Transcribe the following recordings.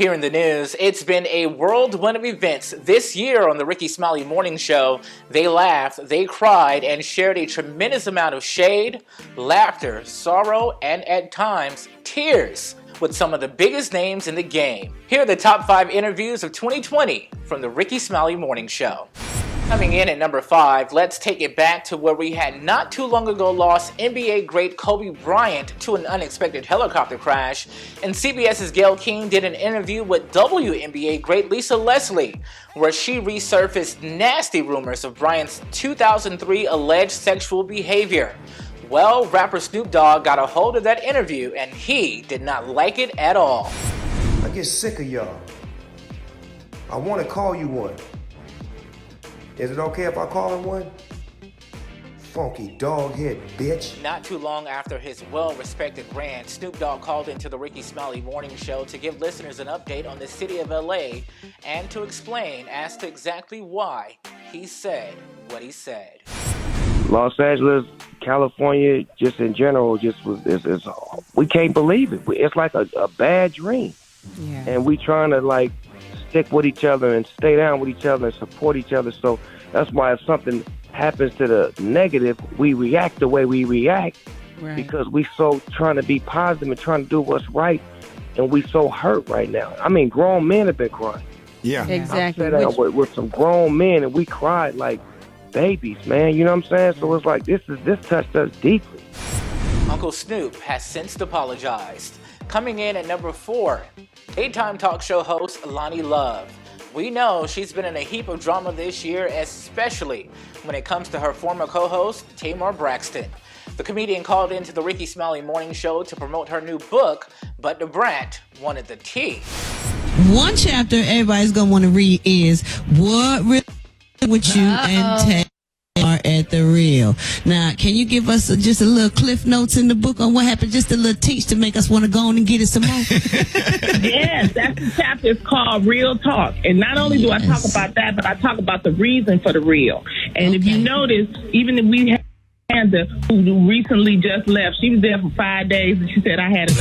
Here in the news, it's been a whirlwind of events this year on the Rickey Smiley Morning Show. They laughed, they cried, and shared a tremendous amount of shade, laughter, sorrow, and at times, tears with some of the biggest names in the game. Here are the top 5 interviews of 2020 from the Rickey Smiley Morning Show. Coming in at number 5, let's take it back to where we had not too long ago lost NBA great Kobe Bryant to an unexpected helicopter crash, and CBS's Gayle King did an interview with WNBA great Lisa Leslie, where she resurfaced nasty rumors of Bryant's 2003 alleged sexual behavior. Well, rapper Snoop Dogg got a hold of that interview, and he did not like it at all. I get sick of y'all. I want to call you one. Is it okay if I call him one? Funky dog head, bitch. Not too long after his well-respected rant, Snoop Dogg called into the Rickey Smiley Morning Show to give listeners an update on the city of LA and to explain as to exactly why he said what he said. Los Angeles, California, just in general, we can't believe it. It's like a bad dream. Yeah. And we trying to stick with each other and stay down with each other and support each other. So that's why if something happens to the negative, we react the way we react. Right. Because we so trying to be positive and trying to do what's right, and we so hurt right now. I mean, grown men have been crying. Yeah. Exactly. I sat down with some grown men, and we cried like babies, man. You know what I'm saying? So it's like this touched us deeply. Uncle Snoop has since apologized. Coming in at number 4, daytime talk show host Lonnie Love. We know she's been in a heap of drama this year, especially when it comes to her former co-host, Tamar Braxton. The comedian called into the Rickey Smiley Morning Show to promote her new book, but the brat wanted the tea. One chapter everybody's going to want to read is What Really With You and Tamar at the Real. Now, can you give us just a little cliff notes in the book on what happened, just a little teach to make us want to go on and get it some more? Yes, that's the chapter. It's called Real Talk. And not only do I talk about that, but I talk about the reason for the real. And if you notice, even if we had Amanda, who recently just left, she was there for 5 days, and she said, I had it.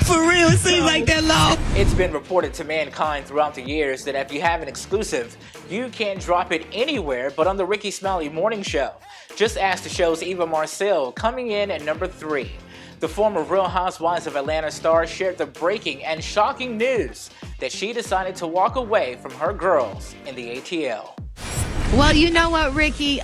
For real, it seems like that long. It's been reported to mankind throughout the years that if you have an exclusive, you can't drop it anywhere but on the Rickey Smiley Morning Show. Just ask the show's Eva Marcel, coming in at number 3. The former Real Housewives of Atlanta star shared the breaking and shocking news that she decided to walk away from her girls in the ATL. Well, you know what, Rickey?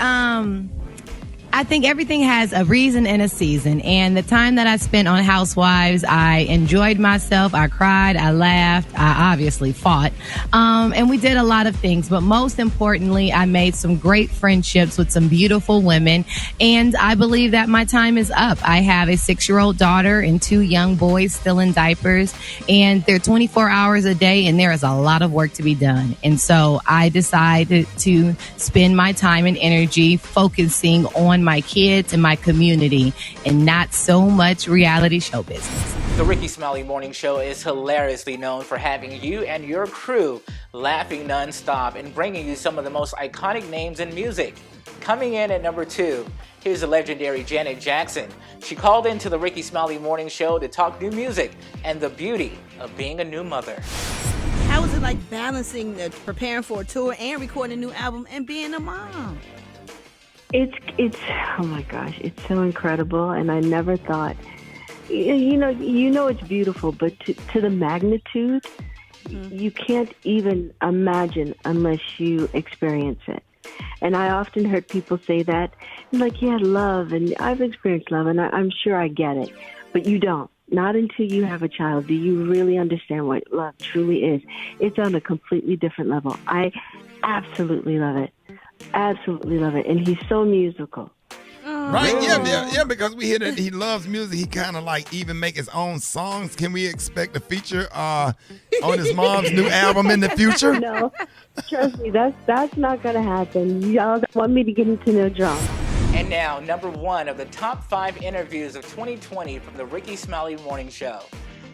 I think everything has a reason and a season. And the time that I spent on Housewives, I enjoyed myself. I cried. I laughed. I obviously fought. And we did a lot of things. But most importantly, I made some great friendships with some beautiful women. And I believe that my time is up. I have a 6-year-old daughter and 2 young boys still in diapers. And they're 24 hours a day. And there is a lot of work to be done. And so I decided to spend my time and energy focusing on my kids and my community and not so much reality show business. The Rickey Smiley Morning Show is hilariously known for having you and your crew laughing nonstop and bringing you some of the most iconic names in music. Coming in at number 2, here's the legendary Janet Jackson. She called into the Rickey Smiley Morning Show to talk new music and the beauty of being a new mother. How is it like balancing preparing for a tour and recording a new album and being a mom? It's oh my gosh, it's so incredible, and I never thought, you know it's beautiful, but to the magnitude, you can't even imagine unless you experience it. And I often heard people say that, like, yeah, love, and I've experienced love, and I'm sure I get it, but you don't. Not until you have a child do you really understand what love truly is. It's on a completely different level. I absolutely love it. Absolutely love it. And he's so musical. Right, yeah, because we hear that he loves music. He kind of even make his own songs. Can we expect a feature on his mom's new album in the future? No, trust me, that's not going to happen. Y'all don't want me to get into no drama. And now, number 1 of the top 5 interviews of 2020 from the Rickey Smiley Morning Show.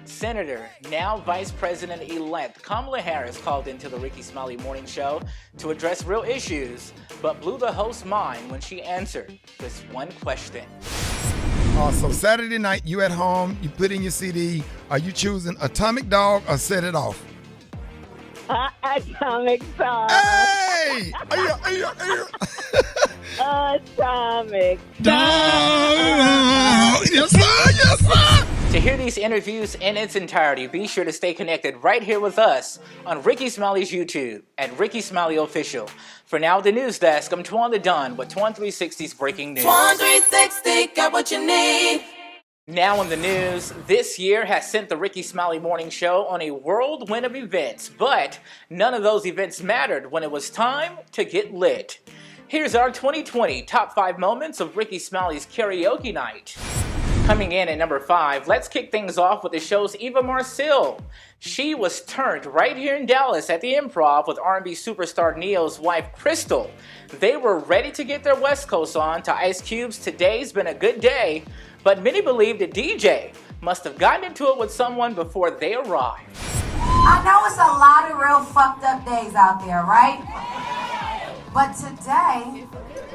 Senator, now Vice President-elect Kamala Harris called into the Rickey Smiley Morning Show to address real issues, but blew the host's mind when she answered this one question. So Saturday night, you at home, you put in your CD. Are you choosing Atomic Dog or Set It Off? Atomic Dog. Hey! Atomic Dog. Yes, sir. Yes, sir. To hear these interviews in its entirety, be sure to stay connected right here with us on Rickey Smiley's YouTube at Rickey Smiley Official. For now, the news desk, I'm Toine the Don with Toine 360's breaking news. Toine 360, got what you need. Now in the news, this year has sent the Rickey Smiley Morning Show on a whirlwind of events, but none of those events mattered when it was time to get lit. Here's our 2020 top 5 moments of Rickey Smiley's karaoke night. Coming in at number 5, let's kick things off with the show's Eva Marcille. She was turned right here in Dallas at the Improv with R&B superstar Ne-Yo's wife, Crystal. They were ready to get their West Coast on to Ice Cube's Today's Been a Good Day, but many believe the DJ must have gotten into it with someone before they arrived. I know it's a lot of real fucked up days out there, right? But today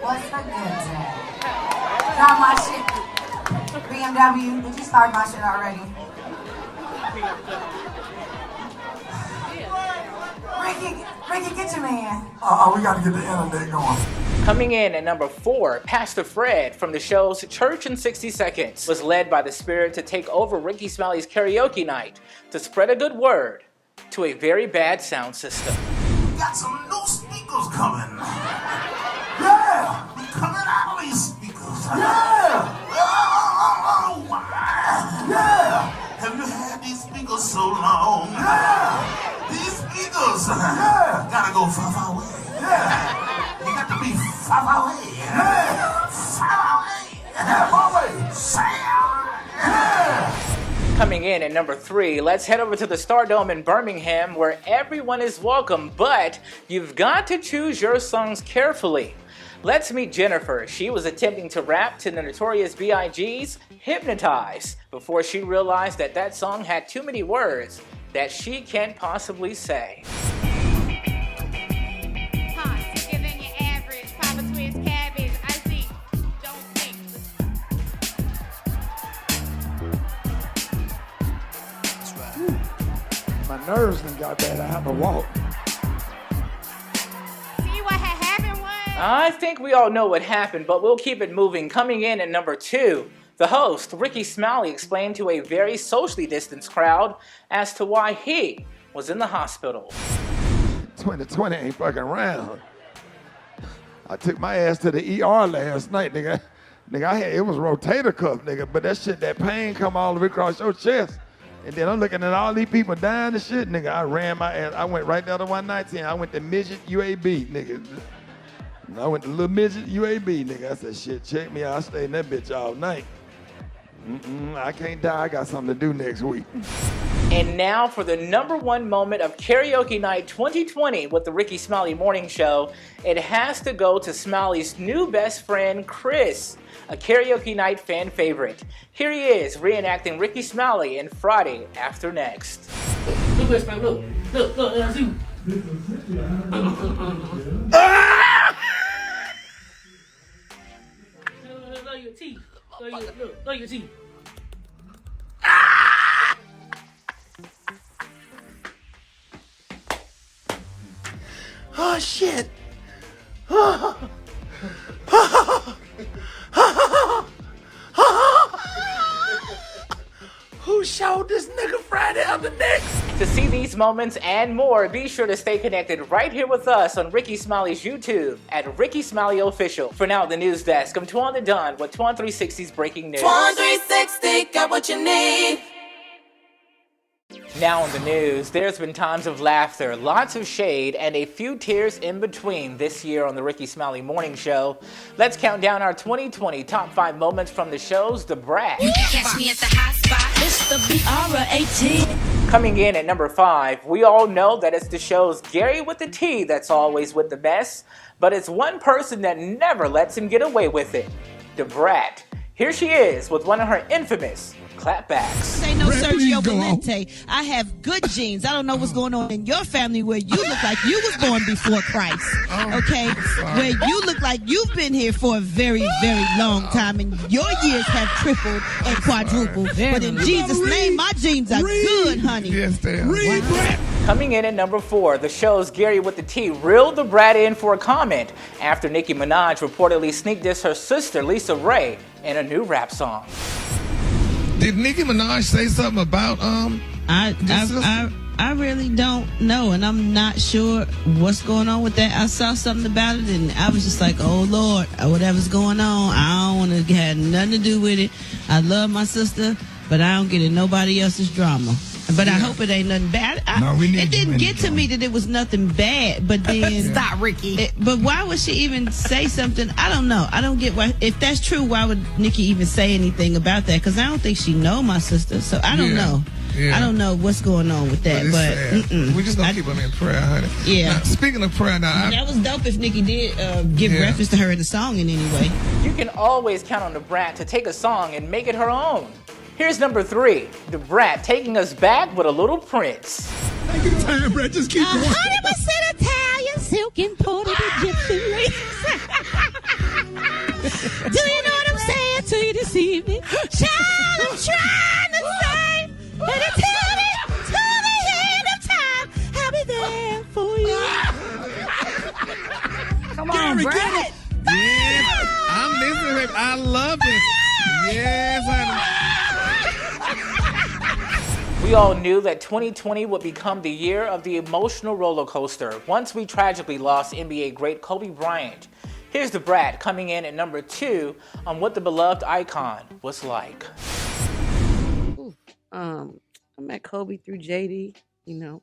was a good day. Got my shit. BMW, did you start my shit already? Rickey, get your man. We gotta get the internet going. Coming in at number 4, Pastor Fred from the show's Church in 60 Seconds was led by the Spirit to take over Rickey Smiley's karaoke night to spread a good word to a very bad sound system. We got some new speakers coming. Yeah, we coming out of these speakers. Yeah. Yeah. Have you had these speakers so long? Yeah. These speakers. Yeah. Gotta go far away. Yeah. You got to be far away. Yeah. Far away. Yeah, far away. Yeah. Coming in at number 3, let's head over to the Stardome in Birmingham where everyone is welcome, but you've got to choose your songs carefully. Let's meet Jennifer. She was attempting to rap to the Notorious B.I.G.'s Hypnotize before she realized that that song had too many words that she can't possibly say. My nerves done got bad. I have to walk. I think we all know what happened, but we'll keep it moving. Coming in at number 2, the host, Rickey Smiley, explained to a very socially distanced crowd as to why he was in the hospital. 2020 ain't fucking around. I took my ass to the ER last night, nigga. It was rotator cuff, nigga, but that pain come all the way across your chest. And then I'm looking at all these people dying and shit, nigga. I ran my ass. I went right down to 119. I went to midget UAB, nigga. I went to little midget UAB, nigga. I said, shit, check me out. I stayed in that bitch all night. I can't die. I got something to do next week. And now for the number 1 moment of Karaoke Night 2020 with the Rickey Smiley Morning Show. It has to go to Smiley's new best friend, Chris, a Karaoke Night fan favorite. Here he is reenacting Rickey Smiley in Friday After Next. Look, best friend, look, that's you. Look your teeth. Look your teeth. Oh, shit. Who showed this nigga Friday After Next? To see these moments and more, be sure to stay connected right here with us on Rickey Smiley's YouTube at Rickey Smiley Official. For now, the news desk, I'm Toine the Don with Toine 360's breaking news. Toine 360, got what you need. Now in the news, there's been times of laughter, lots of shade, and a few tears in between this year on the Rickey Smiley Morning Show. Let's count down our 2020 top 5 moments from the shows The Brat. You can catch me at the hot spot. It's the BR18. Coming in at number 5, we all know that it's the show's Gary with the T that's always with the mess, but it's one person that never lets him get away with it, The Brat. Here she is with one of her infamous clapbacks. Ain't no Sergio Valente. I have good genes. I don't know what's going on in your family where you look like you was born before Christ. Okay? Where you look like you've been here for a very, very long time and your years have tripled and quadrupled. But in Jesus' name, my genes are good, honey. Yes, they are. Wow. Coming in at number 4, the show's Gary with the T reeled the brat in for a comment after Nicki Minaj reportedly sneak dissed her sister Lisa Ray in a new rap song. Did Nicki Minaj say something about I really don't know, and I'm not sure what's going on with that. I saw something about it, and I was just like, oh, Lord, whatever's going on, I don't want to have nothing to do with it. I love my sister, but I don't get in nobody else's drama. But I hope it ain't nothing bad. It didn't get to me that it was nothing bad, but then... Stop, Ricky. But why would she even say something? I don't know. I don't get why. If that's true, why would Nicki even say anything about that? Because I don't think she know my sister, so I don't know. Yeah. I don't know what's going on with that, but we just gonna keep them in prayer, honey. Yeah. Now, speaking of prayer, that was dope if Nicki did give reference to her in the song in any way. You can always count on the brat to take a song and make it her own. Here's number 3, the brat taking us back with a little Prince. Take your time, brat. Just keep going. 100% Italian, silk imported Egyptian lace. Do you know what I'm saying to you this evening? Child, I'm trying to say, and until the end of time, I'll be there for you. Come on, Brad. Yes, I'm listening. I love it. Yes, honey. We all knew that 2020 would become the year of the emotional roller coaster once we tragically lost NBA great Kobe Bryant. Here's the brat coming in at number 2 on what the beloved icon was like. I met Kobe through JD, you know.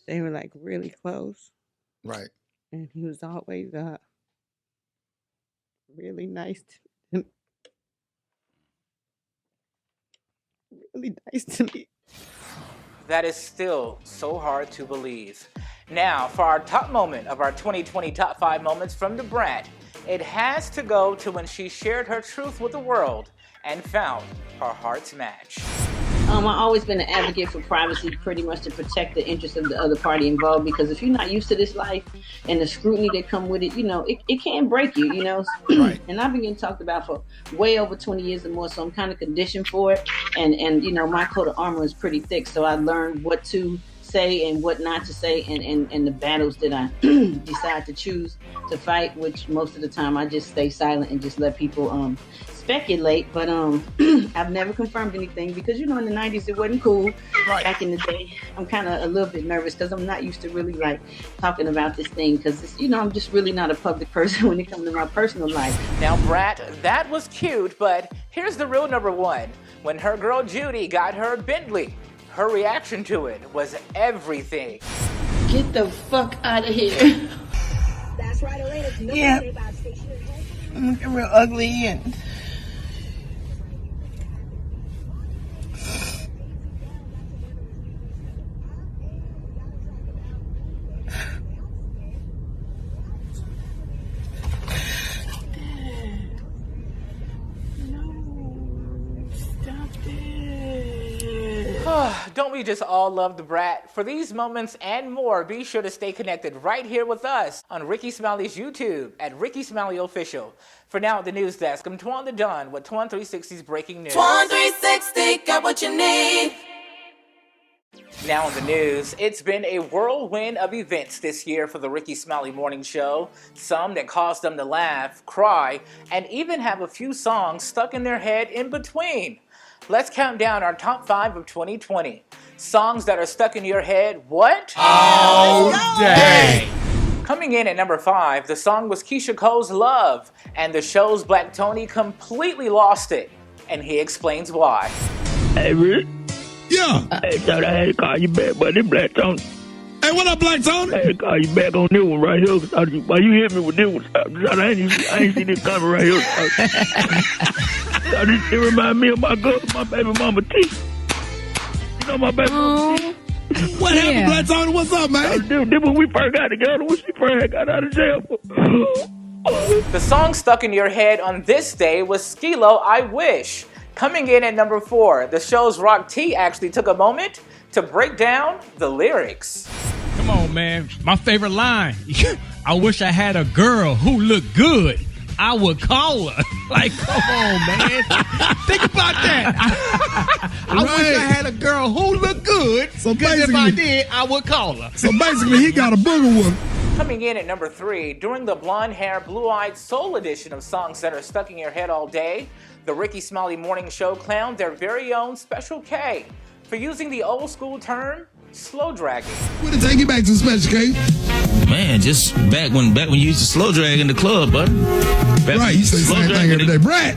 They were like really close. Right. And he was always really nice to me. Really nice to me. That is still so hard to believe. Now, for our top moment of our 2020 Top 5 Moments from the brat, it has to go to when she shared her truth with the world and found her heart's match. I've always been an advocate for privacy, pretty much to protect the interests of the other party involved, because if you're not used to this life and the scrutiny that come with it, you know, it can break you, you know. Right. And I've been getting talked about for way over 20 years or more, so I'm kind of conditioned for it. And you know, my coat of armor is pretty thick, so I learned what to say and what not to say, and the battles that I decide to choose to fight, which most of the time I just stay silent and just let people speculate, but I've never confirmed anything because, you know, in the 90s it wasn't cool. Right. Back in the day, I'm kind of a little bit nervous because I'm not used to really like talking about this thing because, you know, I'm just really not a public person when it comes to my personal life. Now, brat, that was cute, but here's the real number 1. When her girl Judy got her Bentley, her reaction to it was everything. Get the fuck out of here. That's right, Elena. Yeah. I'm looking real ugly and... Don't we just all love the brat? For these moments and more, be sure to stay connected right here with us on Rickey Smiley's YouTube at Rickey Smiley Official. For now at the news desk, I'm Toine the Don with Toine 360's breaking news. Toine 360, got what you need. Now in the news, it's been a whirlwind of events this year for the Rickey Smiley Morning Show. Some that caused them to laugh, cry, and even have a few songs stuck in their head in between. Let's count down our top 5 of 2020. Songs that are stuck in your head, what? All day. Coming in at number 5, the song was Keisha Cole's Love, and the show's Black Tony completely lost it. And he explains why. Hey, Rick. Yeah. I thought I had to call you back, but this Black Tony. Hey, what up, Black Tony? I had to call you back on this one right here. Why you hit me with this one? I ain't seen this coming right here. It remind me of my girl, my baby mama T. You know my baby mama T? What happened, Black Tony? What's up, man? This when we first got together, when she first got out of jail. The song stuck in your head on this day was Skilo, I Wish. Coming in at number 4, the show's Rock T actually took a moment to break down the lyrics. Come on, man. My favorite line. I wish I had a girl who looked good. I would call her. Like, come on, man. Think about that. I wish I had a girl who looked good. So if I did, I would call her. So basically, he got a booger one. Coming in at number 3, during the blonde hair, blue-eyed soul edition of songs that are stuck in your head all day, the Rickey Smiley Morning Show clowned their very own Special K for using the old school term, slow dragging. What did it take you back to Special K? Man, just back when you used to slow drag in the club, bud. Right, you say the same thing every day. Brad!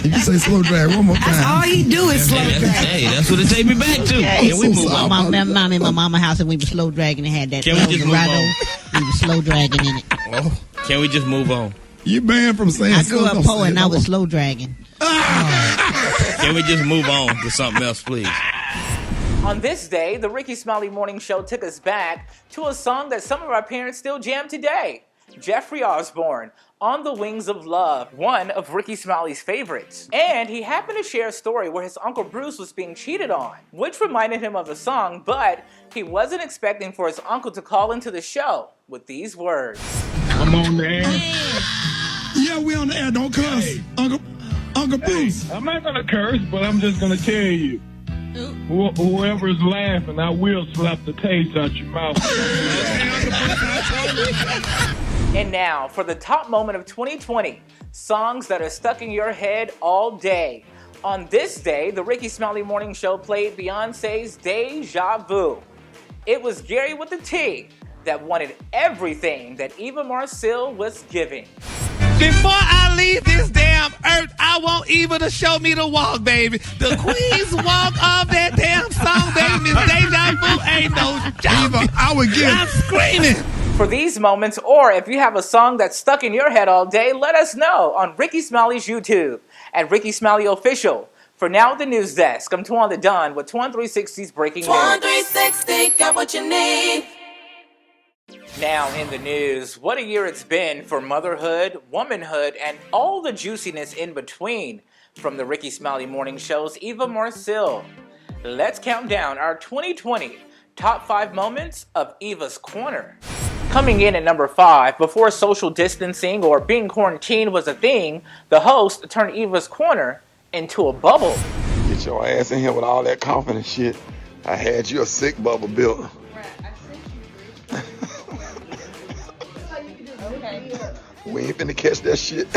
You say slow drag one more time. That's all he do is slow drag. Hey, that's what it take me back to. Hey, we move on. My mom in my mama's house and we were slow dragging and had that Eldorado. We were slow dragging in it. Oh, can we just move on? You banned from saying I grew up poor and I was slow dragging. Can we just move on to something else, please? On this day, the Rickey Smiley Morning Show took us back to a song that some of our parents still jam today. Jeffrey Osborne, On the Wings of Love, one of Rickey Smiley's favorites. And he happened to share a story where his Uncle Bruce was being cheated on, which reminded him of the song, but he wasn't expecting for his uncle to call into the show with these words. I'm on the air. Yeah, we on the air. Don't cuss. Hey. Uncle Bruce. I'm not going to curse, but I'm just going to tell you. Whoever is laughing, I will slap the taste out your mouth. And now, for the top moment of 2020, songs that are stuck in your head all day. On this day, the Rickey Smiley Morning Show played Beyonce's Deja Vu. It was Gary with the T that wanted everything that Eva Marcille was giving. Before I leave this damn earth, I want Eva to show me the walk, baby. The Queen's walk of that damn song, baby. Miss Deja Vu ain't no joke. Eva, I would give. I'm screaming. For these moments, or if you have a song that's stuck in your head all day, let us know on Rickey Smiley's YouTube at Rickey Smiley Official. For now, the news desk. I'm Toine the Don with Toine 360's breaking news. Toine 360, got what you need. Now in the news, what a year it's been for motherhood, womanhood, and all the juiciness in between from the Rickey Smiley Morning Show's Eva Marcille. Let's count down our 2020 top 5 moments of Eva's Corner. Coming in at number 5, before social distancing or being quarantined was a thing, the host turned Eva's Corner into a bubble. Get your ass in here with all that coughing and shit. I had you a sick bubble built. We ain't finna catch that shit.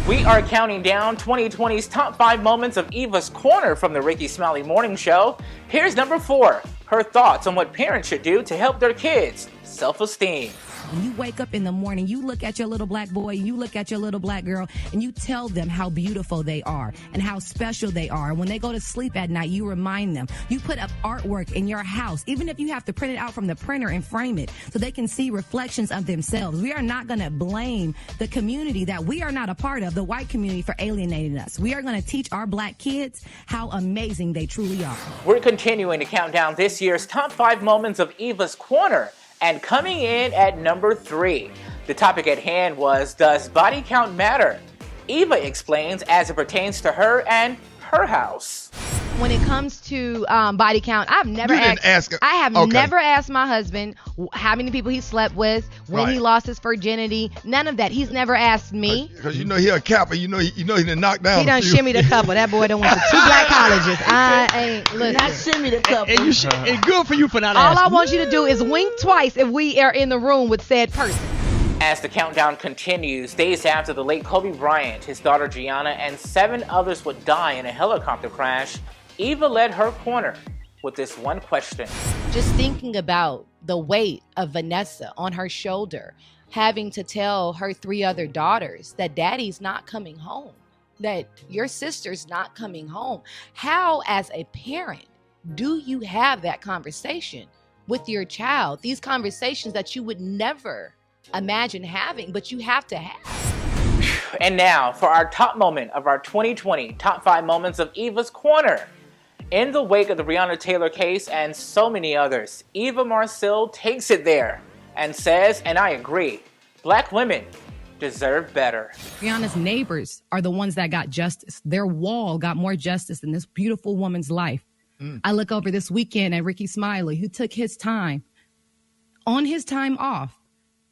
We are counting down 2020's top 5 moments of Eva's Corner from the Rickey Smiley Morning Show. Here's number 4, her thoughts on what parents should do to help their kids' self-esteem. When you wake up in the morning, you look at your little black boy, you look at your little black girl, and you tell them how beautiful they are and how special they are. When they go to sleep at night, you remind them. You put up artwork in your house, even if you have to print it out from the printer and frame it so they can see reflections of themselves. We are not going to blame the community that we are not a part of, the white community, for alienating us. We are going to teach our black kids how amazing they truly are. We're continuing to count down this year's top 5 moments of Eva's Corner. And coming in at number 3, the topic at hand was, does body count matter? Eva explains as it pertains to her and her house. When it comes to body count, I've never asked. I have never asked my husband how many people he slept with, when he lost his virginity. None of that. He's never asked me. Because you know he a capper. You know he done knocked down. He done shimmied a couple. That boy done went to 2 black colleges. I ain't listen. Not shimmied a couple. And it's good for you for not All asking. I want you to do is wink twice if we are in the room with said person. As the countdown continues, days after the late Kobe Bryant, his daughter Gianna, and 7 others would die in a helicopter crash, Eva led her corner with this one question. Just thinking about the weight of Vanessa on her shoulder, having to tell her 3 other daughters that daddy's not coming home, that your sister's not coming home. How, as a parent, do you have that conversation with your child? These conversations that you would never imagine having, but you have to have. And now for our top moment of our 2020 top 5 moments of Eva's Corner. In the wake of the Breonna Taylor case and so many others, Eva Marcille takes it there and says, and I agree, Black women deserve better. Rihanna's neighbors are the ones that got justice. Their wall got more justice in this beautiful woman's life. I look over this weekend at Rickey Smiley, who took his time, on his time off,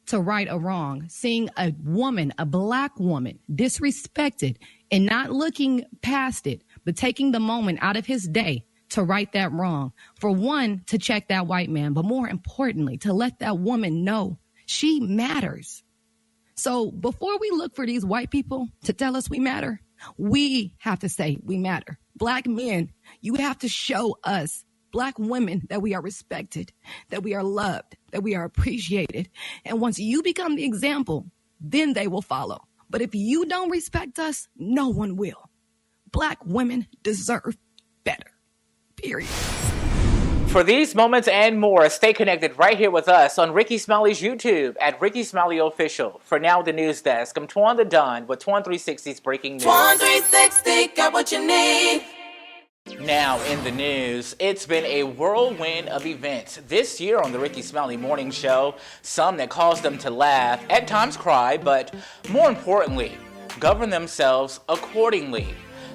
to right a wrong, seeing a woman, a Black woman, disrespected and not looking past it, but taking the moment out of his day to right that wrong. For one, to check that white man, but more importantly, to let that woman know she matters. So before we look for these white people to tell us we matter, we have to say we matter. Black men, you have to show us, Black women, that we are respected, that we are loved, that we are appreciated. And once you become the example, then they will follow. But if you don't respect us, no one will. Black women deserve better. Period. For these moments and more, stay connected right here with us on Rickey Smiley's YouTube at Rickey Smiley Official. For now, the news desk, I'm Toine the Don with Toine 360's breaking news. Toine 360, got what you need. Now in the news, it's been a whirlwind of events this year on the Rickey Smiley Morning Show. Some that caused them to laugh, at times cry, but more importantly, govern themselves accordingly.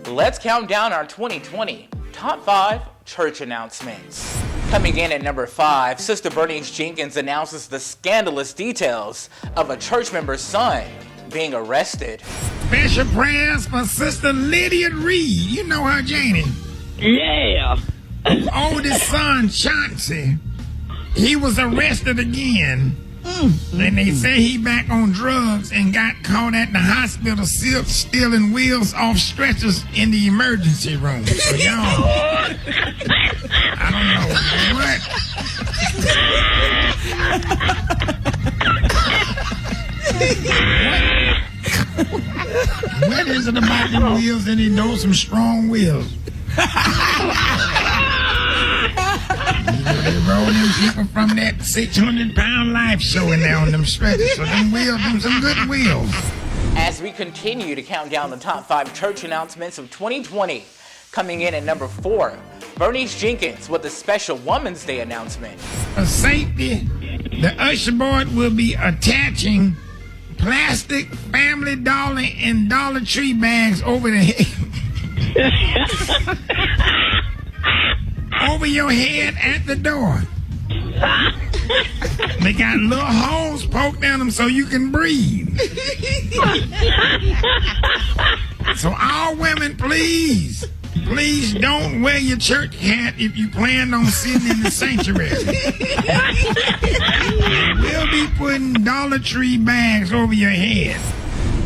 Let's count down our 2020 Top 5 Church Announcements. Coming in at number 5, Sister Bernice Jenkins announces the scandalous details of a church member's son being arrested. Special prayers for Sister Lydia Reed. You know her, Janie. Yeah. Oldest son, Chauncey, he was arrested again. And they say he back on drugs and got caught at the hospital stealing wheels off stretchers in the emergency room. So y'all, I don't know what is it about them wheels and he knows some strong wheels? They roll them people from that 600-pound life show in there on them stretchers. So them wheels, them some good wheels. As we continue to count down the top 5 church announcements of 2020, coming in at number 4, Bernice Jenkins with a special Women's Day announcement. For safety, the usher board will be attaching plastic Family Dollar and Dollar Tree bags over the head. Over your head at the door. They got little holes poked down them so you can breathe. So all women, please don't wear your church hat if you plan on sitting in the sanctuary. We'll be putting Dollar Tree bags over your head.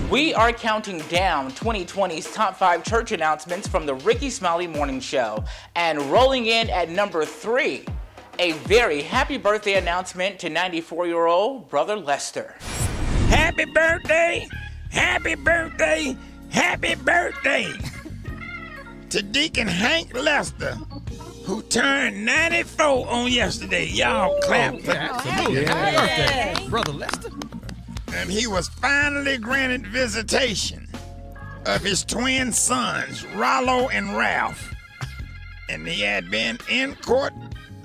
We are counting down 2020's top 5 church announcements from the Rickey Smiley Morning Show. And rolling in at number 3, a very happy birthday announcement to 94-year-old Brother Lester. Happy birthday, happy birthday, happy birthday to Deacon Hank Lester, who turned 94 on yesterday. Y'all clap. Absolutely. Happy birthday, Brother Lester. And he was finally granted visitation of his twin sons, Rollo and Ralph. And they had been in court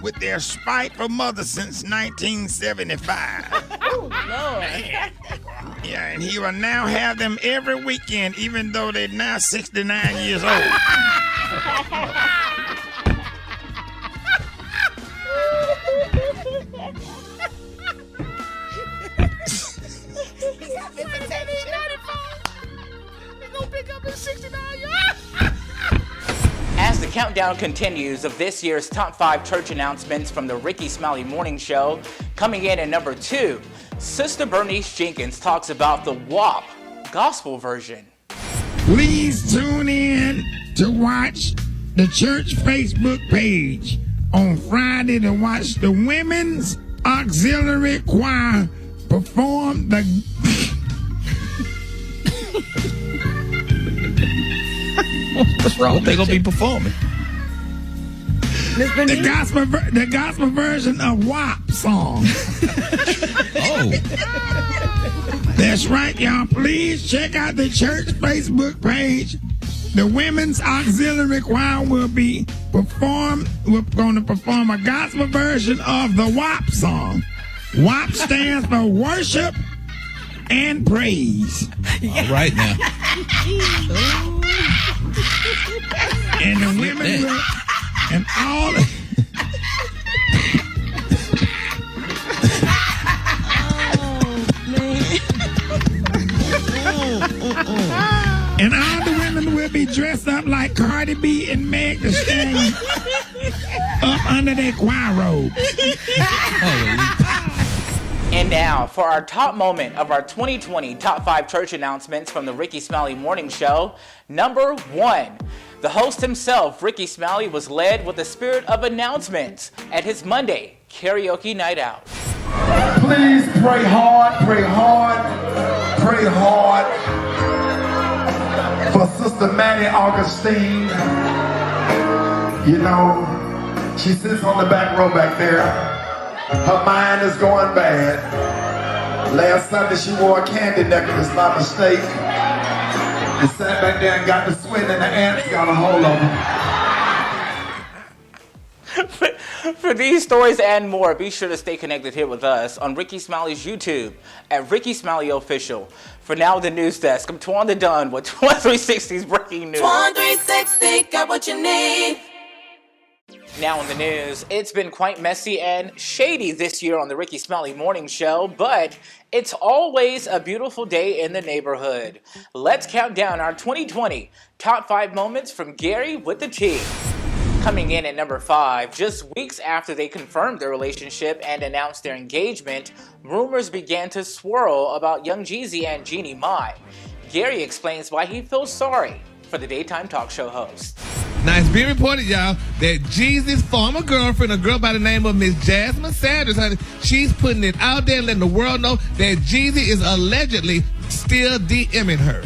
with their spiteful mother since 1975. Oh, Lord. Yeah, and he will now have them every weekend, even though they're now 69 years old. As the countdown continues of this year's top 5 church announcements from the Rickey Smiley Morning Show, coming in at number 2, Sister Bernice Jenkins talks about the WAP gospel version. Please tune in to watch the church Facebook page on Friday to watch the Women's Auxiliary Choir perform the What's wrong? They gonna be performing. the gospel version of WAP song. Oh. That's right, y'all. Please check out the church Facebook page. The Women's Auxiliary Choir will be we're going to perform a gospel version of the WAP song. WAP stands for Worship, and praise. All right now. And the women will, and all. And all the women will be dressed up like Cardi B and Meg Thee Stallion up under their choir robe. And now, for our top moment of our 2020 Top 5 Church announcements from the Rickey Smiley Morning Show. Number 1. The host himself, Rickey Smiley, was led with the spirit of announcements at his Monday karaoke night out. Please pray hard, pray hard, pray hard for Sister Maddie Augustine. You know, she sits on the back row back there. Her mind is going bad. Last Sunday she wore a candy necklace by mistake. And sat back there and got the sweat and the ants got a hold of her. For these stories and more, be sure to stay connected here with us on Rickey Smiley's YouTube at Rickey Smiley Official. For now, the news desk, I'm Toine the Don with Toine 360's breaking news. Toine 360, got what you need. Now in the news, it's been quite messy and shady this year on the Rickey Smiley Morning Show, but it's always a beautiful day in the neighborhood. Let's count down our 2020 Top 5 moments from Gary with the T. Coming in at number 5, just weeks after they confirmed their relationship and announced their engagement, rumors began to swirl about Young Jeezy and Jeannie Mai. Gary explains why he feels sorry for the daytime talk show host. Now, it's being reported, y'all, that Jeezy's former girlfriend, a girl by the name of Miss Jasmine Sanders, honey, she's putting it out there, letting the world know that Jeezy is allegedly still DMing her.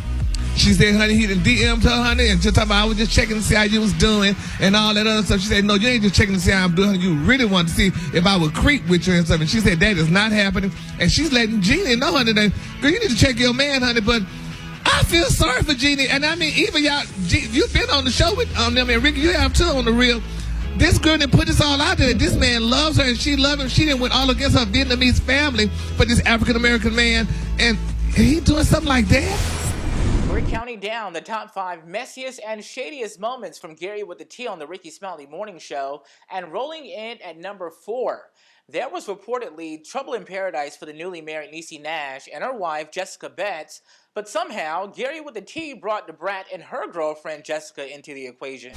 She said, honey, he done DM'd her, honey, and just talking about, I was just checking to see how you was doing and all that other stuff. She said, no, you ain't just checking to see how I'm doing. You really want to see if I would creep with you and stuff. And she said, that is not happening. And she's letting Jeannie know, honey, that, girl, you need to check your man, honey, but I feel sorry for Jeannie, and I mean, even y'all, you've been on the show with them, and Rickey, you have too on the real. This girl didn't put this all out there. This man loves her, and she loves him. She didn't went all against her Vietnamese family for this African-American man, and he doing something like that? We're counting down the top 5 messiest and shadiest moments from Gary with the T on the Rickey Smiley Morning Show, and rolling in at number 4. There was reportedly trouble in paradise for the newly married Niecy Nash and her wife, Jessica Betts, but somehow Gary with the T brought the brat and her girlfriend, Jessica, into the equation.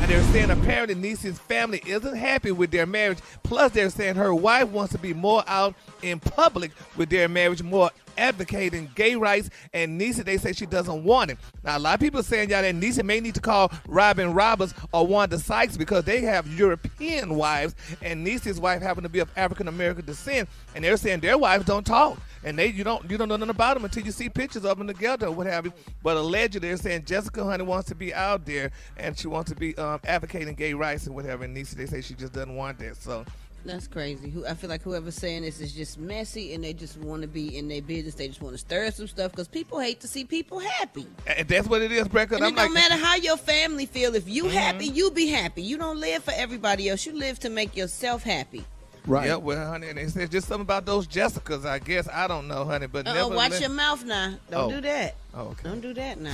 And they're saying apparently Niecy's family isn't happy with their marriage. Plus, they're saying her wife wants to be more out in public with their marriage, more advocating gay rights, and Niecy, they say she doesn't want it. Now, a lot of people are saying, y'all, that Niecy may need to call Robin Roberts or Wanda Sykes because they have European wives, and Niecy's wife happened to be of African-American descent, and they're saying their wives don't talk. And you don't know nothing about them until you see pictures of them together or what have you. But allegedly, they're saying Jessica, honey, wants to be out there, and she wants to be advocating gay rights and whatever. And Niecy, they say she just doesn't want that. So that's crazy. I feel like whoever's saying this is just messy, and they just want to be in their business. They just want to stir some stuff because people hate to see people happy. And that's what it is, Brett. And it don't matter how your family feel. If you happy, you be happy. You don't live for everybody else. You live to make yourself happy. Right. Yeah, well, honey, and they said just something about those Jessicas, I guess. I don't know, honey, but never. Watch your mouth now. Don't do that. Oh, okay. Don't do that now.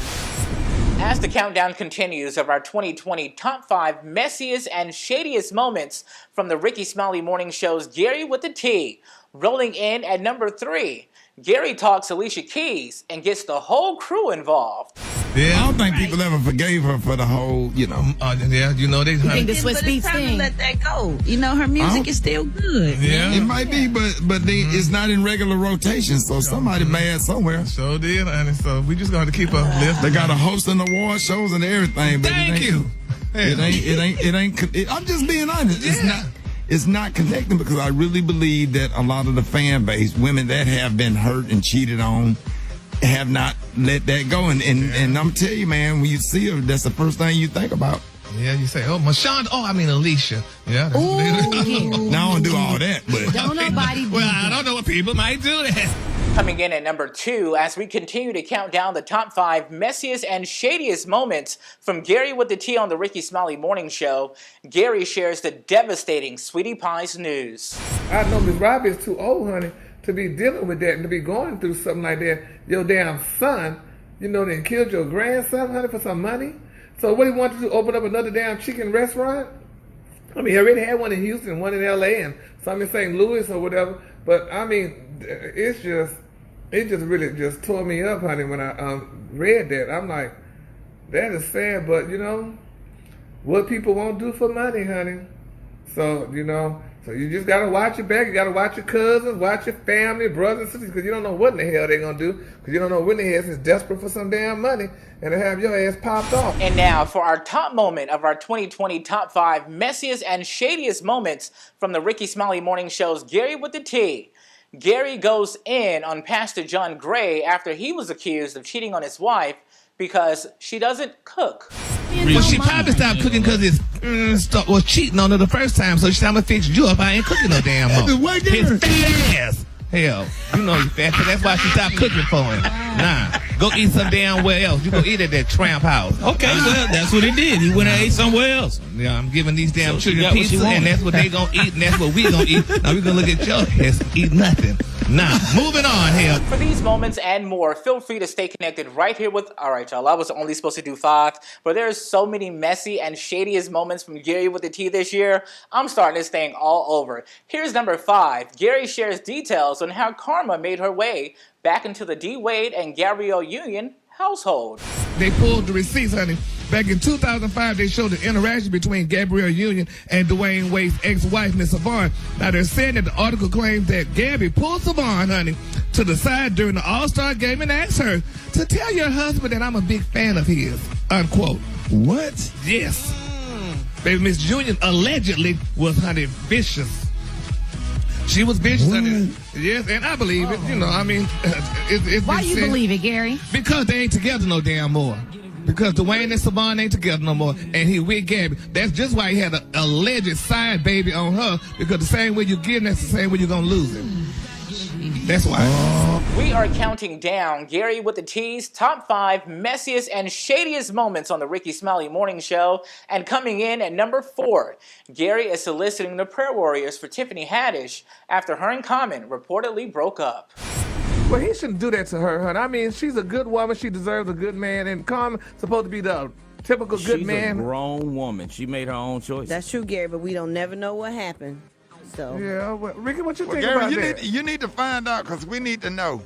As the countdown continues of our 2020 Top 5 Messiest and Shadiest Moments from the Rickey Smiley Morning Show's Gary with the T, rolling in at number 3. Gary talks Alicia Keys and gets the whole crew involved. Yeah, I don't think people ever forgave her for the whole, you know. Yeah, you know they. You think the Swiss Beats thing? Let that go. You know her music is still good. Yeah, it might be, but it's not in regular rotation, so somebody mad somewhere. So did, and so we just got to keep her lift. They got a hosting award shows and everything. But Thank you. It ain't. I'm just being honest. Yeah. It's not connecting because I really believe that a lot of the fan base, women that have been hurt and cheated on, have not let that go. And I'm telling you, man, when you see her, that's the first thing you think about. Yeah, you say, oh, Mashawn, Alicia. Yeah. Now I don't do all that, but don't nobody do I don't know what people might do that. Coming in at number 2, as we continue to count down the top 5 messiest and shadiest moments from Gary with the T on the Rickey Smiley Morning Show, Gary shares the devastating Sweetie Pie's news. I know Miss Robbie is too old, honey, to be dealing with that and to be going through something like that. Your damn son, then killed your grandson, honey, for some money. So what he wanted to do, open up another damn chicken restaurant? I mean, he already had one in Houston, one in L.A., and some in St. Louis or whatever. But, I mean, it just really just tore me up, honey, when I read that. I'm like, that is sad, but, what people won't do for money, honey. So, so you just got to watch your back. You got to watch your cousins, watch your family, brothers and sisters, because you don't know what in the hell they're going to do, because you don't know when the ass is desperate for some damn money and to have your ass popped off. And now for our top moment of our 2020 top 5 messiest and shadiest moments from the Rickey Smiley Morning Show's Gary with the T. Gary goes in on Pastor John Gray after he was accused of cheating on his wife because she doesn't cook. Well, she probably stopped cooking because his was cheating on her the first time, so she said, I'm going to fix you up. I ain't cooking no damn more. His fat ass. Hell, you know he's fat, so that's why she stopped cooking for him. Nah, go eat some damn where else. You go eat at that tramp house. Okay, well, that's what he did. He went and ate somewhere else. Yeah, I'm giving these damn children pizza, and that's what they gonna eat, and that's what we gonna eat. Now we gonna look at your ass and eat nothing. Nah, moving on here. For these moments and more, feel free to stay connected right here with... All right, y'all, I was only supposed to do 5, but there's so many messy and shadiest moments from Gary with the T this year, I'm starting this thing all over. Here's number 5. Gary shares details on how Karma made her way back into the D. Wade and Gabrielle Union household. They pulled the receipts, honey. Back in 2005, they showed the interaction between Gabrielle Union and Dwayne Wade's ex-wife, Miss Savon. Now, they're saying that the article claims that Gabby pulled Savon, honey, to the side during the All-Star game and asked her to tell your husband that I'm a big fan of his, unquote. What? Yes. Baby Miss Union allegedly was, honey, vicious. She was vicious. Yes, and I believe it. I mean, it's why you believe it, Gary? Because they ain't together no damn more. Because Dwayne and Savon ain't together no more, and he with Gabby. That's just why he had an alleged side baby on her. Because the same way you get him, that's the same way you're gonna lose him. That's why. We are counting down Gary with the T's top 5 messiest and shadiest moments on the Rickey Smiley Morning Show. And coming in at number 4, Gary is soliciting the prayer warriors for Tiffany Haddish after her and Common reportedly broke up. Well, he shouldn't do that to her, honey. I mean, she's a good woman. She deserves a good man. And Common's supposed to be the typical good man. She's a grown woman. She made her own choice. That's true, Gary, but we don't never know what happened. So yeah, well, Ricky, what you think Gary, about that? You need to find out because we need to know.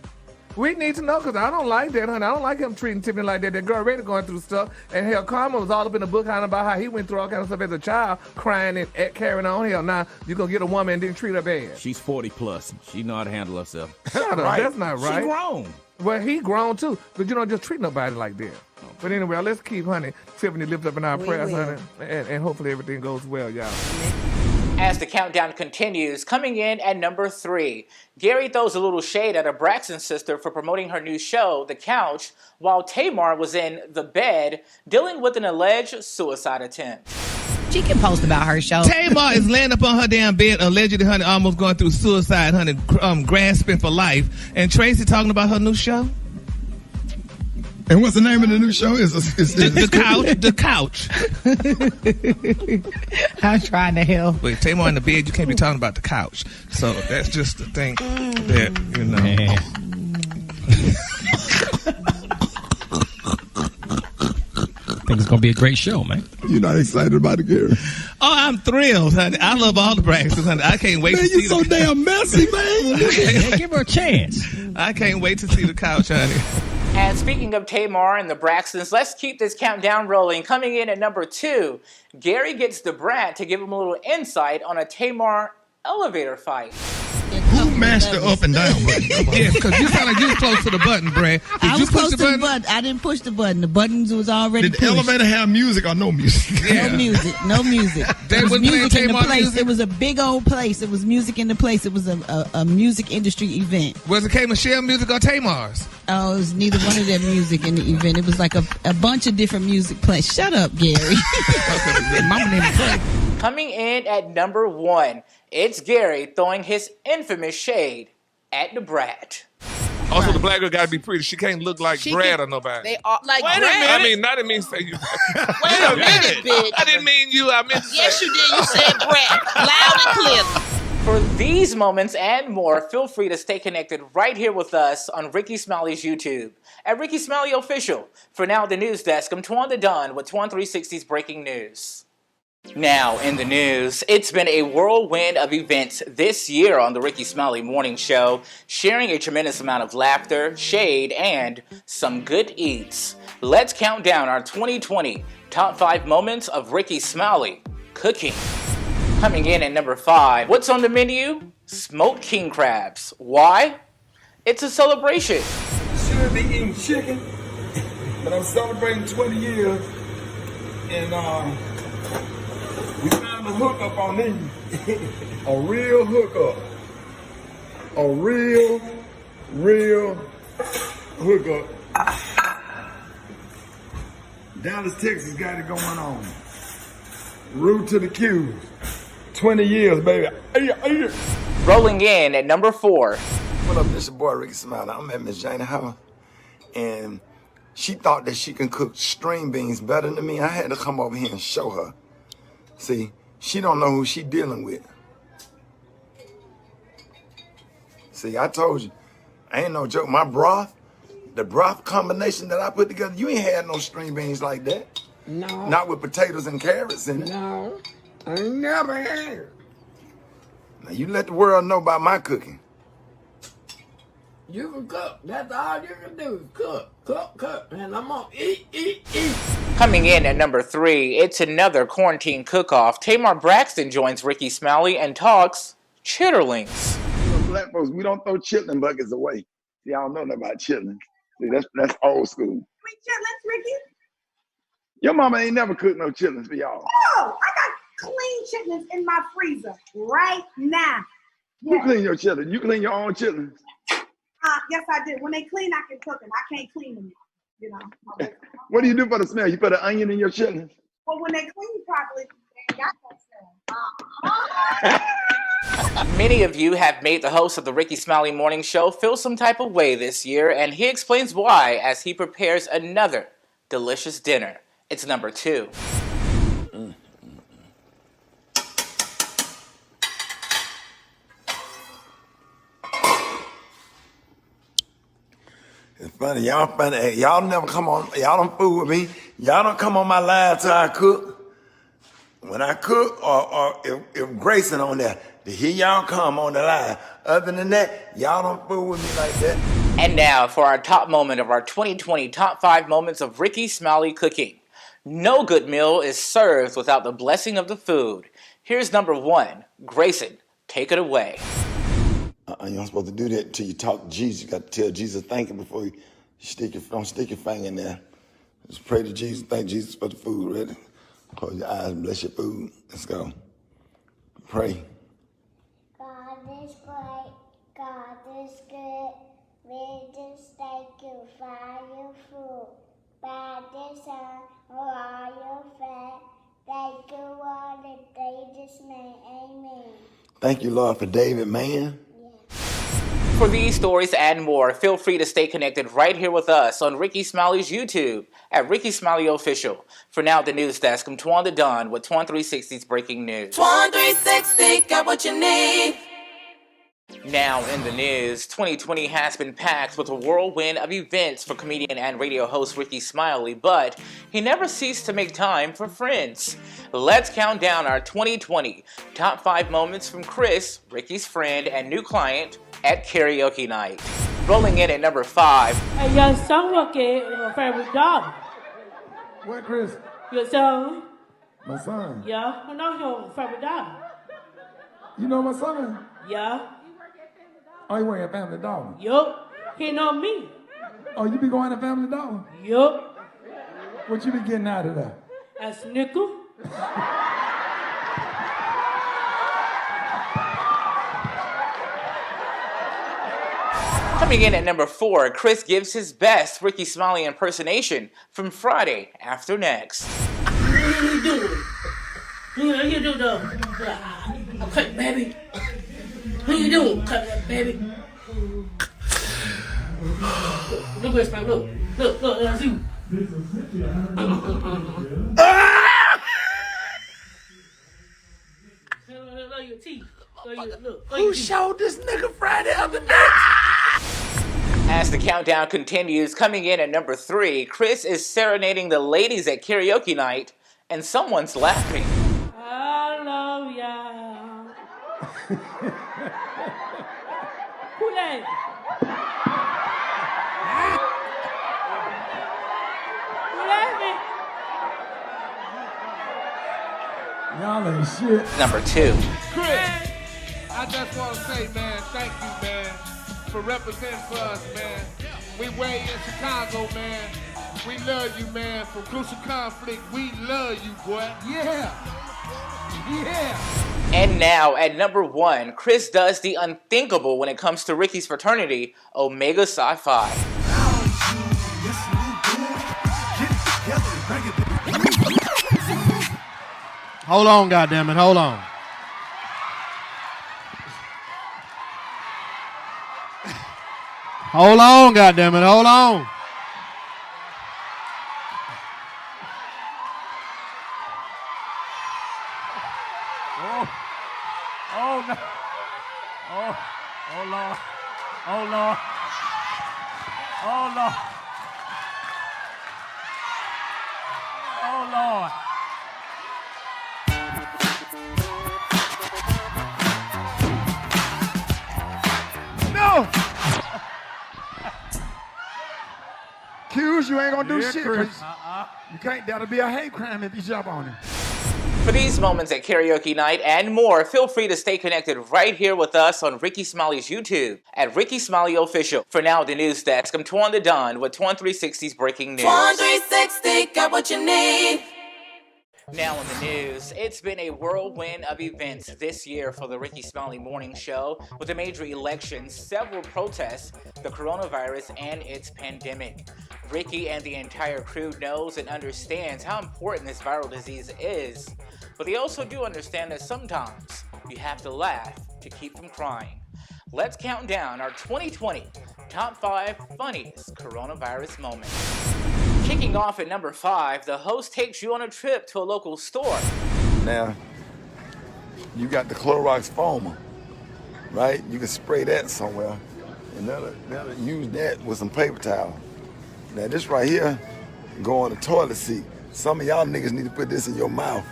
We need to know because I don't like that, honey. I don't like him treating Tiffany like that. That girl already going through stuff. And hell, Carmen was all up in the book honey, about how he went through all kind of stuff as a child, crying and carrying on. Hell, now you going to get a woman and didn't treat her bad. She's 40 plus. She know how to handle herself. Shut up. Right. That's not right. She grown. Well, he grown too. But you don't just treat nobody like that. But anyway, let's keep, honey, Tiffany lift up in our prayers, honey. And hopefully everything goes well, y'all. As the countdown continues, coming in at number 3, Gary throws a little shade at a Braxton sister for promoting her new show, The Couch, while Tamar was in the bed dealing with an alleged suicide attempt. She can post about her show. Tamar is laying up on her damn bed, allegedly, honey, almost going through suicide, honey, grasping for life. And Tracy talking about her new show. And what's the name of the new show? The Couch. The Couch. I'm trying to help. Wait, Tamar in the bed, you can't be talking about the couch. So that's just the thing that, I think it's going to be a great show, man. You're not excited about it, Gary? Oh, I'm thrilled, honey. I love all the Braxtons, honey. I can't wait to see you're so damn messy, man. Hey, give her a chance. I can't wait to see the couch, honey. And speaking of Tamar and the Braxtons, let's keep this countdown rolling. Coming in at number 2, Gary gets the brat to give him a little insight on a Tamar elevator fight. Who mashed the up and down button? Yes, because you sound like you was close to the button, Brad. I was close to the button. I didn't push the button. The buttons was already pushed. Did the elevator have music or no music? Yeah. No music. There was music in the place. Music? It was a big old place. It was music in the place. It was a music industry event. Was it K. Michelle music or Tamar's? Oh, it was neither one of their music in the event. It was like a bunch of different music plays. Shut up, Gary. Mama didn't play. Coming in at number 1, it's Gary throwing his infamous shade at the brat. Also, the black girl got to be pretty. She can't look like Brad or nobody. They are like Wait a Brad. minute. I mean, I didn't mean to say you. Wait a minute, bitch. I didn't mean you. I meant to Yes, say. you did. You said Brad. Loud and clear. For these moments and more, feel free to stay connected right here with us on Rickey Smiley's YouTube at Rickey Smiley Official. For now, the news desk, I'm Toine the Don with Toine 360's breaking news. Now, in the news, it's been a whirlwind of events this year on the Rickey Smiley Morning Show, sharing a tremendous amount of laughter, shade, and some good eats. Let's count down our 2020 top 5 moments of Rickey Smiley cooking. Coming in at number 5, what's on the menu? Smoked king crabs. Why? It's a celebration. Should be eating chicken, but I'm celebrating 20 years, and we found a hookup on these. A real hookup. A real hookup. Dallas, Texas got it going on. Root to the Q. 20 years, baby. Rolling in at number 4. What up, this your boy Rickey Smiley. I'm at Miss Jane's house, and she thought that she can cook string beans better than me. I had to come over here and show her. See, she don't know who she dealing with. See, I told you, I ain't no joke. My broth, the broth combination that I put together, you ain't had no string beans like that. No. Not with potatoes and carrots in it. No, I ain't never had it. Now you let the world know about my cooking. You can cook. That's all you can do is cook. And I'm gonna eat. Coming in at number 3, it's another quarantine cook-off. Tamar Braxton joins Rickey Smiley and talks chitterlings. You know, black folks, we don't throw chitlin buckets away. See, I don't know nothing about chitlins. See, that's old school. Sweet chitlins, Rickey? Your mama ain't never cooked no chitlins for y'all. No, I got clean chitlins in my freezer right now. Who clean your chitlins? You clean your own chitlins? Yes, I do. When they clean, I can cook them. I can't clean them, you know. What do you do for the smell? You put an onion in your chitlins? Well, when they clean properly, they ain't got that smell. Many of you have made the host of the Rickey Smiley Morning Show feel some type of way this year, and he explains why as he prepares another delicious dinner. It's number 2. It's funny, y'all never come on, y'all don't fool with me. Y'all don't come on my live till I cook. When I cook, or if Grayson on there, to hear y'all come on the live. Other than that, y'all don't fool with me like that. And now for our top moment of our 2020 top 5 moments of Rickey Smiley cooking. No good meal is served without the blessing of the food. Here's number 1. Grayson, take it away. You're not supposed to do that until you talk to Jesus. You got to tell Jesus thank you before you don't stick your finger in there. Just pray to Jesus, thank Jesus for the food, ready? Close your eyes and bless your food. Let's go. Pray. God is great, God is good. We just thank you for your food. By the sun, all your fat. Thank you all that they just made. Amen. Thank you, Lord, for David, man. For these stories and more, feel free to stay connected right here with us on Rickey Smiley's YouTube at Rickey Smiley Official. For now, the news desk, I'm Toine the Don with Toine 360's breaking news. Toine 360, got what you need. Now in the news, 2020 has been packed with a whirlwind of events for comedian and radio host Rickey Smiley, but he never ceased to make time for friends. Let's count down our 2020 top 5 moments from Chris, Rickey's friend and new client, at karaoke night. Rolling in at number 5. Hey, your son okay, my favorite dog. What, Chris? Your son? My son. Yeah, I know your favorite dog. You know my son? Yeah. Oh, you work at Family Dollar? Yup. He know me. Oh, you be going to Family Dollar? Yup. What you be getting out of there? A snicker. Coming in at number 4, Chris gives his best Rickey Smiley impersonation from Friday After Next. What are you doing? You do the okay, baby. What you doing, baby? Look where it's from. Look, that's you. Look your teeth. Who showed this nigga Friday after night? As the countdown continues, coming in at number 3, Chris is serenading the ladies at karaoke night, and someone's laughing. I love y'all. Who that? Y'all ain't shit. Number 2. Chris, I just want to say, man, thank you, man, for representing for us, man. We way in Chicago, man. We love you, man. From Crucial Conflict, we love you, boy. Yeah. Yeah. And now, at number 1, Chris does the unthinkable when it comes to Rickey's fraternity, Omega Psi Phi. Hold on, goddammit, hold on. Hold on, goddammit, hold on. Oh no. Oh Lord. Oh Lord. Oh Lord. Oh Lord. No! Q's, you ain't gonna do shit. Chris. You can't, that'll be a hate crime if you jump on him. For these moments at karaoke night and more, feel free to stay connected right here with us on Rickey Smiley's YouTube at Rickey Smiley Official. For now, the news desk, I'm Toine the Don with Toine 360's breaking news. Toine 360, got what you need. Now in the news, it's been a whirlwind of events this year for the Rickey Smiley Morning Show, with the major elections, several protests, the coronavirus, and its pandemic. Rickey and the entire crew knows and understands how important this viral disease is, but they also do understand that sometimes you have to laugh to keep from crying. Let's count down our 2020 top 5 funniest coronavirus moments. Kicking off at number 5, the host takes you on a trip to a local store. Now, you got the Clorox foamer, right? You can spray that somewhere, and that'll use that with some paper towel. Now, this right here, go on the toilet seat. Some of y'all niggas need to put this in your mouth.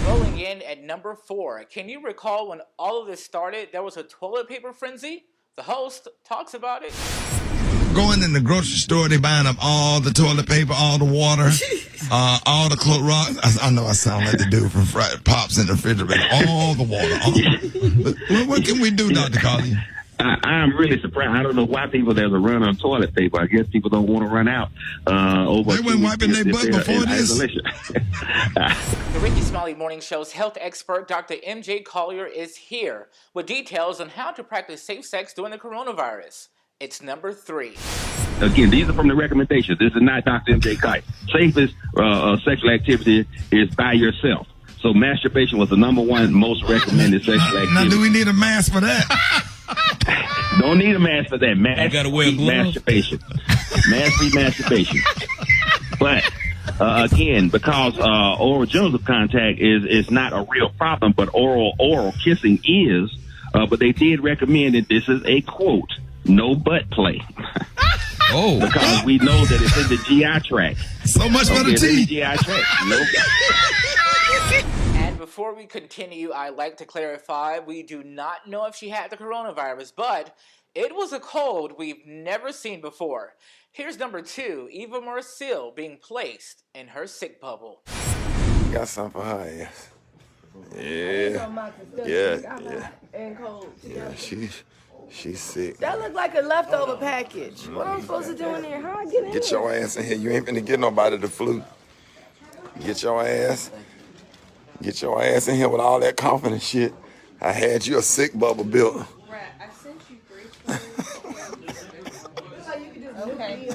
Rolling in at number 4, can you recall when all of this started, there was a toilet paper frenzy? The host talks about it. Going in the grocery store, they buying up all the toilet paper, all the water, all the Clorox. I know I sound like the dude from Pops in the refrigerator. All the water. What can we do, Dr. Colley? I'm really surprised. I don't know why there's a run on toilet paper. I guess people don't want to run out. They weren't wiping their butt before this. The Rickey Smiley Morning Show's health expert, Dr. MJ Collier, is here with details on how to practice safe sex during the coronavirus. It's number 3. Again, these are from the recommendations. This is not Dr. MJ Collier. Safest sexual activity is by yourself. So masturbation was the number 1 most recommended sexual activity. Now, do we need a mask for that? Don't need a mask for that. Mask-free masturbation. Mask-free masturbation. But again, because oral genital contact is not a real problem, but oral kissing is. But they did recommend that this is a quote, no butt play. Oh, because we know that it's in the GI tract. So much for the It's in the tea. GI tract. Nope. And before we continue, I'd like to clarify, we do not know if she had the coronavirus, but it was a cold we've never seen before. Here's number 2, Eva Marcille being placed in her sick bubble. Got something for her, yes. Yeah, she's sick. That looked like a leftover package. What am I supposed to do in there? How I get in Get your ass in here. You ain't finna get nobody the flu. Get your ass in here with all that coughing and shit. I had you a sick bubble built. I sent you 3. Okay.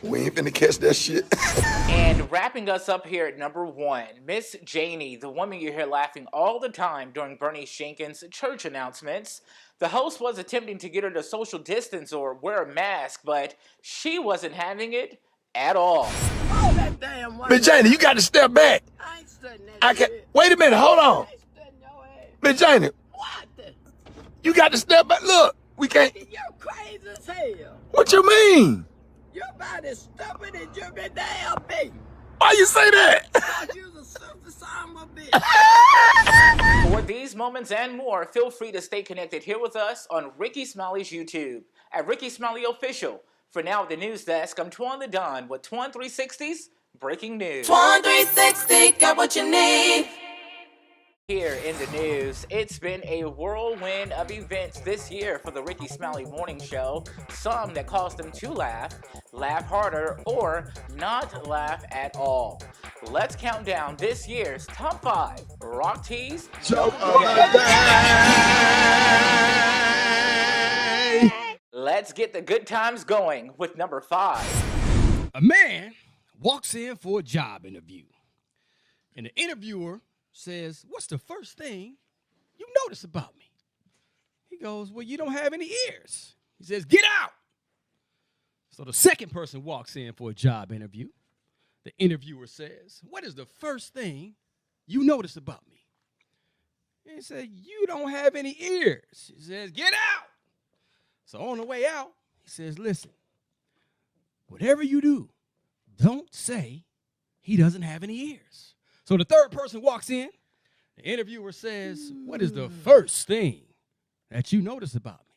We ain't finna catch that shit. And wrapping us up here at number 1, Miss Janie, the woman you hear laughing all the time during Bernie Jenkins' church announcements. The host was attempting to get her to social distance or wear a mask, but she wasn't having it at all. Oh, that damn one. Miss Janie, you got to step back. I ain't studying that I can't. shit. Wait a minute. Hold on. I ain't studying your ass. Miss Janie. What? You got to step back. Look, we can't. You're crazy as hell. What you mean? Your body's stupid and you're the damn me. Why you say that? Because you're a super son of a bitch. For these moments and more, feel free to stay connected here with us on Rickey Smiley's YouTube at Rickey Smiley Official. For now, at the news desk, I'm Toine the Don with Toine 360's Breaking News. Toine 360, got what you need. Here in the news, it's been a whirlwind of events this year for the Rickey Smiley Morning Show. Some that caused them to laugh harder, or not laugh at all. Let's count down this year's top 5 rock tees. Joke of the day. Let's get the good times going with number 5. A man walks in for a job interview, and the interviewer says, "What's the first thing you notice about me?" He goes, "Well, you don't have any ears." He says, "Get out." So the second person walks in for a job interview. The interviewer says, "What is the first thing you notice about me?" He said, "You don't have any ears." He says, "Get out." So on the way out, he says, "Listen, whatever you do, don't say he doesn't have any ears." So the third person walks in. The interviewer says, "What is the first thing that you notice about me?"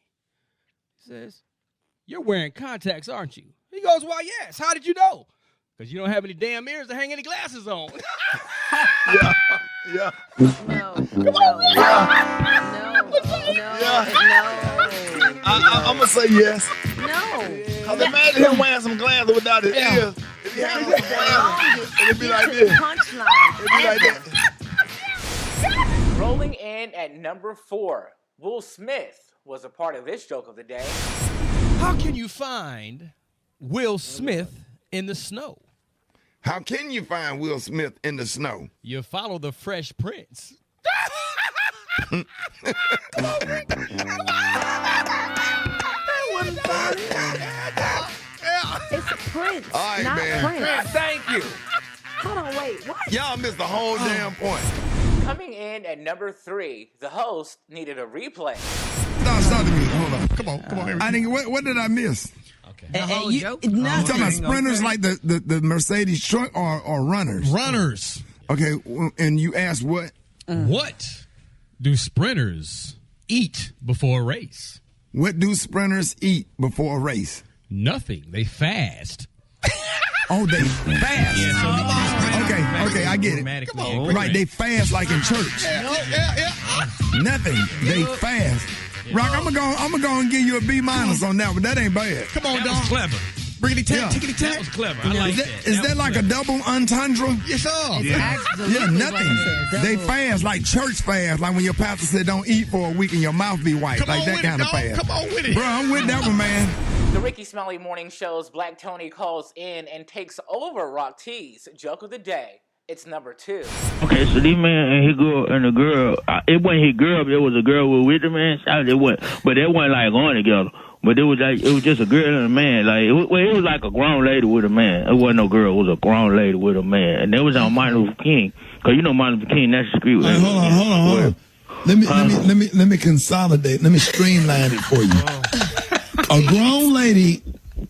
He says, "You're wearing contacts, aren't you?" He goes, "Why, yes. How did you know?" "Because you don't have any damn ears to hang any glasses on." Yeah. No. Come on, I'm going to say yes. No. Because imagine him wearing some glasses without his ears. If he had some glasses, it'd be like this. Punchline. It'd be like that. Rolling in at number 4, Will Smith was a part of this joke of the day. How can you find Will Smith in the snow? How can you find Will Smith in the snow? You follow the Fresh Prince. It's Prince, All right, not man. Prince. Thank you. Hold on, wait, what? Y'all missed the whole damn point. Coming in at number 3, the host needed a replay. Stop the music. Hold on. Come on. I didn't. What did I miss? You You talking about sprinters like the Mercedes truck or runners? Runners. Okay, and you asked what? What do sprinters eat before a race? What do sprinters eat before a race? Nothing. They fast. Oh, they fast. Okay, I get it. Come on. Right, they fast like in church. Nothing. They fast. Rock, I'm gonna go and give you a B- on that, but that ain't bad. Come on, That dog. was clever. Briggity tap, Yeah. tickety tap. That was clever. I like that. Is that like a double entendre? Yes, sir. Yeah, nothing. They fast like church fast, like when your pastor said don't eat for a week and your mouth be white, like that kind of fast. Come on with it. Bro, I'm with that one, man. The Rickey Smiley Morning Show's Black Tony calls in and takes over Rock T's joke of the day. It's number 2. Okay, so this man and his girl and the girl, it wasn't his girl, but it was a girl with the man. It wasn't, but they wasn't like going together. But it was just a girl and a man. Like it was like a grown lady with a man. It wasn't no girl. It was a grown lady with a man, and it was on Martin Luther King. Cause you know Martin Luther King. That's the street. Hey, hold on. Let me consolidate. Let me streamline it for you. A grown lady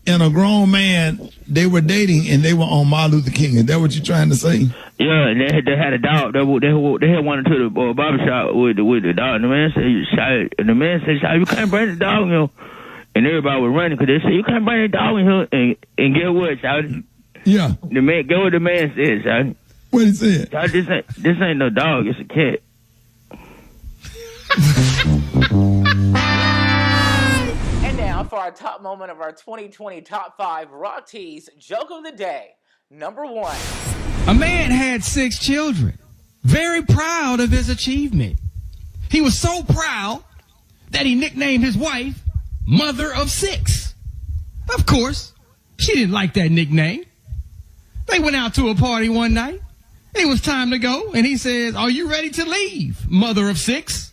and a grown man, they were dating and they were on Martin Luther King. Is that what you're trying to say? Yeah, and they had a dog. They had one to the barbershop with the dog. And the man said, "You can't bring the dog, you know." And everybody was running because they said, "You can't bring the dog in here." And get what, shouted? Yeah. The man, get what the man said, shouted. What he said? This ain't no dog. It's a cat. And now for our top moment of our 2020 Top 5 Rock Tees joke of the day. Number 1. A man had 6 children, very proud of his achievement. He was so proud that he nicknamed his wife Mother of 6. Of course, she didn't like that nickname. They went out to a party one night. It was time to go, and he says, "Are you ready to leave, Mother of 6?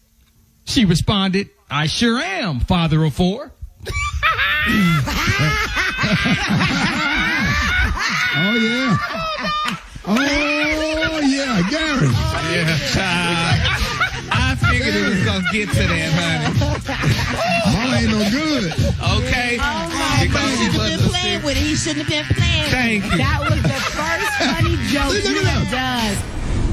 She responded, "I sure am, Father of 4. Oh, yeah. Oh, yeah, Gary. I figured figured it was gonna get to that, honey. Mama ain't no good. Okay. Oh my Because God. He he shouldn't have wasn't been a playing with it. He shouldn't have been playing Thank with it. you. That was the first funny joke you have done.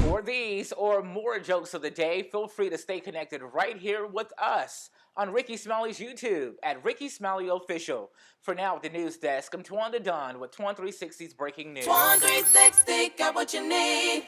For these or more jokes of the day, feel free to stay connected right here with us on Rickey Smiley's YouTube at Rickey Smiley Official. For now, at the news desk, I'm Toine the Don with Toine 360's breaking news. Toine 360, got what you need.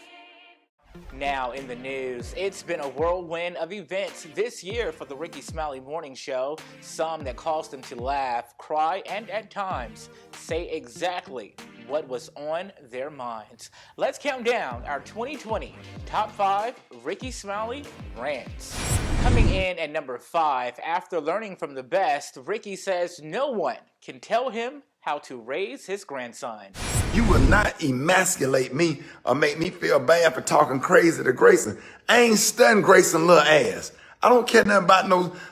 Now in the news, it's been a whirlwind of events this year for the Rickey Smiley Morning Show. Some that caused them to laugh, cry, and at times say exactly what was on their minds. Let's count down our 2020 Top 5 Rickey Smiley Rants. Coming in at number 5, after learning from the best, Rickey says no one can tell him how to raise his grandson. You will not emasculate me or make me feel bad for talking crazy to Grayson. I ain't studying Grayson little ass. I don't care nothing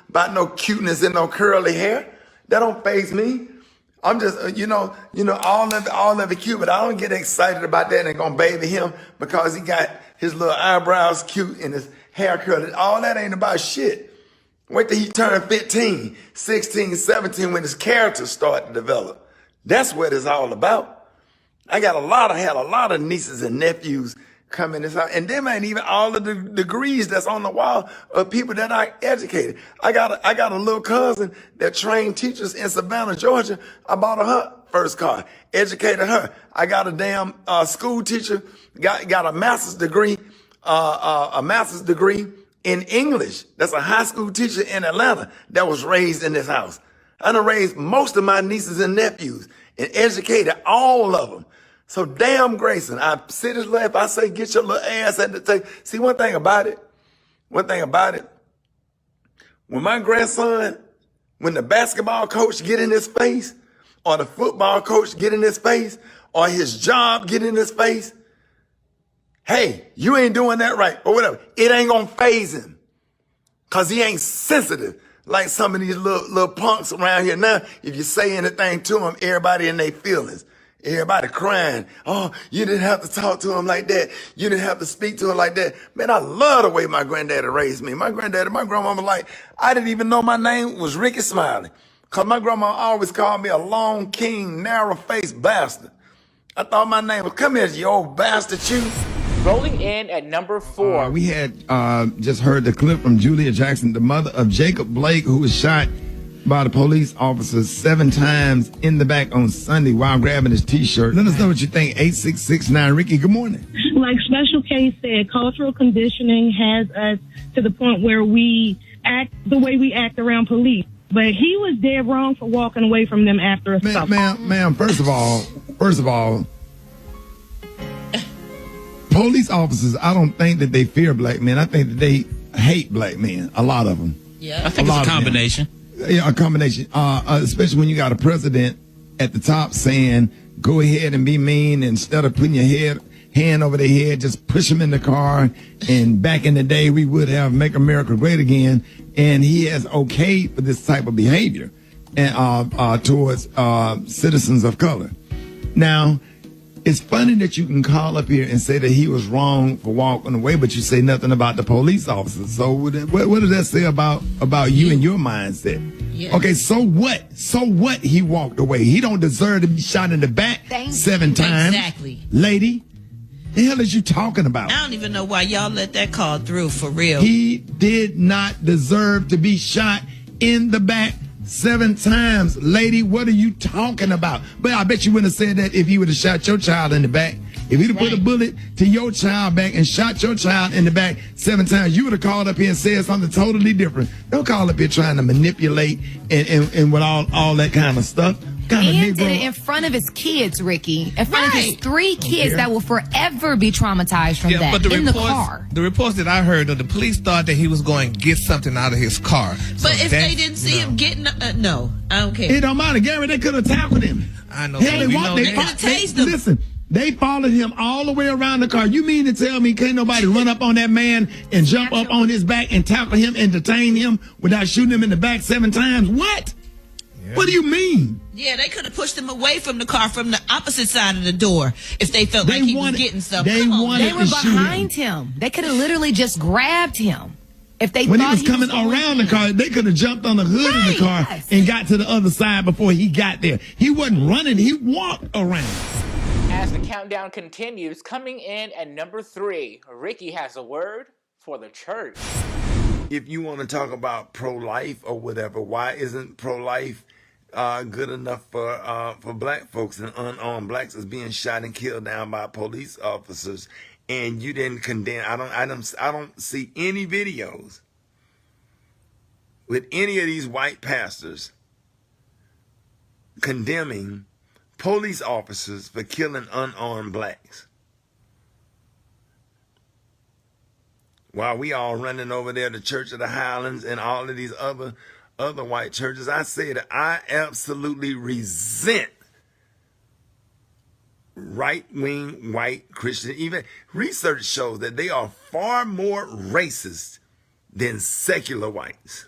about no cuteness and no curly hair. That don't faze me. I'm just, all of it cute, but I don't get excited about that and gonna baby him because he got his little eyebrows cute and his hair curly. All that ain't about shit. Wait till he turn 15, 16, 17 when his character start to develop. That's what it's all about. I had a lot of nieces and nephews come in this house, and them ain't even all of the degrees that's on the wall of people that I educated. I got a little cousin that trained teachers in Savannah, Georgia. I bought her first car, educated her. I got a damn school teacher, got a master's degree in English. That's a high school teacher in Atlanta that was raised in this house. I done raised most of my nieces and nephews and educated all of them. So damn Grayson, I sit his left, I say, get your little ass at the table. See, one thing about it, when my grandson, when the basketball coach get in his face, or the football coach get in his face, or his job get in his face, hey, you ain't doing that right, or whatever, it ain't gonna faze him. Cause he ain't sensitive like some of these little punks around here now. If you say anything to him, everybody in their feelings. Everybody crying. Oh, you didn't have to talk to him like that. You didn't have to speak to him like that. Man, I love the way my granddaddy raised me. My grandmama, like, I didn't even know my name was Rickey Smiley. Cause my grandma always called me a long, keen, narrow-faced bastard. I thought my name was, come here, you old bastard, you. Rolling in at number 4. We had just heard the clip from Julia Jackson, the mother of Jacob Blake, who was shot by the police officers 7 times in the back on Sunday while grabbing his T-shirt. Let us know what you think. 8669 Rickey, good morning. Like Special K said, cultural conditioning has us to the point where we act the way we act around police. But he was dead wrong for walking away from them after a stop. Ma'am, first of all, police officers, I don't think that they fear black men. I think that they hate black men, a lot of them. Yeah, I think it's a combination. Yeah, a combination. Especially when you got a president at the top saying, go ahead and be mean, instead of putting your hand over their head, just push them in the car. And back in the day, we would have Make America Great Again. And he has okayed for this type of behavior and towards citizens of color. Now, it's funny that you can call up here and say that he was wrong for walking away, but you say nothing about the police officers. So what does that say about you and your mindset? Yeah. Okay, so what? So what? He walked away. He don't deserve to be shot in the back 7 times. Exactly. Lady, the hell is you talking about? I don't even know why y'all let that call through, for real. He did not deserve to be shot in the back 7 times. Lady, what are you talking about? But I bet you wouldn't have said that if he would have shot your child in the back. If he'd have put a bullet to your child back and shot your child in the back 7 times, you would have called up here and said something totally different. Don't call up here trying to manipulate and with all that kind of stuff. And did it in front of his kids, Rickey. In front of his 3 kids that will forever be traumatized from that. But in the car. The reports that I heard, the police thought that he was going to get something out of his car. But if they didn't see him getting, no, I don't care. It don't matter, Gary. They could have tackled him. I know. Hell, they could have tased him. Listen, they followed him all the way around the car. You mean to tell me can't nobody run up on that man and jump up on his back and tackle him and detain him without shooting him in the back 7 times? What? Yeah. What do you mean? Yeah, they could have pushed him away from the car from the opposite side of the door if they felt like he was getting something. They were behind him. They could have literally just grabbed him. If they when he thought was coming around the car, they could have jumped on the hood of the car and got to the other side before he got there. He wasn't running, he walked around. As the countdown continues, coming in at number 3, Rickey has a word for the church. If you want to talk about pro-life or whatever, why isn't pro-life good enough for black folks and unarmed blacks is being shot and killed down by police officers? And you didn't condemn. I don't see any videos with any of these white pastors condemning police officers for killing unarmed blacks. While we all running over there to Church of the Highlands and all of these other white churches, I say that I absolutely resent right-wing white Christian. Even research shows that they are far more racist than secular whites.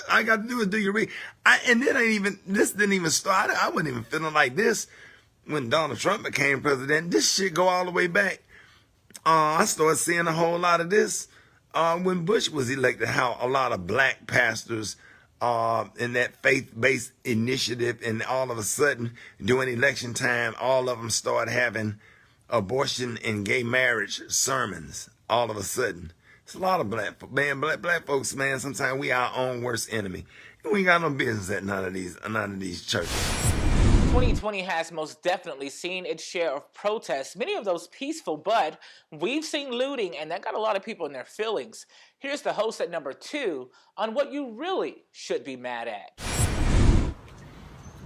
I got to do is do your read. And this didn't even start. I wasn't even feeling like this when Donald Trump became president. This shit go all the way back. I started seeing a whole lot of this when Bush was elected, how a lot of black pastors in that faith-based initiative, and all of a sudden during election time, all of them started having abortion and gay marriage sermons all of a sudden. It's a lot of black folks, man. Sometimes we our own worst enemy. And we ain't got no business at none of these churches. 2020 has most definitely seen its share of protests, many of those peaceful, but we've seen looting, and that got a lot of people in their feelings. Here's the host at number 2 on what you really should be mad at.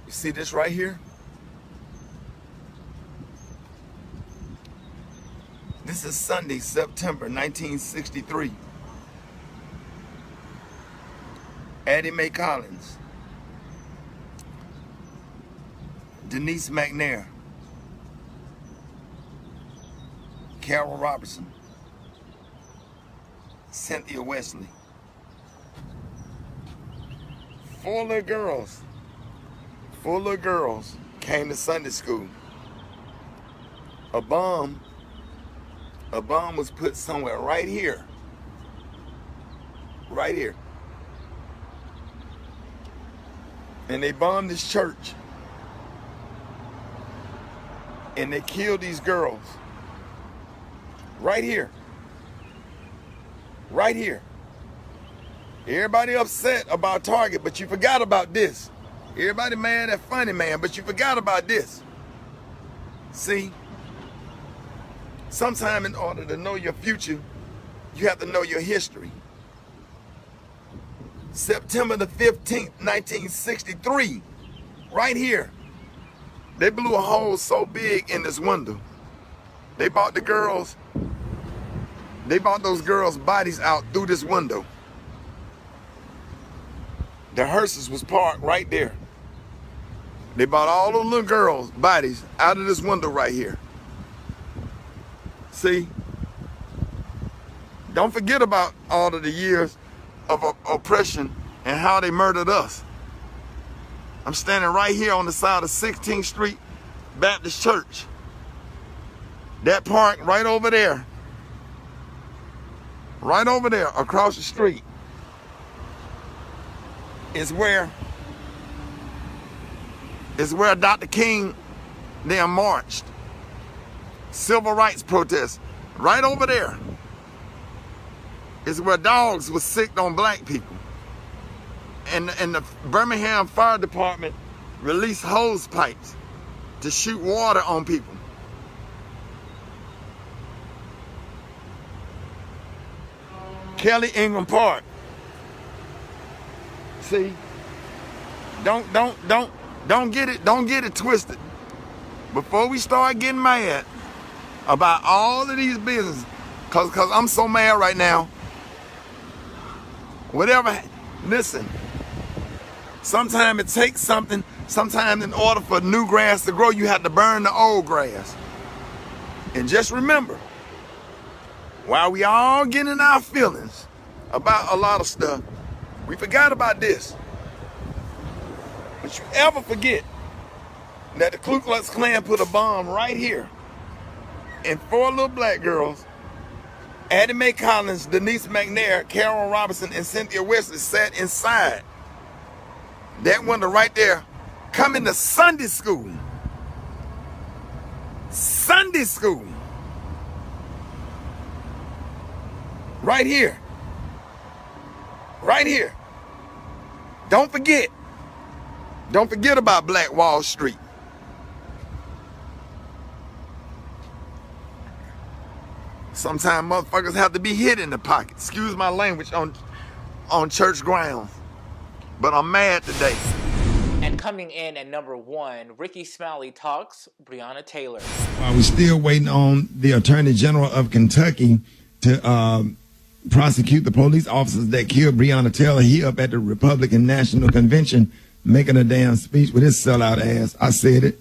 You see this right here? This is Sunday, September 1963. Addie Mae Collins, Denise McNair, Carol Robertson, Cynthia Wesley. 4 little girls came to Sunday school. A bomb was put somewhere right here. Right here. And they bombed this church. And they killed these girls. Right here. Right here. Everybody upset about Target, but you forgot about this. Everybody mad at Funny Man, but you forgot about this. See? Sometime in order to know your future, you have to know your history. September the 15th, 1963, right here, they blew a hole so big in this window. They brought those girls' bodies out through this window. The hearses was parked right there. They brought all those little girls' bodies out of this window right here. See, don't forget about all of the years of oppression and how they murdered us. I'm standing right here on the side of 16th Street Baptist Church. That park right over there across the street is where Dr. King then marched. Civil rights protests. Right over there is where dogs were sicked on black people. And the Birmingham Fire Department released hose pipes to shoot water on people. Kelly Ingram Park. See, don't get it twisted. Before we start getting mad about all of these businesses, cause I'm so mad right now. Whatever, listen. Sometimes it takes something. Sometimes in order for new grass to grow, you have to burn the old grass. And just remember, while we all getting our feelings about a lot of stuff, we forgot about this. But you ever forget that the Ku Klux Klan put a bomb right here, and 4 little black girls Addie Mae Collins, Denise McNair, Carol Robinson, and Cynthia Wesley sat inside. That window right there, coming to Sunday school. Sunday school. Right here. Right here. Don't forget. Don't forget about Black Wall Street. Sometimes motherfuckers have to be hit in the pocket. Excuse my language on church grounds. But I'm mad today. And coming in at number 1, Rickey Smiley talks Breonna Taylor. We're still waiting on the Attorney General of Kentucky to prosecute the police officers that killed Breonna Taylor. He up at the Republican National Convention making a damn speech with his sellout ass. I said it.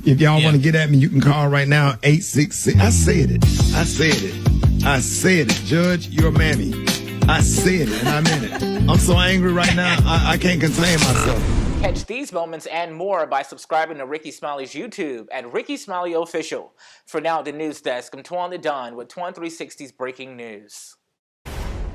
If y'all want to get at me, you can call right now, 866. I said it. I said it. I said it. Judge, you're mammy. I said it, and I meant it. I'm so angry right now, I can't contain myself. Catch these moments and more by subscribing to Rickey Smiley's YouTube at Rickey Smiley Official. For now, the news desk, I'm Toine the Don with Toine 360's breaking news.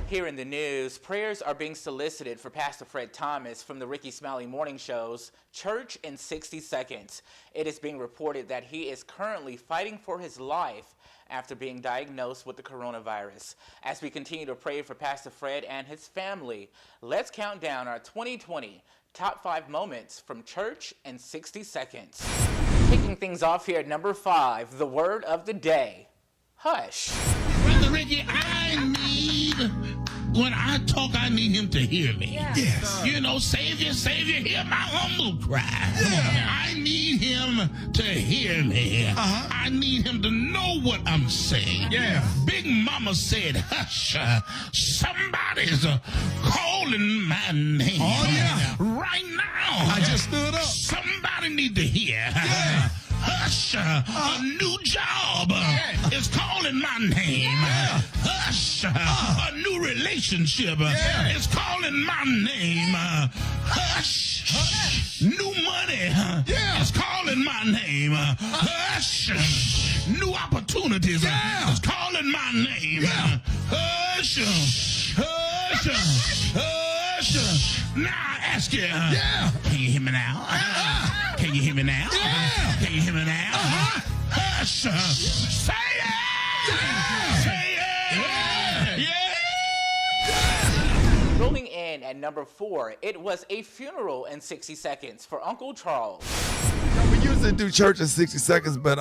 Here in the news, prayers are being solicited for Pastor Fred Thomas from the Rickey Smiley morning shows, Church in 60 Seconds. It is being reported that he is currently fighting for his life after being diagnosed with the coronavirus. As we continue to pray for Pastor Fred and his family, let's count down our 2020 top 5 moments from Church in 60 Seconds. Kicking things off here at number 5, the word of the day, hush. Brother Rickey, when I talk, I need him to hear me. Yes. You know, Savior, hear my humble cry. I need him to hear me. I need him to know what I'm saying. Yeah. Big Mama said, hush, somebody's calling my name. Oh, yeah. Right now. I just stood up. Somebody need to hear. Yeah. Hush, a new job is calling my name. Hush, a new relationship is calling my name. Hush, new money is calling my name. Hush, new opportunities is calling my name. Hush, hush, hush. Now I ask you, can you hear me now? Can you hear me now? Can you hear me now? Hush! Say it! Say it! Yeah! Rolling in at number 4, it was a funeral in 60 seconds for Uncle Charles. We usually do church in 60 seconds, but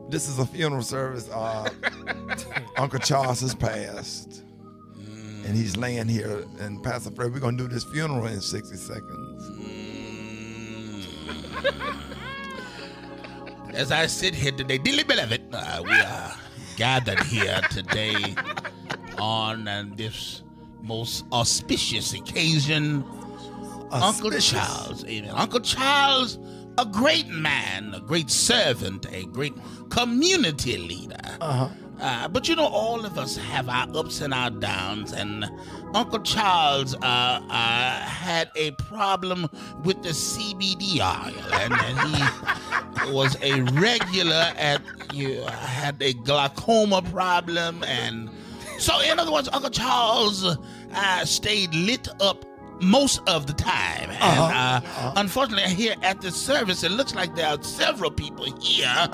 this is a funeral service. Uncle Charles has passed. And he's laying here. And Pastor Fred, we're going to do this funeral in 60 seconds. As I sit here today, dearly beloved, we are gathered here today on this most auspicious occasion. Uncle Charles, amen. Uncle Charles, a great man, a great servant, a great community leader. But you know, all of us have our ups and our downs, and Uncle Charles had a problem with the CBD oil, and he was a regular had a glaucoma problem, and so in other words, Uncle Charles stayed lit up most of the time. And unfortunately, here at this service, it looks like there are several people here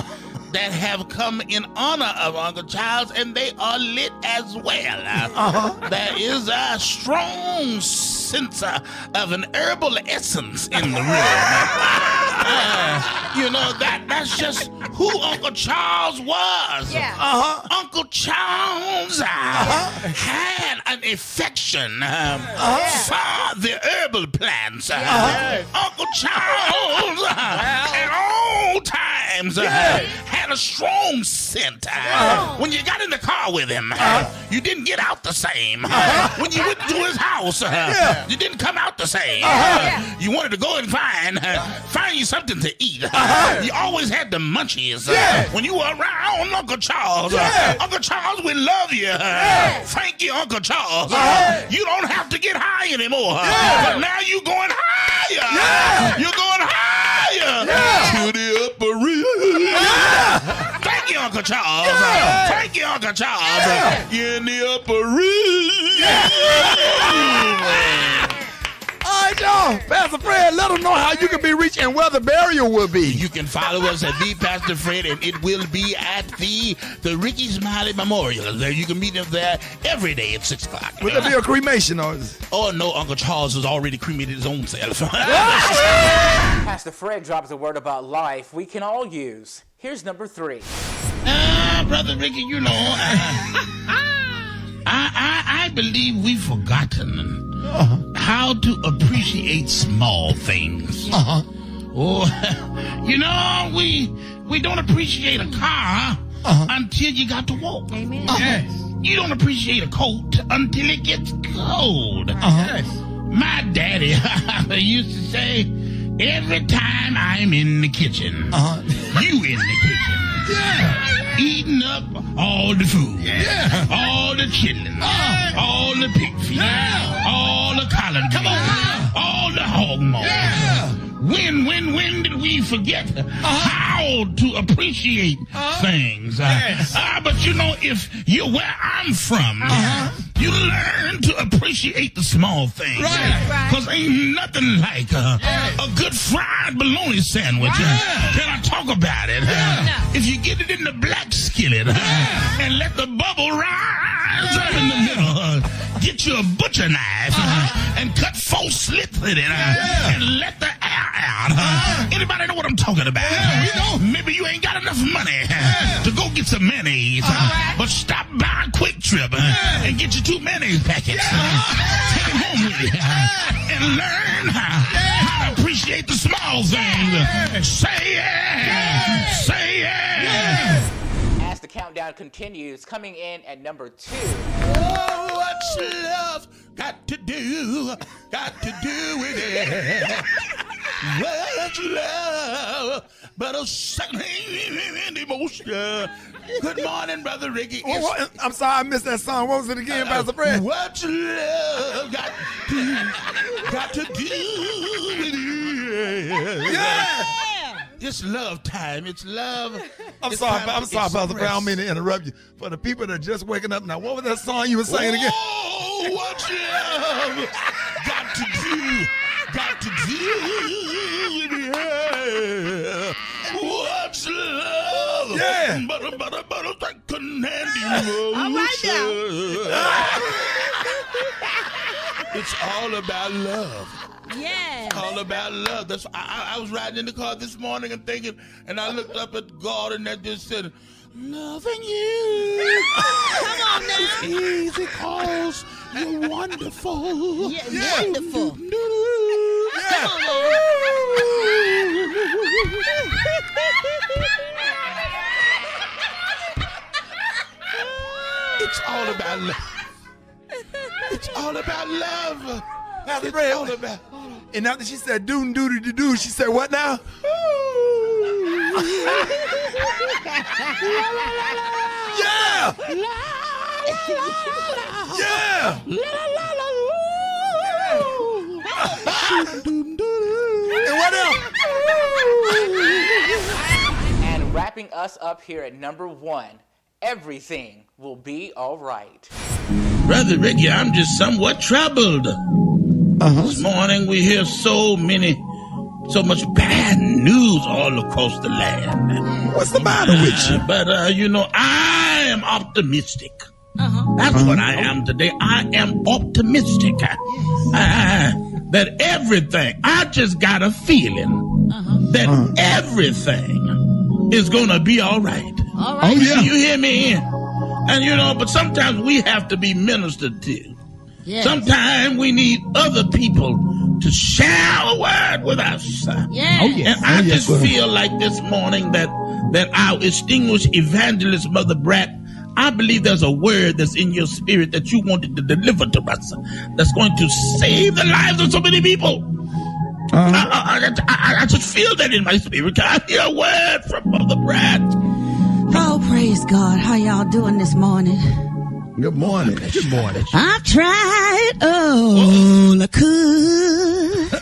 that have come in honor of Uncle Charles, and they are lit as well. There is a strong sense of an herbal essence in the room. You know, that's just who Uncle Charles was. Uncle Charles had an affection for the herbal plants. Uncle Charles at all times had a strong scent. When you got in the car with him, you didn't get out the same. When you went to his house, you didn't come out the same. You wanted to go and find you something to eat. You always had the munchies. When you were around Uncle Charles, Uncle Charles, we love you. Thank you, Uncle Charles. You don't have to get high anymore. But now you're going higher. You're going higher to the upper rim. Thank you, you, Uncle Charles. Yeah. Thank you, Uncle Charles. Yeah. You're in the upper room. Yeah. All right, y'all. Pastor Fred, let them know how you can be reached and where the burial will be. You can follow us at the Pastor Fred, and it will be at the Rickey Smiley Memorial. There, you can meet him there every day at 6 o'clock. Will there be a cremation or? Oh no, Uncle Charles has already cremated his own self. Pastor Fred drops a word about life we can all use. Here's number 3. Brother Rickey, you know, I believe we've forgotten how to appreciate small things. Oh, you know, we don't appreciate a car until you got to walk. Amen. Yes. You don't appreciate a coat until it gets cold. Yes. My daddy used to say, every time I'm in the kitchen, you in the kitchen. Yeah. Eating up all the food. Yeah. All the chitlins. All the pig feet. Yeah. All the collard greens. Come on. All the hog maws. Yeah. When did we forget how to appreciate things? Yes. But you know, if you're where I'm from, you learn to appreciate the small things. Right. Because ain't nothing like a good fried bologna sandwich. Can I talk about it? If you get it in the black skillet and let the bubble rise up in the middle, get you a butcher knife and cut 4 slits in it and let the air out. Anybody know what I'm talking about? Maybe you ain't got enough money to go get some mayonnaise, but stop by a Quick Trip and get you 2 mayonnaise packets. Take them home with you and learn how to appreciate the small things. Say yeah. Say yeah. As the countdown continues, coming in at number 2. Oh, what's love got to do? Got to do with it. What's love but a second emotion? Good morning, Brother Rickey. I'm sorry, I missed that song. What was it again, Pastor Fred? What's love got to do with it? Yeah. It's love time. It's love. I'm sorry, Pastor Fred. I don't mean to interrupt you. For the people that are just waking up now, what was that song you were singing again? Oh, what's love got to do? Got to do with it? What's love? Yeah. But like candy All right now. It's all about love. Yeah. All about love. That's I was riding in the car this morning and thinking, and I looked up at God and that just said, loving you. Come on now. Easy cause you're wonderful. Yeah, wonderful. Come on now. It's all about love. It's all about love. Pastor Fred, all about. And after she said do, she said what now? Yeah! Yeah! And what else? And wrapping us up here at number 1, everything will be all right. Brother Rickey, I'm just somewhat troubled. This morning we hear so much bad news all across the land. What's the matter with you? But, you know, I am optimistic. That's what I am today. I am optimistic. That everything, I just got a feeling that everything is going to be all right. All right. Oh, yeah. You hear me? And, you know, but sometimes we have to be ministered to. Yes. Sometimes we need other people to share a word with us. Yes. Oh, yes. And I just feel like this morning that our distinguished evangelist, Mother Bratt, I believe there's a word that's in your spirit that you wanted to deliver to us that's going to save the lives of so many people. I just feel that in my spirit. Can I hear a word from Mother Bratt? Oh, praise God. How y'all doing this morning? Good morning. Good morning. I've tried all I could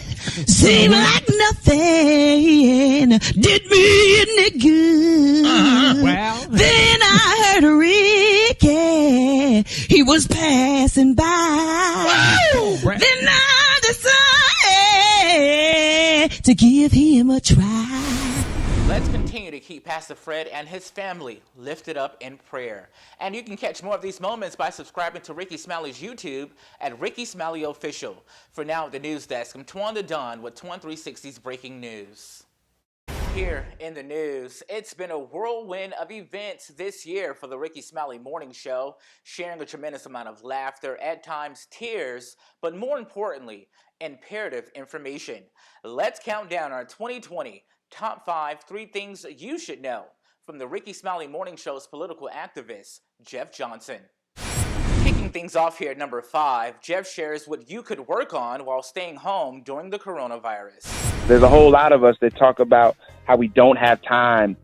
Seemed like nothing did me any good. Well. Then I heard Rickey, he was passing by. Then I decided to give him a try. Let's continue to keep Pastor Fred and his family lifted up in prayer. And you can catch more of these moments by subscribing to Rickey Smiley's YouTube at Rickey Smiley Official. For now, at the news desk, I'm Toine the Don with Toine 360's breaking news. Here in the news, it's been a whirlwind of events this year for the Rickey Smiley Morning Show, sharing a tremendous amount of laughter, at times tears, but more importantly, imperative information. Let's count down our 2020 Top 5 3 Things You Should Know from the Rickey Smiley Morning Show's political activist, Jeff Johnson. Kicking things off here at number 5, Jeff shares what you could work on while staying home during the coronavirus. There's a whole lot of us that talk about how we don't have time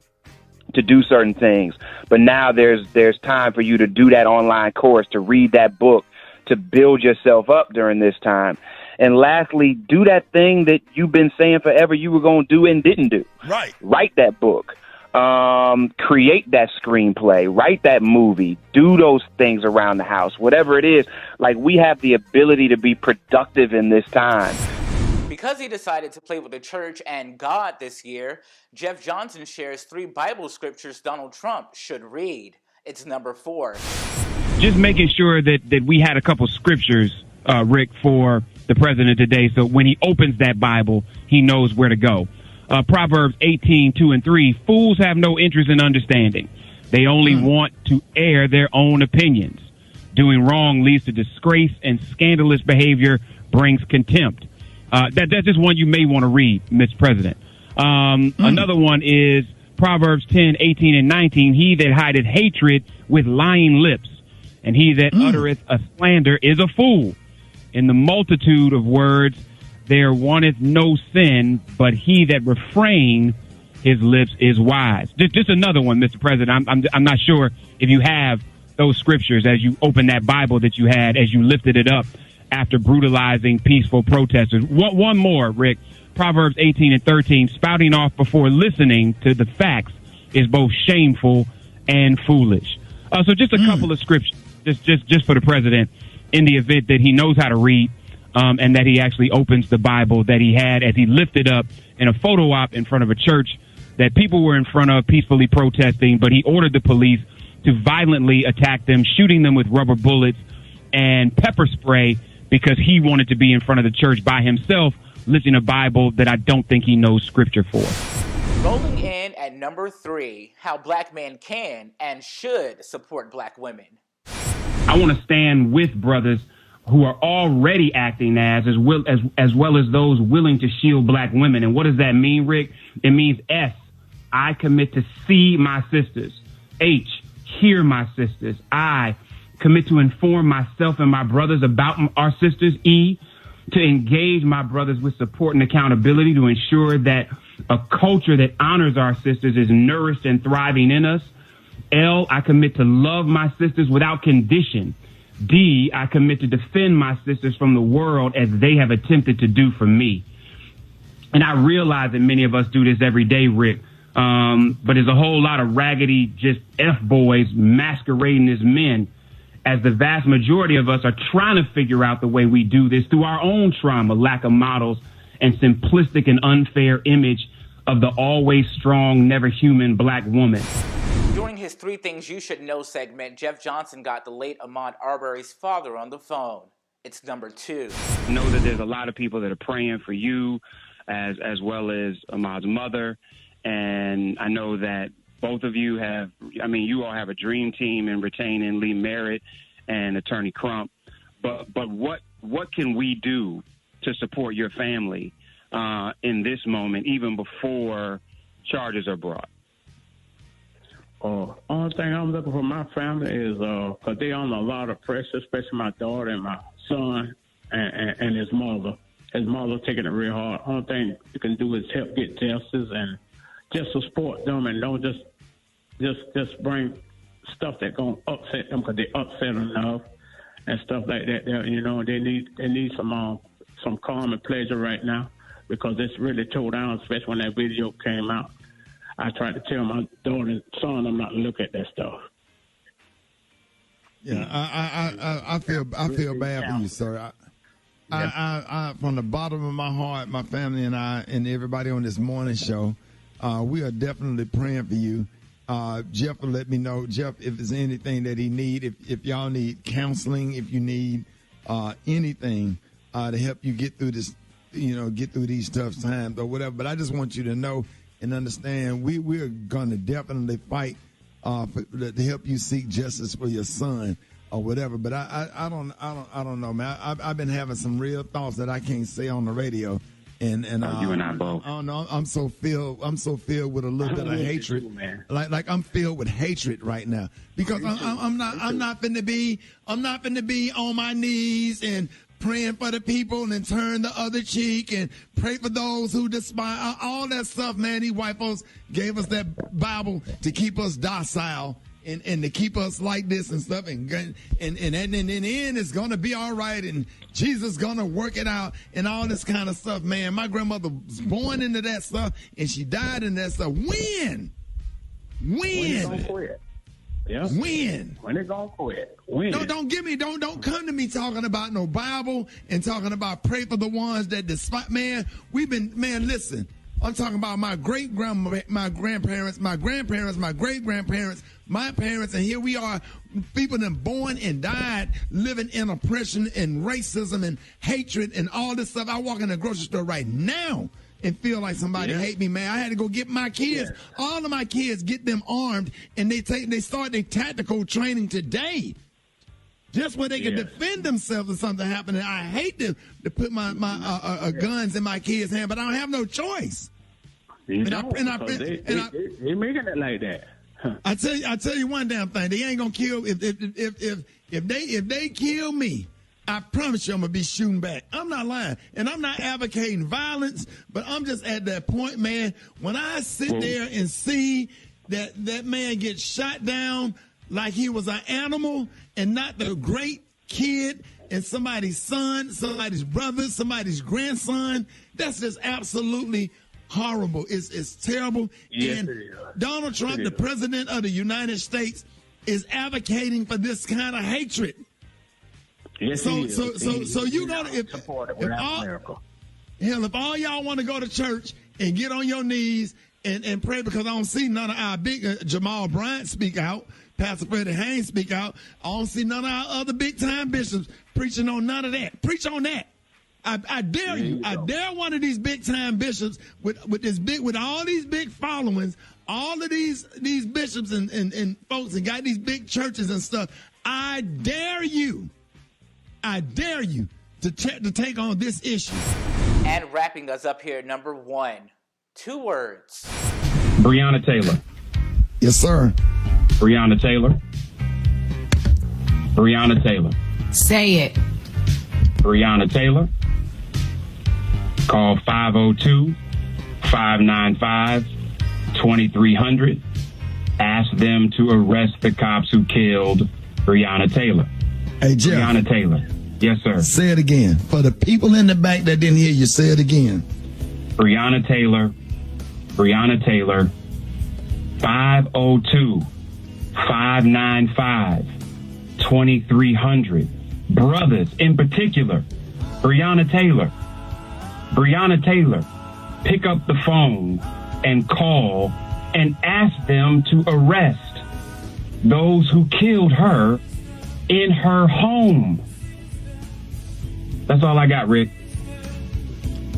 to do certain things, but now there's time for you to do that online course, to read that book, to build yourself up during this time. And lastly, do that thing that you've been saying forever you were going to do and didn't do. Right. Write that book. Create that screenplay. Write that movie. Do those things around the house. Whatever it is, like, we have the ability to be productive in this time. Because he decided to play with the church and God this year, Jeff Johnson shares 3 Bible scriptures Donald Trump should read. It's number 4. Just making sure that we had a couple scriptures, Rick, for the president today, so when he opens that Bible, he knows where to go. Proverbs 18:2-3, fools have no interest in understanding. They only want to air their own opinions. Doing wrong leads to disgrace, and scandalous behavior brings contempt. That's just one you may want to read, Mr. President. Another one is Proverbs 10:18-19, he that hideth hatred with lying lips, and he that uttereth a slander is a fool. In the multitude of words there wanteth no sin, but he that refrain his lips is wise. Just another one, Mr. President. I'm not sure if you have those scriptures as you open that Bible that you had as you lifted it up after brutalizing peaceful protesters. One more, Rick. Proverbs 18:13, spouting off before listening to the facts is both shameful and foolish. So just a couple of scriptures, just for the president, in the event that he knows how to read, and that he actually opens the Bible that he had as he lifted up in a photo op in front of a church that people were in front of peacefully protesting, but he ordered the police to violently attack them, shooting them with rubber bullets and pepper spray because he wanted to be in front of the church by himself, lifting a Bible that I don't think he knows scripture for. Rolling in at number 3, how black men can and should support black women. I want to stand with brothers who are already acting as well as those willing to shield black women. And what does that mean, Rick? It means S, I commit to see my sisters. H, hear my sisters. I commit to inform myself and my brothers about our sisters. E, to engage my brothers with support and accountability to ensure that a culture that honors our sisters is nourished and thriving in us. L, I commit to love my sisters without condition. D, I commit to defend my sisters from the world as they have attempted to do for me. And I realize that many of us do this every day, Rick. But there's a whole lot of raggedy, just F-boys masquerading as men, as the vast majority of us are trying to figure out the way we do this through our own trauma, lack of models, and simplistic and unfair image of the always strong, never human black woman. During his 3 Things You Should Know segment, Jeff Johnson got the late Ahmaud Arbery's father on the phone. It's number 2. Know that there's a lot of people that are praying for you as well as Ahmaud's mother. And I know that both of you you all have a dream team in retaining Lee Merritt and Attorney Crump. But what can we do to support your family in this moment, even before charges are brought? Only thing I'm looking for my family is, because they on a lot of pressure, especially my daughter and my son and his mother. His mother taking it real hard. Only thing you can do is help get justice and just support them, and don't just bring stuff that gonna upset them, because they upset enough and stuff like that. They need some calm and pleasure right now. because it's really tore down, especially when that video came out. I tried to tell my daughter and son I'm not to look at that stuff. Yeah, I feel bad for you, sir. I from the bottom of my heart, my family and I and everybody on this morning show, we are definitely praying for you. Jeff will let me know, Jeff, if there's anything that he need, if y'all need counseling, if you need anything to help you get through this, get through these tough times or whatever. But I just want you to know and understand we're going to definitely fight to help you seek justice for your son or whatever. But I don't know, man. I've been having some real thoughts that I can't say on the radio. And you and I both. I don't know. I'm so filled with a little bit of hatred. Man. Like I'm filled with hatred right now because I'm not finna be on my knees and praying for the people and then turn the other cheek and pray for those who despise all that stuff, man. These white folks gave us that Bible to keep us docile and to keep us like this and stuff. And in the end, it's going to be all right. And Jesus going to work it out and all this kind of stuff, man. My grandmother was born into that stuff and she died in that stuff. When? Yeah. When? When they gonna quit? When? No, don't come to me talking about no Bible and talking about pray for the ones that despise. Man, listen. I'm talking about my great-grandparents, my grandparents, my grandparents, my great-grandparents, my parents, and here we are, people that born and died living in oppression and racism and hatred and all this stuff. I walk in the grocery store right now and feel like somebody hate me, man. I had to go get my kids, all of my kids, get them armed, and they start their tactical training today. Just where they can defend themselves if something happening. I hate to put my guns in my kids' hand, but I don't have no choice. They making it like that. Huh. I tell you one damn thing. They ain't gonna kill if they kill me. I promise you I'm gonna be shooting back. I'm not lying. And I'm not advocating violence, but I'm just at that point, man, when I sit there and see that man get shot down like he was an animal and not the great kid and somebody's son, somebody's brother, somebody's grandson, that's just absolutely horrible. It's terrible. Yes, and it is. Donald Trump, the president of the United States, is advocating for this kind of hatred. Yes, so you know if all y'all want to go to church and get on your knees and pray, because I don't see none of our big Jamal Bryant speak out, Pastor Freddie Haynes speak out. I don't see none of our other big time bishops preaching on none of that. Preach on that. I dare you. I dare one of these big time bishops with all these big followings, all of these bishops and folks and got these big churches and stuff. I dare you to take on this issue. And wrapping us up here, number 1, 2 words. Breonna Taylor. Yes, sir. Breonna Taylor. Breonna Taylor. Say it. Breonna Taylor. Call 502-595-2300. Ask them to arrest the cops who killed Breonna Taylor. Hey, Jeff. Breonna Taylor. Yes, sir. Say it again. For the people in the back that didn't hear you, say it again. Breonna Taylor. Breonna Taylor. 502-595-2300. Brothers in particular. Breonna Taylor. Breonna Taylor. Pick up the phone and call and ask them to arrest those who killed her in her home. That's all I got, Rick.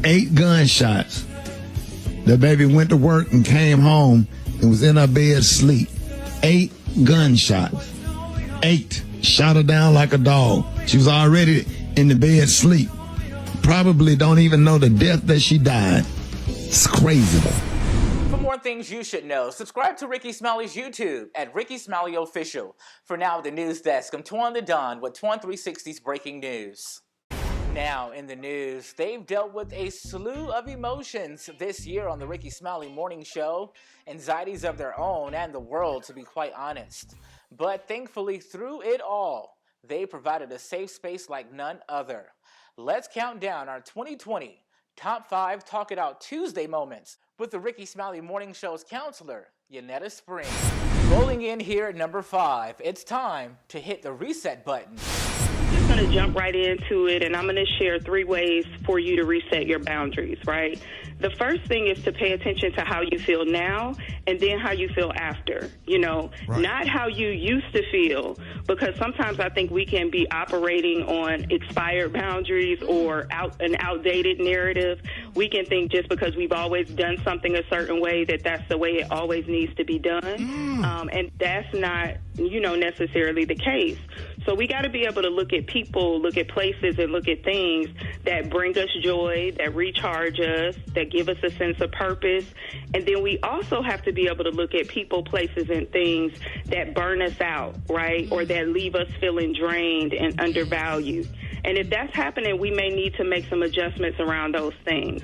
8 gunshots. The baby went to work and came home and was in her bed asleep. 8 gunshots. 8. Shot her down like a dog. She was already in the bed asleep. Probably don't even know the death that she died. It's crazy. For more things you should know, subscribe to Rickey Smiley's YouTube at Rickey Smiley Official. For now, the news desk, I'm Toine the Don with Toine 360's breaking news. Now, in the news, they've dealt with a slew of emotions this year on the Rickey Smiley Morning Show, anxieties of their own and the world, to be quite honest. But thankfully, through it all, they provided a safe space like none other. Let's count down our 2020 Top 5 Talk It Out Tuesday moments with the Rickey Smiley Morning Show's counselor, Yanetta Spring. Rolling in here at number 5, it's time to hit the reset button. I'm going to jump right into it, and I'm going to share 3 ways for you to reset your boundaries, right? The first thing is to pay attention to how you feel now and then how you feel after, not how you used to feel, because sometimes I think we can be operating on expired boundaries or an outdated narrative. We can think just because we've always done something a certain way that that's the way it always needs to be done, and that's not, necessarily the case. So we got to be able to look at people, look at places, and look at things that bring us joy, that recharge us, that give us a sense of purpose. And then we also have to be able to look at people, places, and things that burn us out, right? Or that leave us feeling drained and undervalued. And if that's happening, we may need to make some adjustments around those things.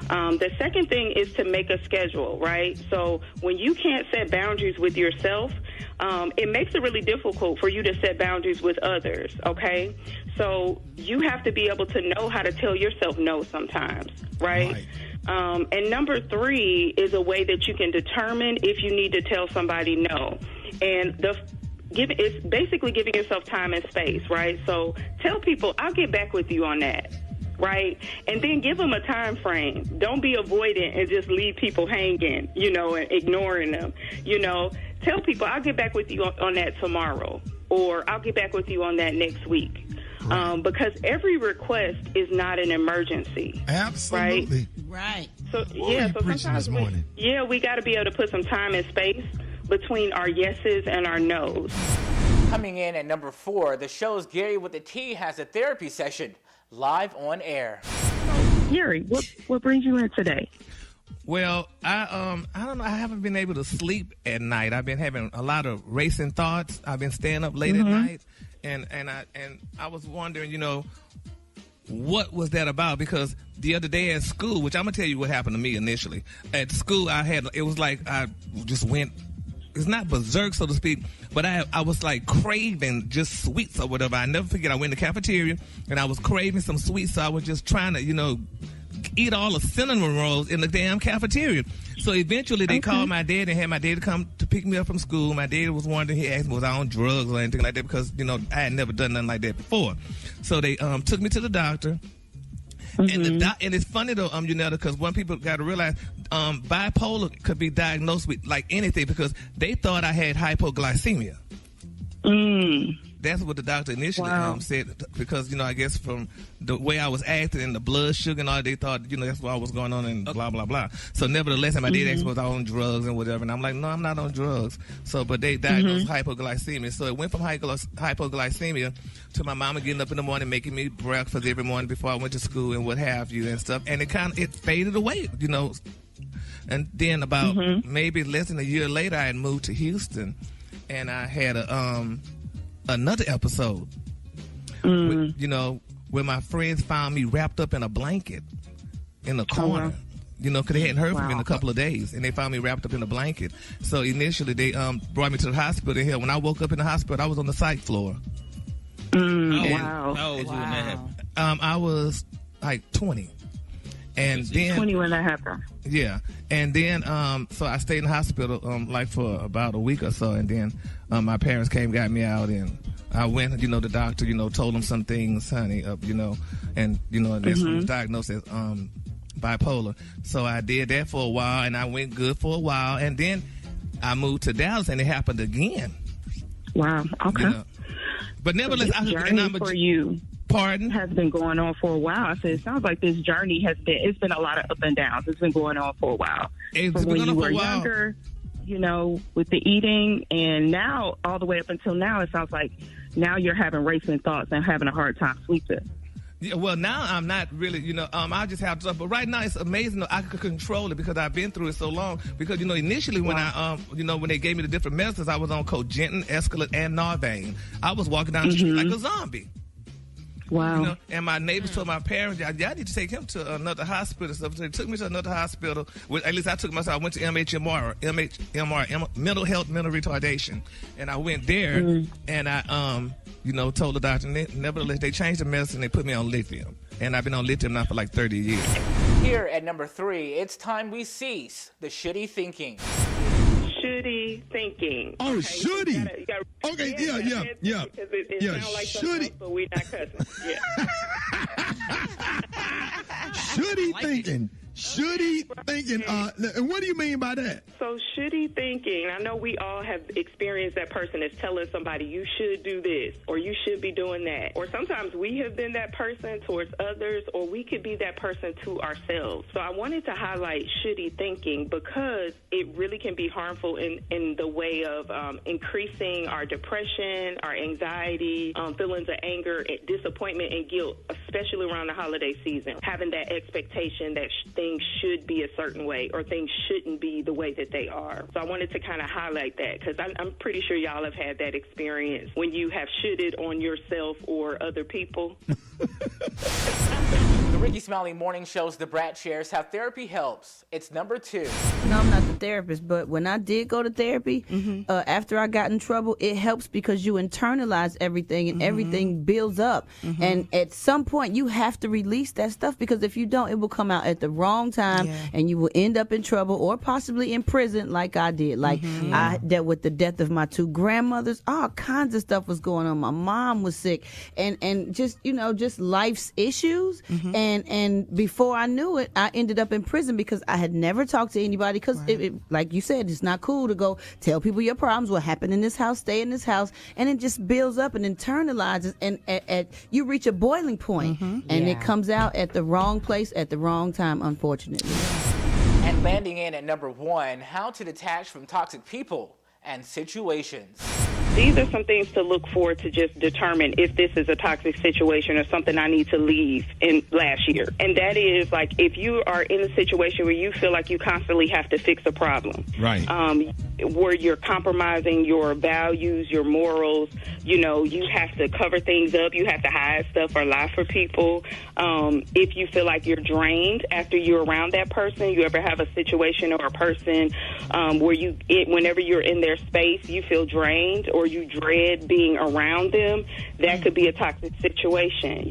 The second thing is to make a schedule, right? So when you can't set boundaries with yourself, it makes it really difficult for you to set boundaries with others, okay? So you have to be able to know how to tell yourself no sometimes, right? And number 3 is a way that you can determine if you need to tell somebody no. And it's basically giving yourself time and space, right? So tell people, I'll get back with you on that. Right? And then give them a time frame. Don't be avoidant and just leave people hanging, and ignoring them. Tell people, I'll get back with you on that tomorrow, or I'll get back with you on that next week. Because every request is not an emergency. Absolutely. Right. So, so sometimes we got to be able to put some time and space between our yeses and our nos. Coming in at number 4, the show's Gary with the T has a therapy session live on air. Gary, what brings you in today? Well, I don't know. I haven't been able to sleep at night. I've been having a lot of racing thoughts. I've been staying up late at night, and I was wondering, what was that about? Because the other day at school, which I'm gonna tell you what happened to me initially. At school, it was like I just went. It's not berserk, so to speak, but I was like craving just sweets or whatever. I never forget, I went in the cafeteria and I was craving some sweets, so I was just trying to, eat all the cinnamon rolls in the damn cafeteria. So eventually they called my dad and had my dad come to pick me up from school. My dad was wondering, he asked me, was I on drugs or anything like that, because, I had never done nothing like that before. So they took me to the doctor. And it's funny though, Yanetta, because one people got to realize bipolar could be diagnosed with like anything, because they thought I had hypoglycemia. That's what the doctor initially said, because, I guess from the way I was acting and the blood sugar and all, they thought, that's what was going on and blah, blah, blah. So nevertheless, and my dad asked me was I on drugs and whatever, and I'm like, no, I'm not on drugs. So, but they diagnosed hypoglycemia. So it went from hypoglycemia to my mama getting up in the morning, making me breakfast every morning before I went to school and what have you and stuff. And it faded away, And then about maybe less than a year later, I had moved to Houston, and I had another episode, where my friends found me wrapped up in a blanket in the corner, because they hadn't heard from me in a couple of days, and they found me wrapped up in a blanket. So initially they brought me to the hospital. Here, when I woke up in the hospital, I was on the psych floor. How old you when that happened? I was like 20. And then 20 when that happened. Yeah. And then so I stayed in the hospital like for about a week or so, and then my parents came, got me out, and I went, the doctor, told them some things, honey, and and this was diagnosed as bipolar. So I did that for a while, and I went good for a while, and then I moved to Dallas, and it happened again. Wow. Okay. But nevertheless, for you. Pardon? Has been going on for a while. So it sounds like this journey it's been a lot of up and downs. It's been going on for a while. It's when you were younger, with the eating, and now all the way up until now, it sounds like now you're having racing thoughts and having a hard time sleeping. Yeah, well, now I'm not really, I just have stuff. But right now it's amazing that I could control it because I've been through it so long. Because, initially when when they gave me the different medicines, I was on Cogentin, Escalate, and Narvane. I was walking down the street like a zombie. Wow. And my neighbors told my parents, y'all need to take him to another hospital. So they took me to another hospital. At least I took myself. I went to MHMR, mental health, mental retardation. And I went there and I, told the doctor, nevertheless, they changed the medicine. They put me on lithium. And I've been on lithium now for like 30 years. Here at number 3, it's time we cease the shitty thinking. Shitty thinking. Oh, okay? shitty. You gotta, Okay, yeah. Because it sounds like something else, but we're not cussing. Yeah. Shitty thinking. Shitty thinking. And what do you mean by that? So shitty thinking, I know we all have experienced that person is telling somebody you should do this or you should be doing that. Or sometimes we have been that person towards others, or we could be that person to ourselves. So I wanted to highlight shitty thinking because it really can be harmful in the way of increasing our depression, our anxiety, feelings of anger, disappointment, and guilt, especially around the holiday season. Having that expectation that things should be a certain way or things shouldn't be the way that they are. So I wanted to kind of highlight that because I'm pretty sure y'all have had that experience when you have shitted on yourself or other people. The Rickey Smiley Morning Show's The Brat shares how therapy helps. It's number 2. No, I'm not the therapist, but when I did go to therapy, after I got in trouble, it helps because you internalize everything and everything builds up. And at some point, you have to release that stuff because if you don't, it will come out at the wrong time and you will end up in trouble or possibly in prison like I did. Like I dealt with the death of my 2 grandmothers. All kinds of stuff was going on. My mom was sick and just, just life's issues. And before I knew it, I ended up in prison because I had never talked to anybody because, like you said, it's not cool to go tell people your problems, what happened in this house, stay in this house, and it just builds up and internalizes, and you reach a boiling point, and it comes out at the wrong place at the wrong time, unfortunately. And landing in at number 1, how to detach from toxic people and situations. These are some things to look for to just determine if this is a toxic situation or something I need to leave in last year. And that is like if you are in a situation where you feel like you constantly have to fix a problem. Right. Where you're compromising your values, your morals, you have to cover things up, you have to hide stuff or lie for people. If you feel like you're drained after you're around that person, you ever have a situation or a person where whenever you're in their space, you feel drained or you dread being around them, that could be a toxic situation,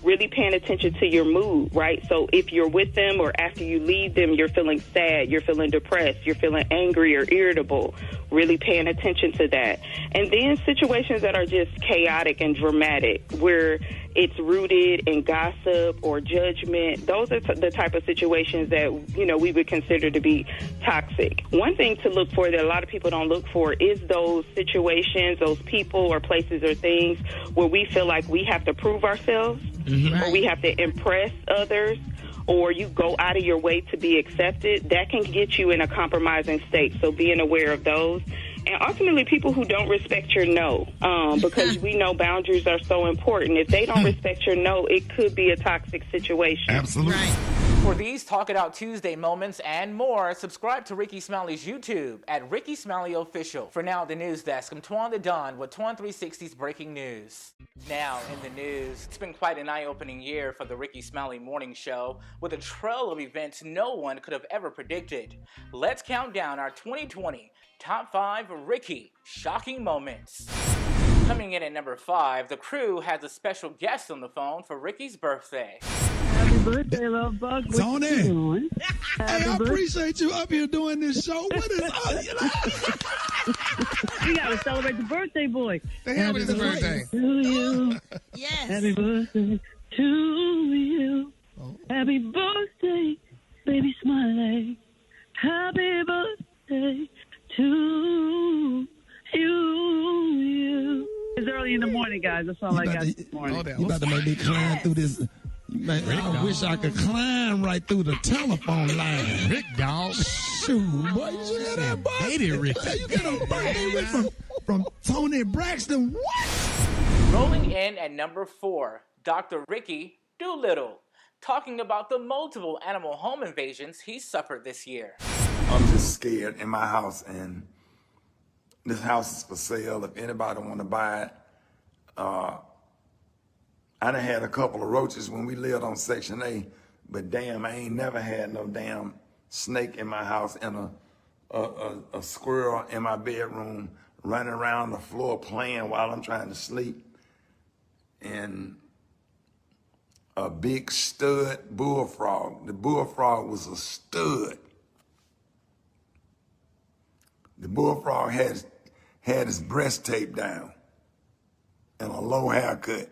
really paying attention to your mood, right? So if you're with them or after you leave them, you're feeling sad, you're feeling depressed, you're feeling angry or irritable, really paying attention to that. And then situations that are just chaotic and dramatic, where it's rooted in gossip or judgment, those are the type of situations that, we would consider to be toxic. One thing to look for that a lot of people don't look for is those situations, those people or places or things where we feel like we have to prove ourselves or we have to impress others, or you go out of your way to be accepted. That can get you in a compromising state. So being aware of those. And ultimately, people who don't respect your no, because we know boundaries are so important. If they don't respect your no, it could be a toxic situation. Absolutely. Right. For these Talk It Out Tuesday moments and more, subscribe to Rickey Smiley's YouTube at Rickey Smiley Official. For now, the news desk, I'm Toine the Don with Toine 360's breaking news. Now, in the news, it's been quite an eye-opening year for the Rickey Smiley Morning Show, with a trail of events no one could have ever predicted. Let's count down our 2020 Top 5 Rickey Shocking Moments. Coming in at number 5, the crew has a special guest on the phone for Rickey's birthday. Happy birthday, love bug. What Tony. you doing? Hey, I appreciate you up here doing this show. What is We gotta celebrate the birthday boy. Happy his birthday. To you. Yes. Happy birthday to you. Happy birthday, baby Smiley. Happy birthday to you. It's early in the morning, guys. That's all I got this morning. You about to make me climb through this. I wish I could climb right through the telephone line. Rick, dog. Shoot, boy, you get that birthday. Hey, you get a birthday wish from Tony Braxton. What? Rolling in at number 4, Dr. Rickey Doolittle, talking about the multiple animal home invasions he suffered this year. I'm just scared in my house, and this house is for sale. If anybody want to buy it, I done had a couple of roaches when we lived on Section A, but damn, I ain't never had no damn snake in my house and a squirrel in my bedroom running around the floor playing while I'm trying to sleep. And a big stud bullfrog. The bullfrog was a stud. The bullfrog had his breast taped down and a low haircut.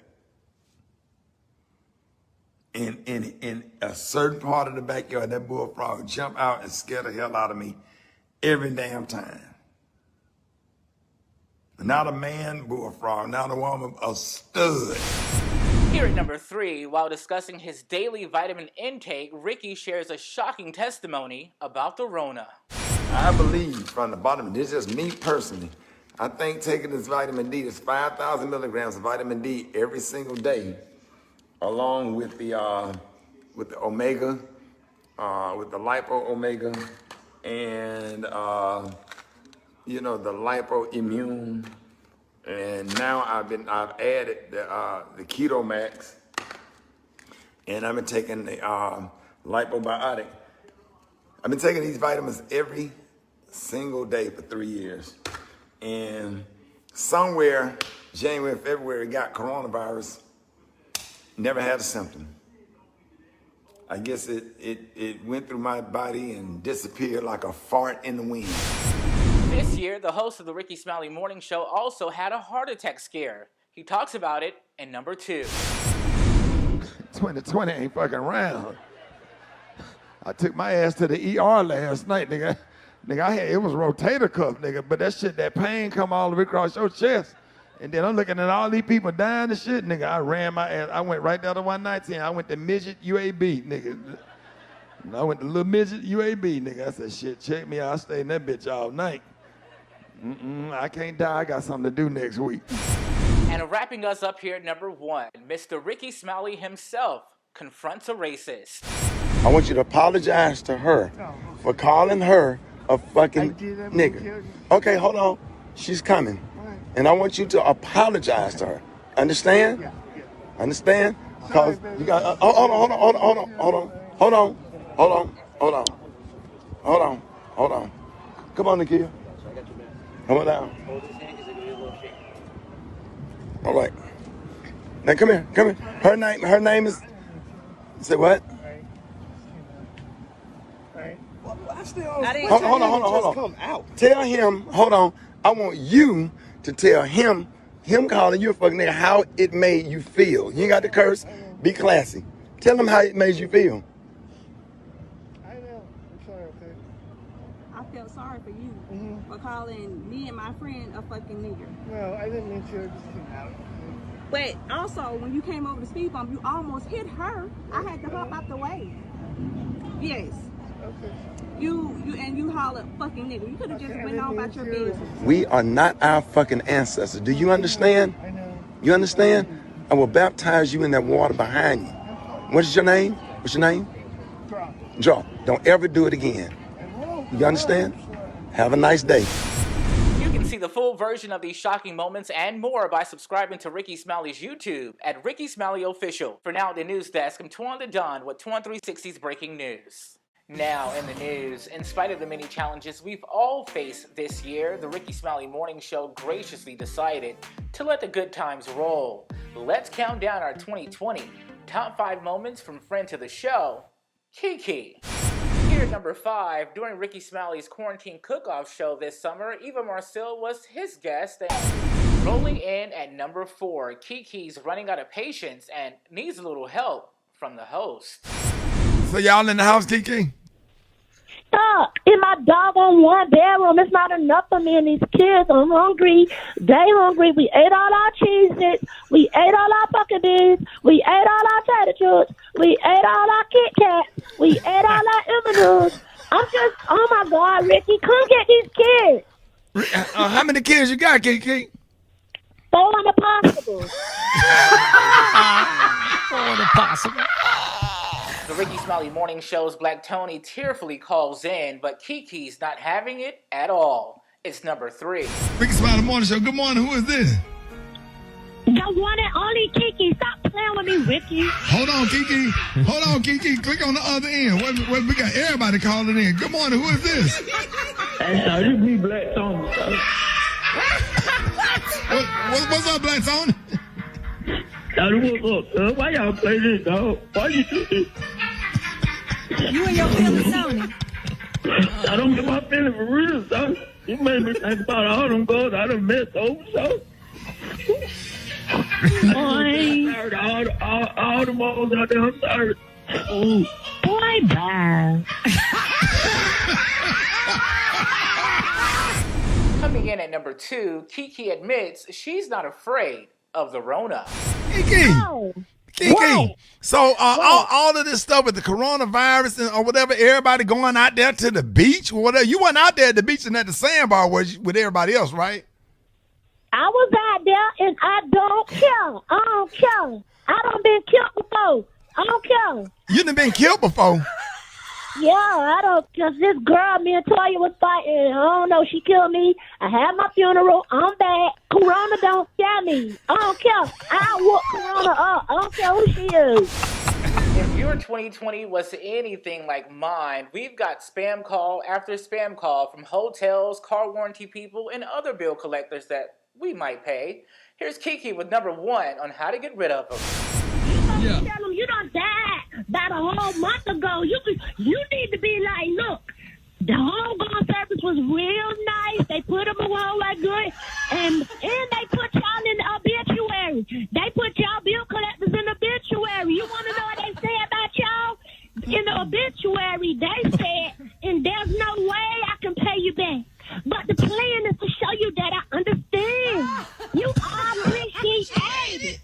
In a certain part of the backyard, that bullfrog jumped out and scared the hell out of me every damn time. Not a man bullfrog, not a woman, a stud. Here at number 3, while discussing his daily vitamin intake, Rickey shares a shocking testimony about the Rona. I believe from the bottom, this is just me personally, I think taking this vitamin D, this 5,000 milligrams of vitamin D every single day, along with the omega, with the lipo omega, and the lipo-immune, and now I've added the Keto Max, and I've been taking the lipobiotic. I've been taking these vitamins every single day for 3 years, and somewhere January, February, got coronavirus. Never had a symptom. I guess it went through my body and disappeared like a fart in the wind. This year, the host of the Rickey Smiley Morning Show also had a heart attack scare. He talks about it in number 2. 2020 ain't fucking around. I took my ass to the ER last night, nigga. It was rotator cuff, nigga, but that pain come all the way across your chest. And then I'm looking at all these people dying and shit, nigga. I ran my ass. I went right down to 119. I went to midget UAB, nigga. I went to little midget UAB, nigga. I said, shit, check me out. I stayed in that bitch all night. I can't die. I got something to do next week. And wrapping us up here at number 1, Mr. Rickey Smiley himself confronts a racist. I want you to apologize to her for calling her a fucking nigger. Okay, hold on. She's coming. And I want you to apologize to her. Understand? Yeah. Understand? Because you got. Hold on. Come on, Nikia. Come on down. All right. Now come here. Her name is. Say what? Hold on. Tell him. Hold on. I want you to tell him calling you a fucking nigga, how it made you feel. You ain't got to curse. Be classy. Tell him how it made you feel. I know. I'm sorry, okay? I felt sorry for you for calling me and my friend a fucking nigger. No, I didn't mean to. Just came out. But also, when you came over the speed bump, you almost hit her. I had to hop out the way. Yes. Okay. You hollered fucking nigga. You could have just went on about your business. We are not our fucking ancestors. Do you understand? I know. You understand? I will baptize you in that water behind you. What is your name? What's your name? Draw. Don't ever do it again. You understand? Have a nice day. You can see the full version of these shocking moments and more by subscribing to Rickey Smiley's YouTube at Rickey Smiley Official. For now at the news desk, I'm Toine the Don with Toine 360's breaking news. Now in the news, in spite of the many challenges we've all faced this year, the Rickey Smiley Morning Show graciously decided to let the good times roll. Let's count down our 2020 top 5 moments from friend to the show, Kiki. Here at number 5, during Rickey Smiley's quarantine cook-off show this summer, Eva Marcille was his guest, and rolling in at number 4, Kiki's running out of patience and needs a little help from the host. So y'all in the house, Kiki? Stop! In my doggone one bedroom, it's not enough for me and these kids. I'm hungry. They hungry. We ate all our Cheez-Its. We ate all our fucking beans. We ate all our Tater Tots. We ate all our Kit Kats. We ate all our M&Ms. I'm just, oh my God, Rickey, come get these kids. How many kids you got, Kiki? 4 impossible. 4 impossible. The Rickey Smiley Morning Show's Black Tony tearfully calls in, but Kiki's not having it at all. It's number 3. Rickey Smiley Morning Show. Good morning. Who is this? The one and only Kiki. Stop playing with me, Rickey. Hold on, Kiki. Click on the other end. What we got everybody calling in. Good morning. Who is this? This is me, Black Tony. What's up, Black Tony? Why y'all play this, dog? Why you do this? You and your feelings, Sony. I don't get my feelings for real, dog. You made me think about all them girls I done met over, so. All the moles out there, I'm sorry. Oh. Boy, bye. Coming in at number 2, Kiki admits she's not afraid of the Rona. Kiki. Kiki. So all of this stuff with the coronavirus or whatever, everybody going out there to the beach or whatever. You weren't out there at the beach and at the sandbar with everybody else, right? I was out there and I don't care. I don't care. I done been killed before. I don't care. You done been killed before? Yeah, I don't, because this girl, me and Toya was fighting. I don't know, she killed me. I had my funeral. I'm back. Corona don't scare me. I don't care. I whoop Corona up. I don't care who she is. If your 2020 was anything like mine, we've got spam call after spam call from hotels, car warranty people, and other bill collectors that we might pay. Here's Kiki with number 1 on how to get rid of them. Tell them you done died about a whole month ago. You need to be like, look, the homegoing service was real nice. They put them away like good, and they put y'all in the obituary. They put y'all bill collectors in the obituary. You want to know what they say about y'all? In the obituary, they said, and there's no way I can pay you back. But the plan is to show you that I understand. You appreciate it.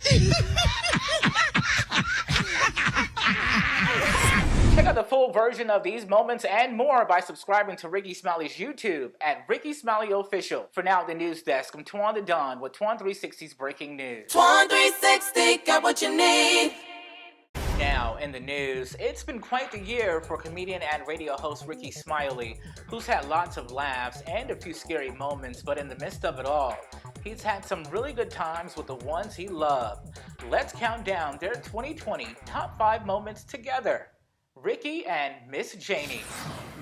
Check out the full version of these moments and more by subscribing to Rickey Smiley's YouTube at Rickey Smiley Official. For now, the news desk, I'm Toine the Don with Toine 360's breaking news. Toine 360, got what you need. Now, in the news, it's been quite the year for comedian and radio host Rickey Smiley, who's had lots of laughs and a few scary moments, but in the midst of it all, he's had some really good times with the ones he loved. Let's count down their 2020 top 5 moments together. Rickey and Miss Janie.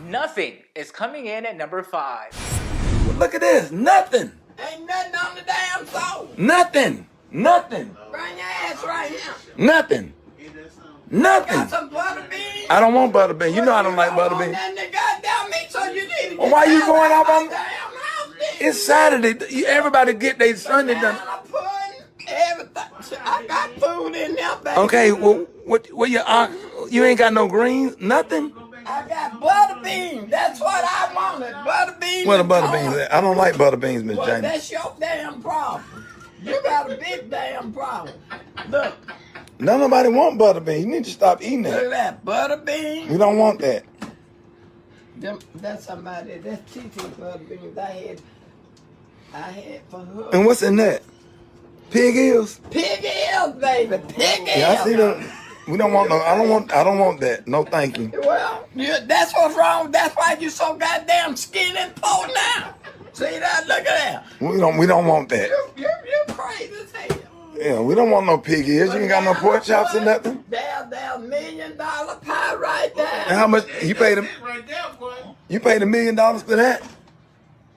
Nothing is coming in at number 5. Well, look at this. Nothing. Ain't nothing on the damn soul. Nothing. Nothing. Bring your ass right here. Nothing. Nothing. Got some butter beans? I don't want butter beans. You know I don't like butter beans. Goddamn meat, so you need to Well, why you going off on? It's Saturday. Everybody get their Sunday done. Everything. I got food in there, baby. Okay, well, what you ain't got no greens? Nothing? I got butter beans. That's what I wanted. Butter beans. What are butter beans at? I don't like butter beans, Miss Well, Janie. that's your damn problem. You got a big damn problem. Look. No, nobody want butter beans. You need to stop eating that. Look at that. Butter beans. We don't want that. That's somebody. That's TT butter beans. I had for her. And what's in that? Pig ears? Pig ears, baby. Pig ears. Yeah, I see them. We don't want no. I don't want that. No, thank you. Well, that's what's wrong. That's why you so goddamn skinny and poor now. See that? Look at that. We don't want that. You crazy as hell. Yeah, we don't want no pig ears. You ain't got no pork chops or nothing. There's $1 million pie right there. And how much you paid him? You paid $1 million for that?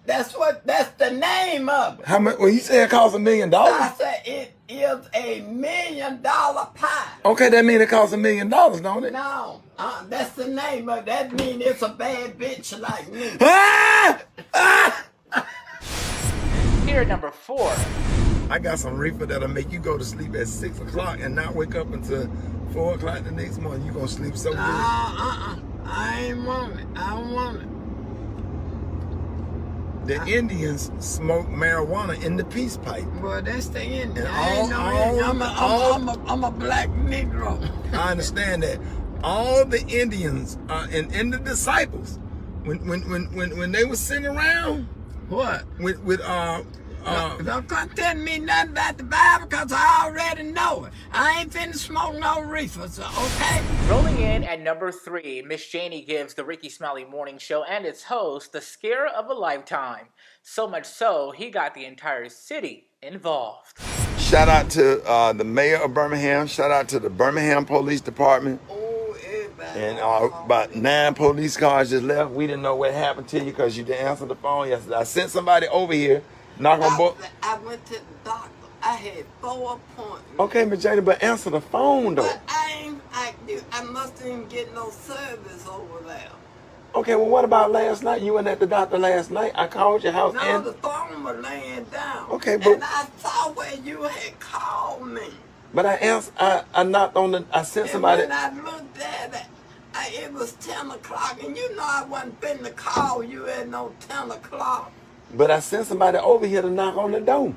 That's the name of it. How much? Well, you said it cost $1 million. I said it is $1 million pie. Okay, that means it costs $1 million, don't it? No, that's the name of it. That means it's a bad bitch like me. Here at number 4. I got some reefer that'll make you go to sleep at 6 o'clock and not wake up until 4 o'clock the next morning. You gonna sleep so good. I ain't want it. I don't want it. The Indians smoke marijuana in the peace pipe. Well, that's the Indian. And I'm a black Negro. I understand that. All the Indians and the disciples, when they were sitting around, what? Don't come tell me nothing about the Bible because I already know it. I ain't finna smoke no reefers, okay? Rolling in at number 3, Miss Janie gives the Rickey Smiley Morning Show and its host the scare of a lifetime. So much so, he got the entire city involved. Shout out to the mayor of Birmingham. Shout out to the Birmingham Police Department. And about 9 police cars just left. We didn't know what happened to you because you didn't answer the phone yesterday. I sent somebody over here. Knock on board. I went to the doctor. I had 4 appointments. Okay, Miss Jada, but answer the phone though. But I must ain't get no service over there. Okay, well, what about last night? You went at the doctor last night. I called your house No, and the phone was laying down. Okay, but and I saw where you had called me. but I answered. I knocked on the. I sent somebody. And when I looked at it, it was 10 o'clock, and you know I wasn't finna call you at no 10 o'clock. But I sent somebody over here to knock on the door.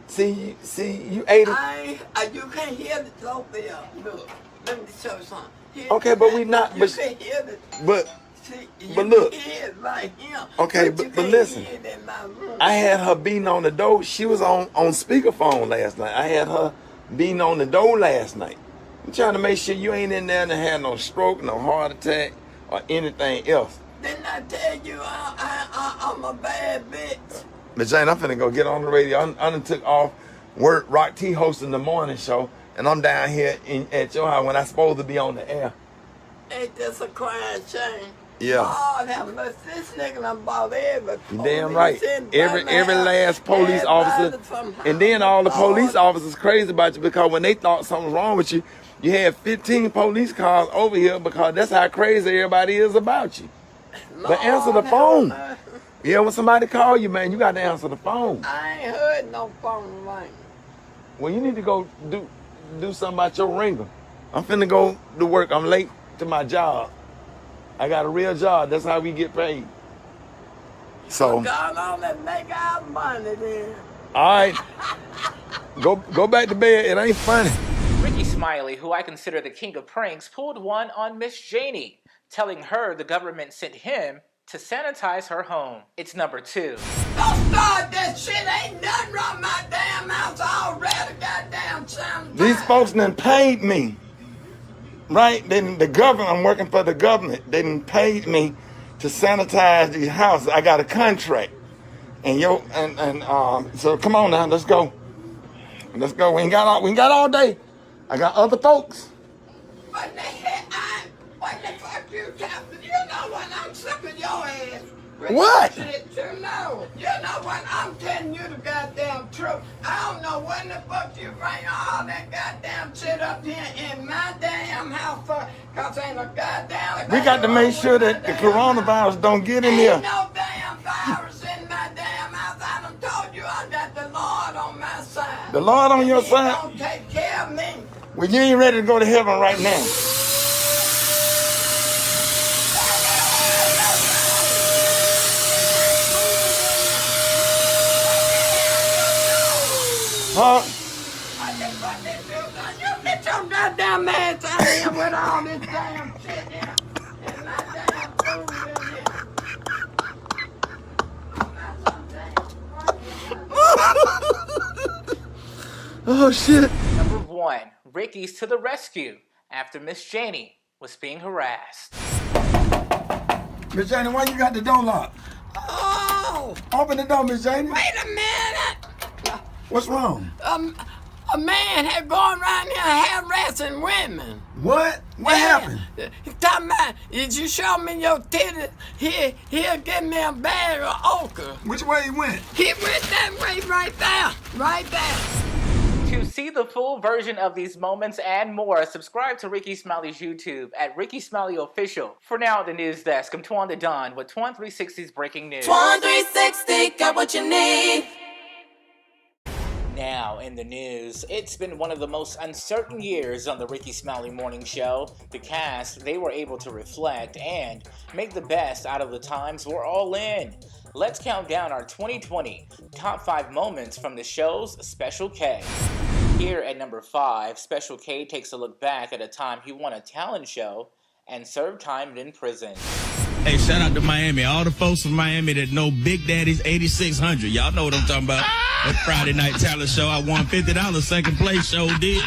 See, you ate it. You can't hear the door there. Look, let me show you something. Here, Okay, but we not. You But can hear the. but See, but you look. can hear it right here. Okay, you but can't listen. hear it in my room. I had her beating on the door. She was on speakerphone last night. I had her beating on the door last night. I'm trying to make sure you ain't in there and had no stroke, no heart attack, or anything else. Didn't I tell you I'm a bad bitch? But Jane, I'm finna go get on the radio. I done took off work. Rock T hosting the morning show, and I'm down here at your house when I'm supposed to be on the air. Ain't this a crying shame? Yeah. Lord have mercy, this nigga done bought every You damn right. Every last police officer, and then all the police officers crazy about you because when they thought something was wrong with you, you had 15 police cars over here because that's how crazy everybody is about you. But answer the phone. Yeah, when somebody call you, man, you got to answer the phone. I ain't heard no phone ring. Well, you need to go do something about your ringer. I'm finna go to work. I'm late to my job. I got a real job. That's how we get paid. So, God, only make our money then. all right, go back to bed. It ain't funny. Rickey Smiley, who I consider the king of pranks, pulled one on Miss Janie, telling her the government sent him to sanitize her home. It's number 2. Don't start that shit. Ain't nothing wrong with my damn house. I already goddamn sanitized. These folks done paid me, right? The government, I'm working for the government. They done paid me to sanitize these houses. I got a contract. And so come on now, let's go. Let's go. We ain't got all day. I got other folks. What the heck? What the fuck you talking? You know what? I'm sick of your ass. What? Shit, you know. You know what? I'm telling you the goddamn truth. I don't know when the fuck you bring all that goddamn shit up here in my damn house for, cause ain't a goddamn. We got to make sure that the coronavirus don't get in here. Ain't no damn virus in my damn house. I done told you I got the Lord on my side. The Lord on your He side? don't take care of me. Well, you ain't ready to go to heaven right now. Huh? You get your goddamn ass out of here with all this damn shit here. And my damn food in here. Oh, shit. Number 1, Rickey's to the rescue after Miss Janie was being harassed. Miss Janie, why you got the door locked? Oh! Open the door, Miss Janie. Wait a minute! What's wrong? A man had gone around here harassing women. What? What happened? He talking about, did you show me your titties? He'll give me a bag of ochre. Which way he went? He went that way right there. Right there. To see the full version of these moments and more, subscribe to Rickey Smiley's YouTube at Rickey Smiley Official. For now, the news desk, I'm Toine the Don with Toine 360's breaking news. Toine 360, got what you need. Now, in the news, it's been one of the most uncertain years on the Rickey Smiley Morning Show. The cast, they were able to reflect and make the best out of the times we're all in. Let's count down our 2020 top 5 moments from the show's Special K. Here at number 5, Special K takes a look back at a time he won a talent show and served time in prison. Hey, shout out to Miami. All the folks from Miami that know Big Daddy's 8600. Y'all know what I'm talking about. That Friday night talent show. I won $50. Second place. Show did.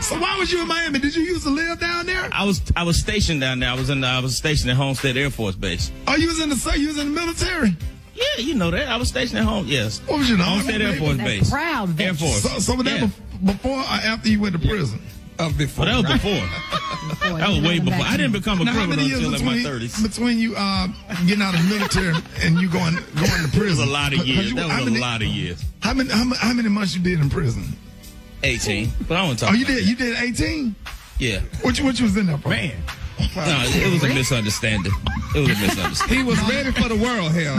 So why was you in Miami? Did you used to live down there? I was stationed down there. I was stationed at Homestead Air Force Base. Oh, you was in the military? Yeah, you know that. I was stationed at home. Yes. What was your name? Homestead Air Force Base. Proud Air Force. So was that before or after you went to prison? Before. That was before. That was way before. I didn't become a criminal until in my 30s. Between you getting out of the military and you going to prison. That was a lot of years. That was a lot of years. How many months you did in prison? 18. But I don't talk. Oh, you did 18? Yeah. Which was in there, man? No, it was a misunderstanding. He was ready for the world, hell.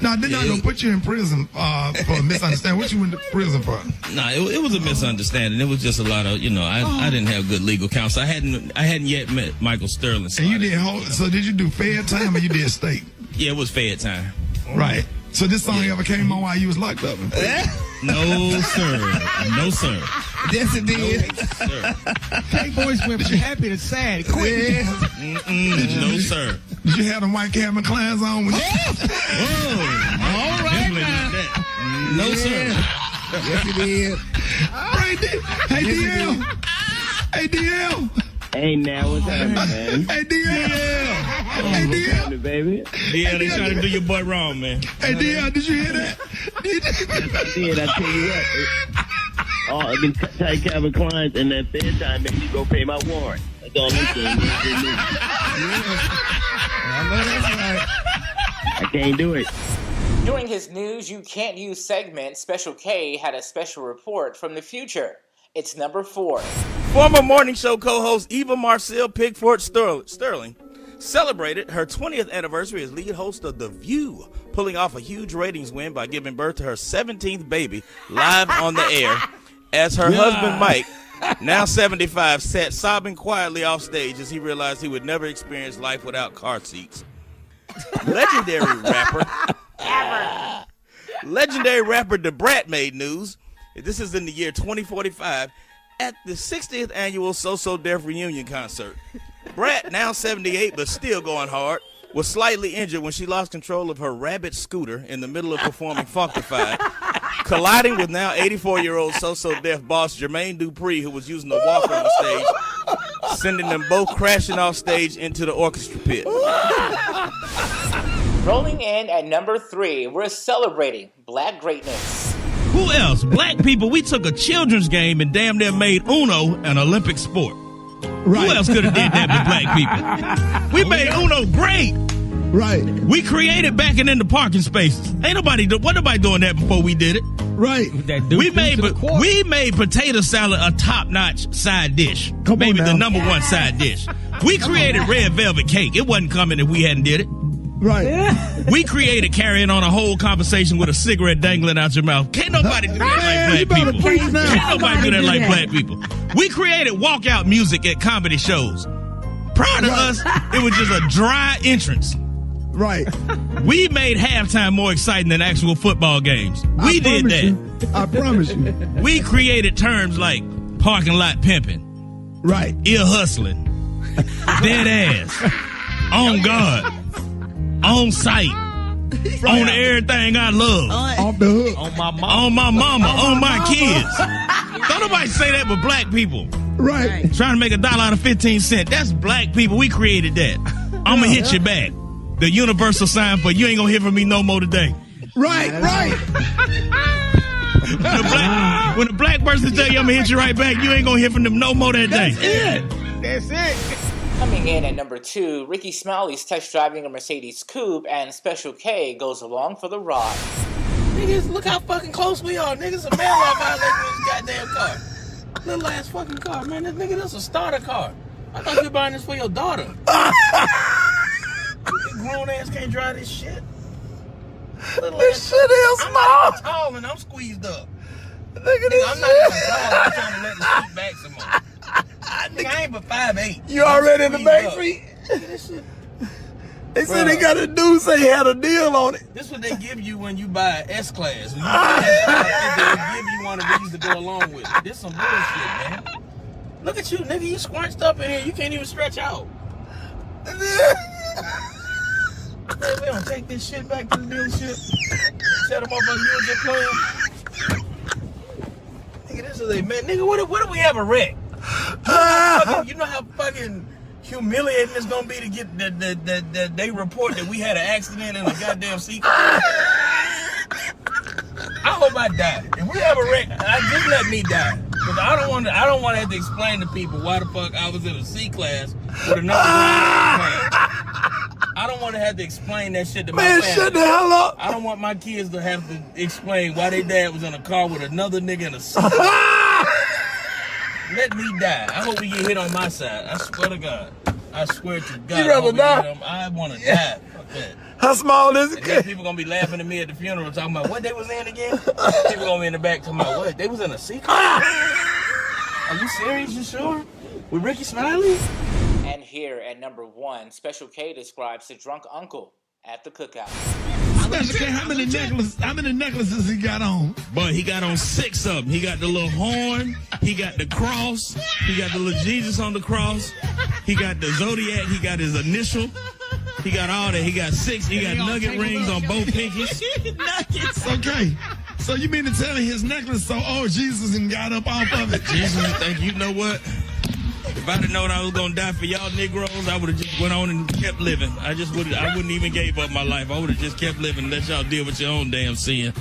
They're not gonna put you in prison for a misunderstanding. What you went to prison for? No, it was a misunderstanding. It was just a lot of, I didn't have good legal counsel. I hadn't yet met Michael Sterling. And you did so did you do fair time or you did state? Yeah, it was fair time. Right. So this song ever came on while you was locked up? No, sir. No, sir. Yes, it did. No, boys went from happy to sad. Quick. No, sir. Did you have them white Calvin Kleins on? All right, no, sir. Yes, it did. Hey, DL. Hey, DL. Hey, now what's happening, man? Hey, DL. Hey, DL. Baby. Yeah, they trying to do your boy wrong, man. Hey, DL, did you hear that? Yes, I did. I tell you what. I've been tight Calvin Klein's, and that fair time made me go pay my warrant. That's all I'm saying. I know that's right. I can't do it. During his News You Can't Use segment, Special K had a special report from the future. It's number 4. Former morning show co-host Eva Marcel Pigford Sterling celebrated her 20th anniversary as lead host of The View, pulling off a huge ratings win by giving birth to her 17th baby live on the air as her husband Mike, now 75, sat sobbing quietly off stage as he realized he would never experience life without car seats. Legendary rapper Da Brat made news. This is in the year 2045 at the 60th annual So Def reunion concert. Brat, now 78 but still going hard, was slightly injured when she lost control of her rabbit scooter in the middle of performing Funkified, colliding with now 84-year-old So Def boss Jermaine Dupri, who was using a walker on the stage, sending them both crashing off stage into the orchestra pit. Rolling in at number 3, we're celebrating Black greatness. Who else? Black people. We took a children's game and damn near made Uno an Olympic sport. Right. Who else could have did that but black people? We made Uno great. Right. We created backing into parking spaces. Wasn't nobody doing that before we did it. Right. We made potato salad a top-notch side dish. Maybe the number 1 side dish. We created red velvet cake. It wasn't coming if we hadn't did it. Right. We created carrying on a whole conversation with a cigarette dangling out your mouth. Can't nobody do that like black people. Can't nobody do that like black people. We created walkout music at comedy shows. Prior to us, it was just a dry entrance. Right. We made halftime more exciting than actual football games. We did that. I promise you. We created terms like parking lot pimping. Right. Ear hustling. Dead ass. On God. On site. Right. On everything I love. Off the hook. On my mama. On my kids. Don't nobody say that but black people. Right. Trying to make $1 out of 15 cents. That's black people. We created that. I'm going to hit you back. The universal sign for you ain't going to hear from me no more today. Right. When the black person tell you I'm going to hit you right back, you ain't going to hear from them no more that day. That's it. Coming in at number 2, Rickey Smiley's test driving a Mercedes Coupe, and Special K goes along for the ride. Niggas, look how fucking close we are. Niggas, a mail-off violation in this goddamn car. Little ass fucking car, man. This nigga, this a starter car. I thought you were buying this for your daughter. Grown ass can't drive this shit. This shit is I'm small. not even tall and I'm squeezed up. Nigga, I'm not even tall. I'm trying to let the seat back some more. Nigga, I ain't but 5'8". You already in the back seat? This shit. They said they got a dude say he had a deal on it. This is what they give you when you buy an S-Class. When you buy an S-Class, they give you one of these to go along with it. This some bullshit, man. Look at you, nigga. You scrunched up in here. You can't even stretch out. Man, we don't take this shit back to the dealership. Tell them motherfucker you was just playing. Nigga, this is a man. Nigga, what if we have a wreck? You know how fucking humiliating it's gonna be to get that they report that we had an accident in a goddamn sequel. I hope I die. If we have a wreck, just let me die. Because I don't want to have to explain to people why the fuck I was in a C class with another I don't want to have to explain that shit to my family. Shut the hell up. I don't want my kids to have to explain why their dad was in a car with another nigga in a C. Let me die. I hope we get hit on my side. I swear to God. I swear to God. You rather die? I want to die. Fuck that. How small is it? And then people gonna be laughing at me at the funeral talking about what they was in again. People gonna be in the back talking about what they was in a secret. Are you serious? You sure? With Rickey Smiley? And here at number 1, Special K describes the drunk uncle at the cookout. Special K, how many necklaces he got on? But he got on 6 of them. He got the little horn. He got the cross. He got the little Jesus on the cross. He got the zodiac. He got his initial. He got all that. He got 6. He got nugget rings on both pinkies. Nuggets. Okay. So you mean to tell me his necklace so Jesus and got up off of it? Jesus, think you know what? If I'd have known I was gonna die for y'all Negroes, I would have just went on and kept living. I wouldn't even gave up my life. I would have just kept living and let y'all deal with your own damn sin.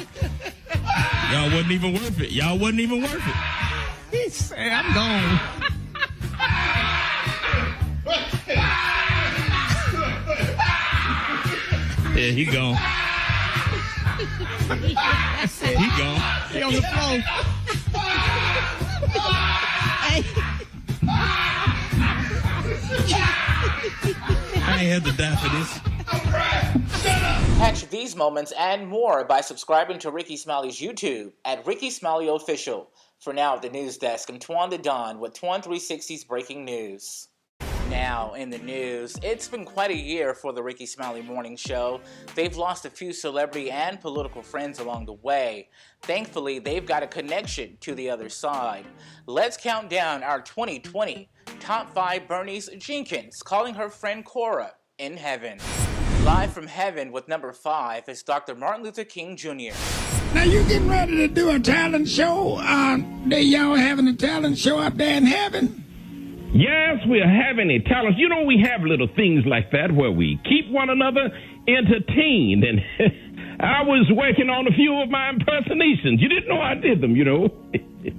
Y'all wasn't even worth it. Y'all wasn't even worth it. He said, I'm gone. Yeah, he gone. He gone. He on the floor. I ain't had to die for this. Catch these moments and more by subscribing to Rickey Smiley's YouTube at Rickey Smiley Official. For now, at the news desk, I'm Toine the Don with Toine 360's breaking news. Now, in the news, it's been quite a year for the Rickey Smiley Morning Show. They've lost a few celebrity and political friends along the way. Thankfully, they've got a connection to the other side. Let's count down our 2020 Top 5 Bernice Jenkins, calling her friend Cora in heaven. Live from heaven with number 5 is Dr. Martin Luther King Jr. Now you getting ready to do a talent show? Y'all having a talent show up there in heaven? Yes, we're having a talent. You know, we have little things like that where we keep one another entertained. And I was working on a few of my impersonations. You didn't know I did them, you know.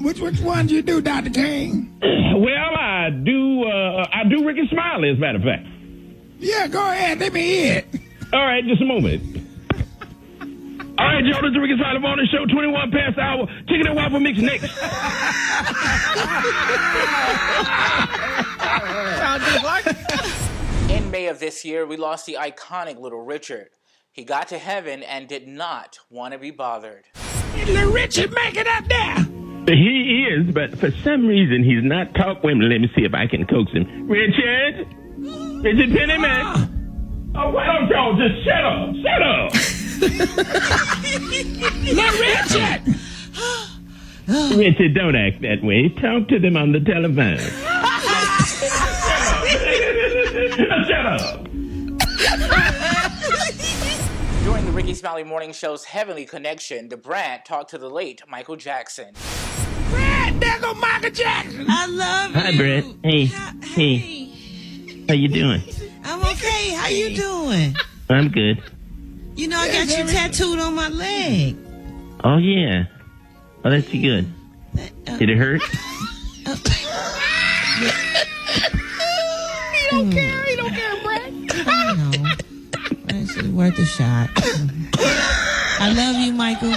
Which ones you do, Dr. King? Well, I do Rickey Smiley, as a matter of fact. Yeah, go ahead. Let me hear it. All right, just a moment. All right, y'all, this is the Rickey Smiley Morning Show, 21 past the hour. Chicken and waffle mix next. In May of this year, we lost the iconic Little Richard. He got to heaven and did not want to be bothered. Little Richard, make it up there. He is, but for some reason, he's not talking. Wait a minute, let me see if I can coax him. Richard Pennyman. Oh, why don't y'all just shut up? Shut up. Little Richard. Richard, don't act that way. Talk to them on the telephone. Shut up. During the Rickey Smiley Morning Show's Heavenly Connection, DeBrant talked to the late Michael Jackson. Brad, there go Michael Jackson. I love you. Hi, Brett. Hey. How you doing? I'm okay. How you doing? I'm good. You know, I got you tattooed on my leg. Oh, yeah. Oh, that's good. Did it hurt? He don't care, Brad. I know. It's worth a shot. I love you, Michael.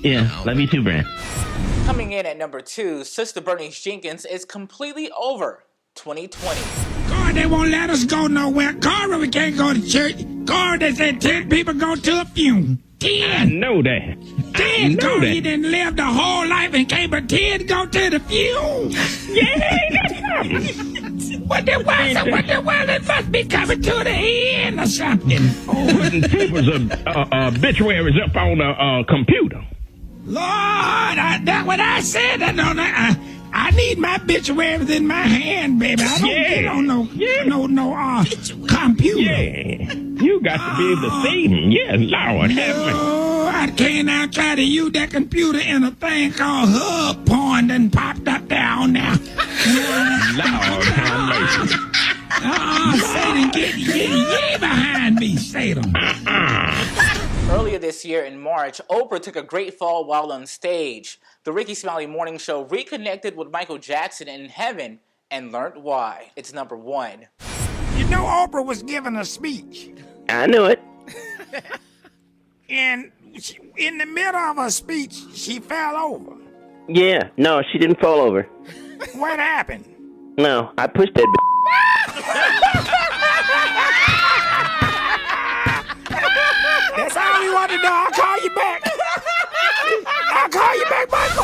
Yeah, love you too, Brad. Coming in at number 2, Sister Bernice Jenkins is completely over 2020. God, they won't let us go nowhere. Cora, we can't go to church. Cora, they said 10 people go to a funeral. 10. I know that. 10, Cora, you didn't live the whole life and can't pretend to go to the funeral. Yeah, that's something. What the world, it must be coming to the end or something. Putting people's obituaries up on a computer. Lord, that's what I said. I need my obituaries in my hand, baby. I don't get on no computer. Yeah, you got to be able to see them. Yeah, Lord have mercy. Oh, I can't now try to use that computer in a thing called hub porn and popped up down there. Lord have mercy. Satan, get behind me, Satan. Earlier this year in March, Oprah took a great fall while on stage. The Rickey Smiley Morning Show reconnected with Michael Jackson in heaven and learned why. It's number 1. You know, Oprah was giving a speech. I knew it. And in the middle of her speech, she fell over. Yeah, no, she didn't fall over. What happened? No, I pushed that That's all we want to know. I'll call you back. I'll call you back, Michael.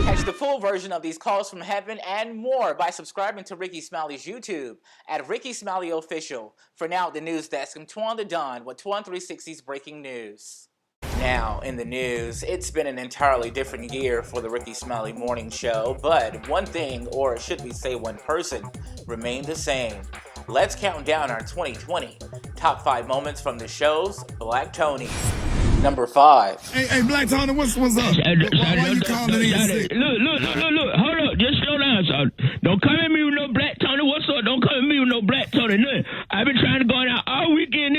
Catch the full version of these calls from heaven and more by subscribing to Rickey Smiley's YouTube at Rickey Smiley Official. For now, the news desk, I'm Toine the Don with Toine 360's breaking news. Now, in the news, it's been an entirely different year for the Rickey Smiley Morning Show, but one thing, or should we say one person, remained the same. Let's count down our 2020 top 5 moments from the show's Black Tony. Number 5. Hey, Black Tony, what's up? Why you calling in sick? Look. Hold up. Just slow down, son. Don't come at me with no Black Tony. What's up? Don't come at me with no Black Tony. Nothing. I've been trying to go out all weekend,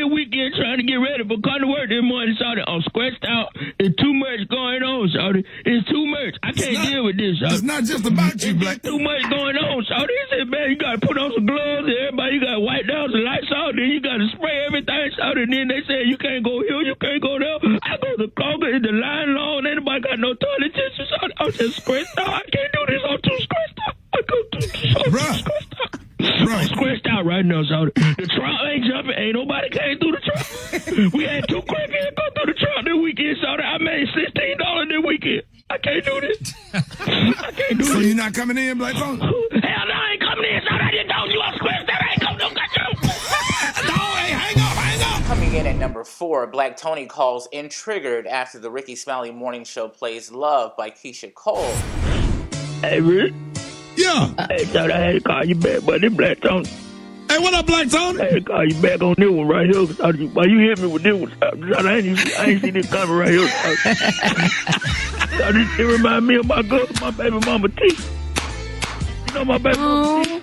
trying to get ready for going to work this morning, son. I'm stressed out. There's too much going on, son. It's too much. I can't deal with this, son. It's not just about you, Black. Too much going on, son. They said, man, you got to put on some gloves. Everybody, you got to wipe down some lights out. Then you got to spray everything, son. And then they said, you can't go here, you can't go there. I go to the Kroger, the line long, anybody got no toilet tissue, so I'm just stressed out. I can't do this, I'm too stressed out. Stressed out. I'm stressed out right now, so the truck ain't jumping, ain't nobody came through the truck. We had 2 crackheads go through the truck this weekend, so I made $16 this weekend. I can't do this. I can't do So this. you're not coming in, Black Tony? Hell no, I ain't coming in, so I just told you I'm stressed out. I ain't coming to get you. No, hey, hang up. Coming in at number 4, Black Tony calls in triggered after the Rickey Smiley Morning Show plays Love by Keisha Cole. Hey, Rick. Yeah. Hey, thought I had to call you back, but this Black Tony. Hey, what up, Black Tony? I had to call you back on this one right here. Why you hit me with this one? I ain't seen this coming right here. It remind me of my girl, my baby mama T. You know my baby mama T?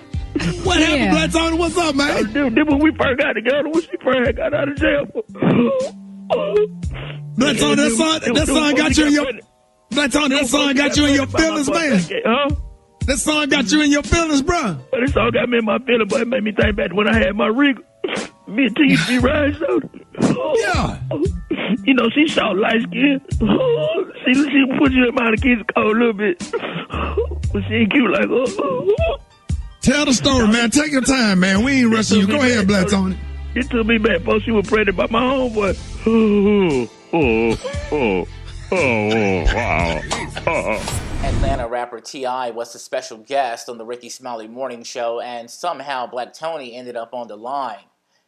What happened, Black Tony? What's up, man? This when we first got together, when she first got out of jail. Black Tony, that song got you in your... Black Tony, that song got you in your feelings, man. Huh? That song got you in your feelings, bro. But this song got me in my feelings, but it made me think back when I had my Rickey. Me and T used to be riding, so. Yeah. You know, she short, light skin. She put you in my kids cold a little bit. But she ain't cute like Tell the story, man. Take your time, man. We ain't rushing you. Go ahead, Black Tony. It took me back before she was pregnant by my homeboy. Atlanta rapper T.I. was the special guest on the Rickey Smiley Morning Show, and somehow Black Tony ended up on the line.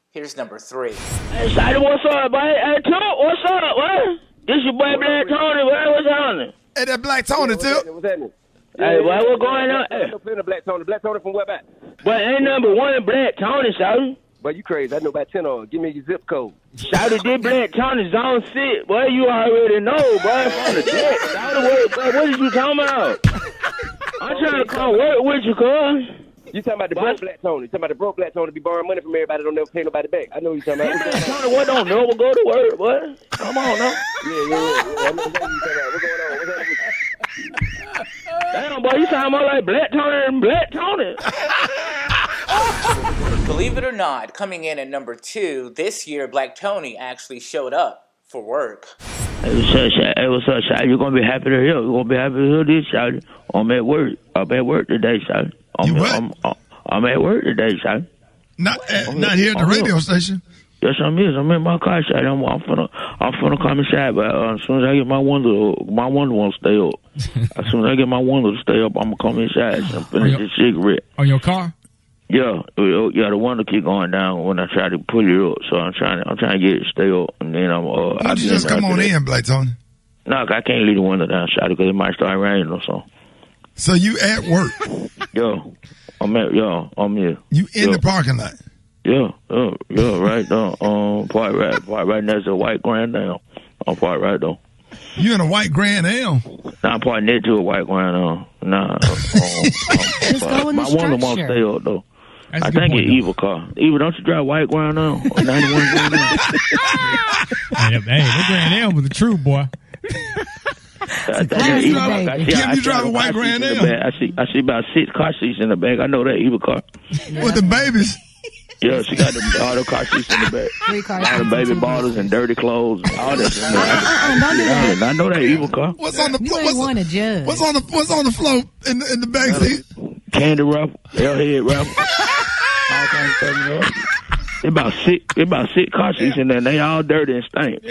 Here's number 3. Hey, Shady, what's up, boy? Hey, Tip, what's up, what? This your boy Black Tony, what? What's happening? Hey, that Black Tony, Tip. What's happening? Hey, what's going on? Hey. No plenty of Black Tony. Black Tony from where back? But ain't number 1 Black Tony, Shady. Boy, you crazy. I know about 10 on. Give me your zip code. Shouty, this Black Tony's on sit. Boy, you already know, boy. From the deck. Shouty, what is you talking about? I'm trying to come work with you, cuz. You talking about the broke Black Tony. You talking about the broke Black Tony be borrowing money from everybody, don't never pay nobody back. I know you talking about. Black Tony, what don't never go to work, boy. Come on, now. Yeah. I know exactly what you talking about. What's going on? What's happening? Damn, boy, you sound more like Black Tony than Black Tony. Believe it or not, coming in at number 2, this year Black Tony actually showed up for work. Hey, what's up, Shouty? You're going to be happy to hear. You're going to be happy to hear this, Shouty. I'm at work. I'm at work today, Shouty. I'm at work today, Shouty. Not here at the radio station. Yes, I'm here. I'm in my car, Shouty. I'm finna come inside, but as soon as I get my window won't stay up. As soon as I get my window to stay up, I'm gonna come inside and finish this cigarette. On your car? Yeah, the window keep going down when I try to put it up. So I'm trying to get it to stay up, and then I'm. Why don't you just come on in, Black Tony? No, I can't leave the window down, Shouty, because it might start raining or something. So you at work? I'm here. You in the parking lot? Yeah, right there. Part right next to the white Grand Am. I'm part right there. You in a white Grand Am? Nah, I'm part next to a white Grand Am. Nah. Just go in the my window won't structure. stay up though. That's a I good think point, it's Eva car. Eva, don't you drive white Grand Am or 91 Grand Am? Hey, that Grand Am was the true boy. I think it's Eva car. Kim, you drive a white Grand Am? I see about 6 car seats in the back. I know that Eva car. With the babies. Yeah, she got all the car seats in the back. 3 car All the baby bottles and dirty clothes and all that. Don't do that. I know that Eva car. What's on the You ain't want to judge. What's on the floor in the back seat? Candy wrapper, L-head wrapper, all kinds of stuff. You know? It's about six car seats in there, and they all dirty and stink.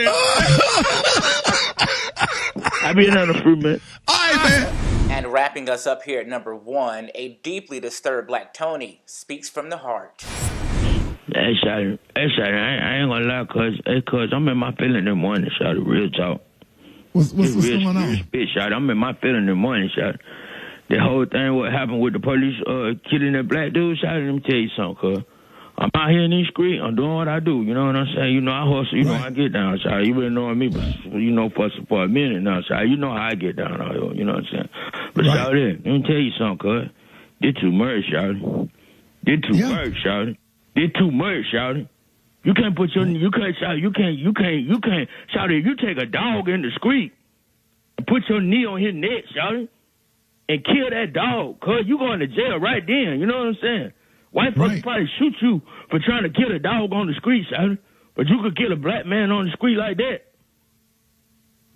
I be in there in a few minutes. All right, man. And wrapping us up here at number 1, a deeply disturbed Black Tony speaks from the heart. Hey, Shawty, I ain't gonna lie, cause I'm in my feeling in the morning, Shawty, real talk. What's going on? Spit, Shawty, I'm in my feeling in the morning, Shawty. The whole thing, what happened with the police killing that black dude, Shawty, let me tell you something, cuz. I'm out here in these streets, I'm doing what I do, you know what I'm saying? You know, I hustle, you know, I get down, Shawty. You been knowing me, but, you know, for a minute now, Shawty. You know how I get down out here, you know what I'm saying? But, Shawty, let me tell you something, cuz. This too much, Shawty. This too much, Shawty. This too much, Shawty. You can't put your, you can't, Shawty, you can't, Shawty, if you take a dog in the street and put your knee on his neck, Shawty, and kill that dog, cuz you going to jail right then, you know what I'm saying? White folks probably shoot you for trying to kill a dog on the street, Shawty, but you could kill a black man on the street like that.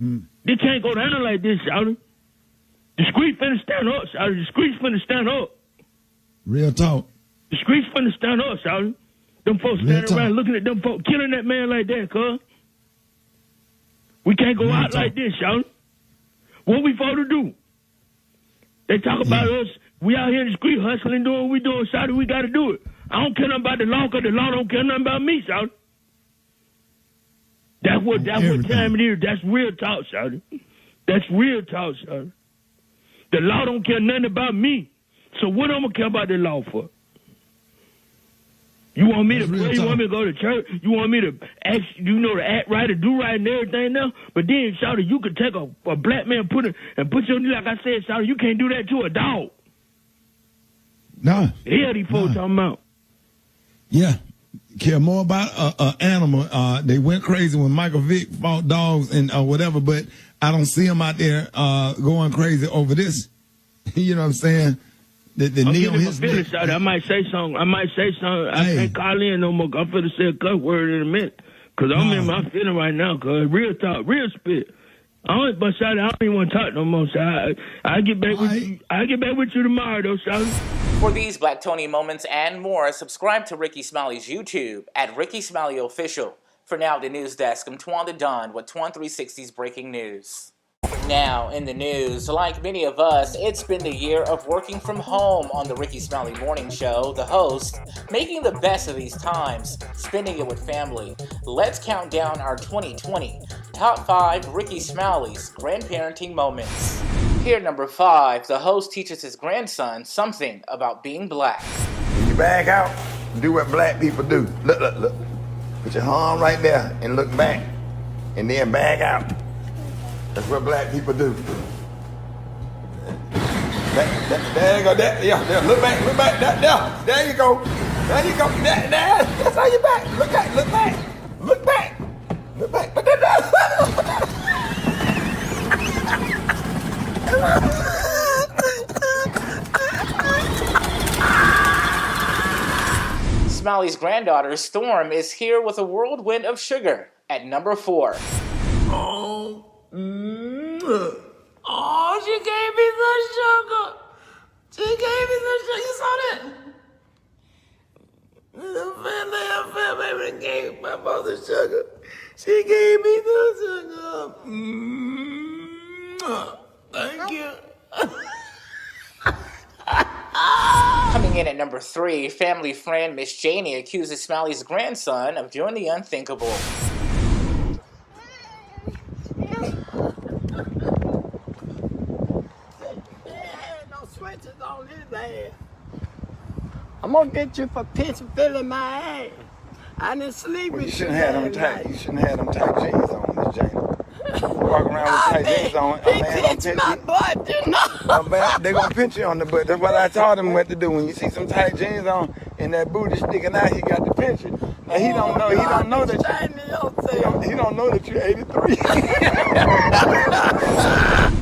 This can't go down like this, Shawty. The street finna stand up, Shawty. The street's finna stand up. Real talk. The streets finna stand up, Shawty. Them folks standing around looking at them folks killing that man like that, cuz. We can't go out like this, Shawty. What we supposed to do? They talk about us. We out here in the street hustling, doing what we doing, Shawty. We got to do it. I don't care nothing about the law, because the law don't care nothing about me, Shawty. That's what time it is. That's real talk, Shawty. That's real talk, Shawty. The law don't care nothing about me. So what I'm going to care about the law for? You want me to pray? You want me to go to church? You want me to act, to act right or do right and everything now? But then, Shawty, you could take a black man put your knee, like I said, Shawty, you can't do that to a dog. No. Yeah, these folks talking about. Yeah. Care more about an animal. They went crazy when Michael Vick fought dogs and whatever, but I don't see them out there going crazy over this. You know what I'm saying? The knee on his neck. I might say something. I can't call in no more. I'm finna say a cuss word in a minute. Because I'm in my feeling right now. Because real talk, real spit. I don't even want to talk no more, Shawty. I'll get back with you. I'll get back with you tomorrow, though, Shawty. For these Black Tony moments and more, subscribe to Rickey Smiley's YouTube at Rickey Smiley Official. For now, the news desk, I'm Toine the Don with Toine 360's breaking news. Now, in the news, like many of us, it's been the year of working from home on the Rickey Smiley Morning Show. The host, making the best of these times, spending it with family. Let's count down our 2020 Top 5 Rickey Smiley's grandparenting moments. Here, number 5, the host teaches his grandson something about being black. When you back out, do what black people do. Look. Put your arm right there and look back, and then back out. That's what black people do. There you go. There. Look back. There you go. There. That's how you back. Look back. Smiley's granddaughter, Storm, is here with a whirlwind of sugar at number 4. Oh, she gave me some sugar. You saw that? The family baby gave my mother sugar. She gave me the sugar. Thank you. Coming in at number 3, family friend Miss Janie accuses Smiley's grandson of doing the unthinkable. On his ass. I'm gonna get you for pitching filling my ass. I didn't sleep with you. You shouldn't have them tight. You shouldn't have them tight jeans on, Miss Jane. walk around with tight jeans on, a man gonna pinch my butt, you know. They gonna pinch you on the butt. That's what I taught him what to do. When you see some tight jeans on and that booty sticking out, he got to pinch it. Now he don't know that you're 83.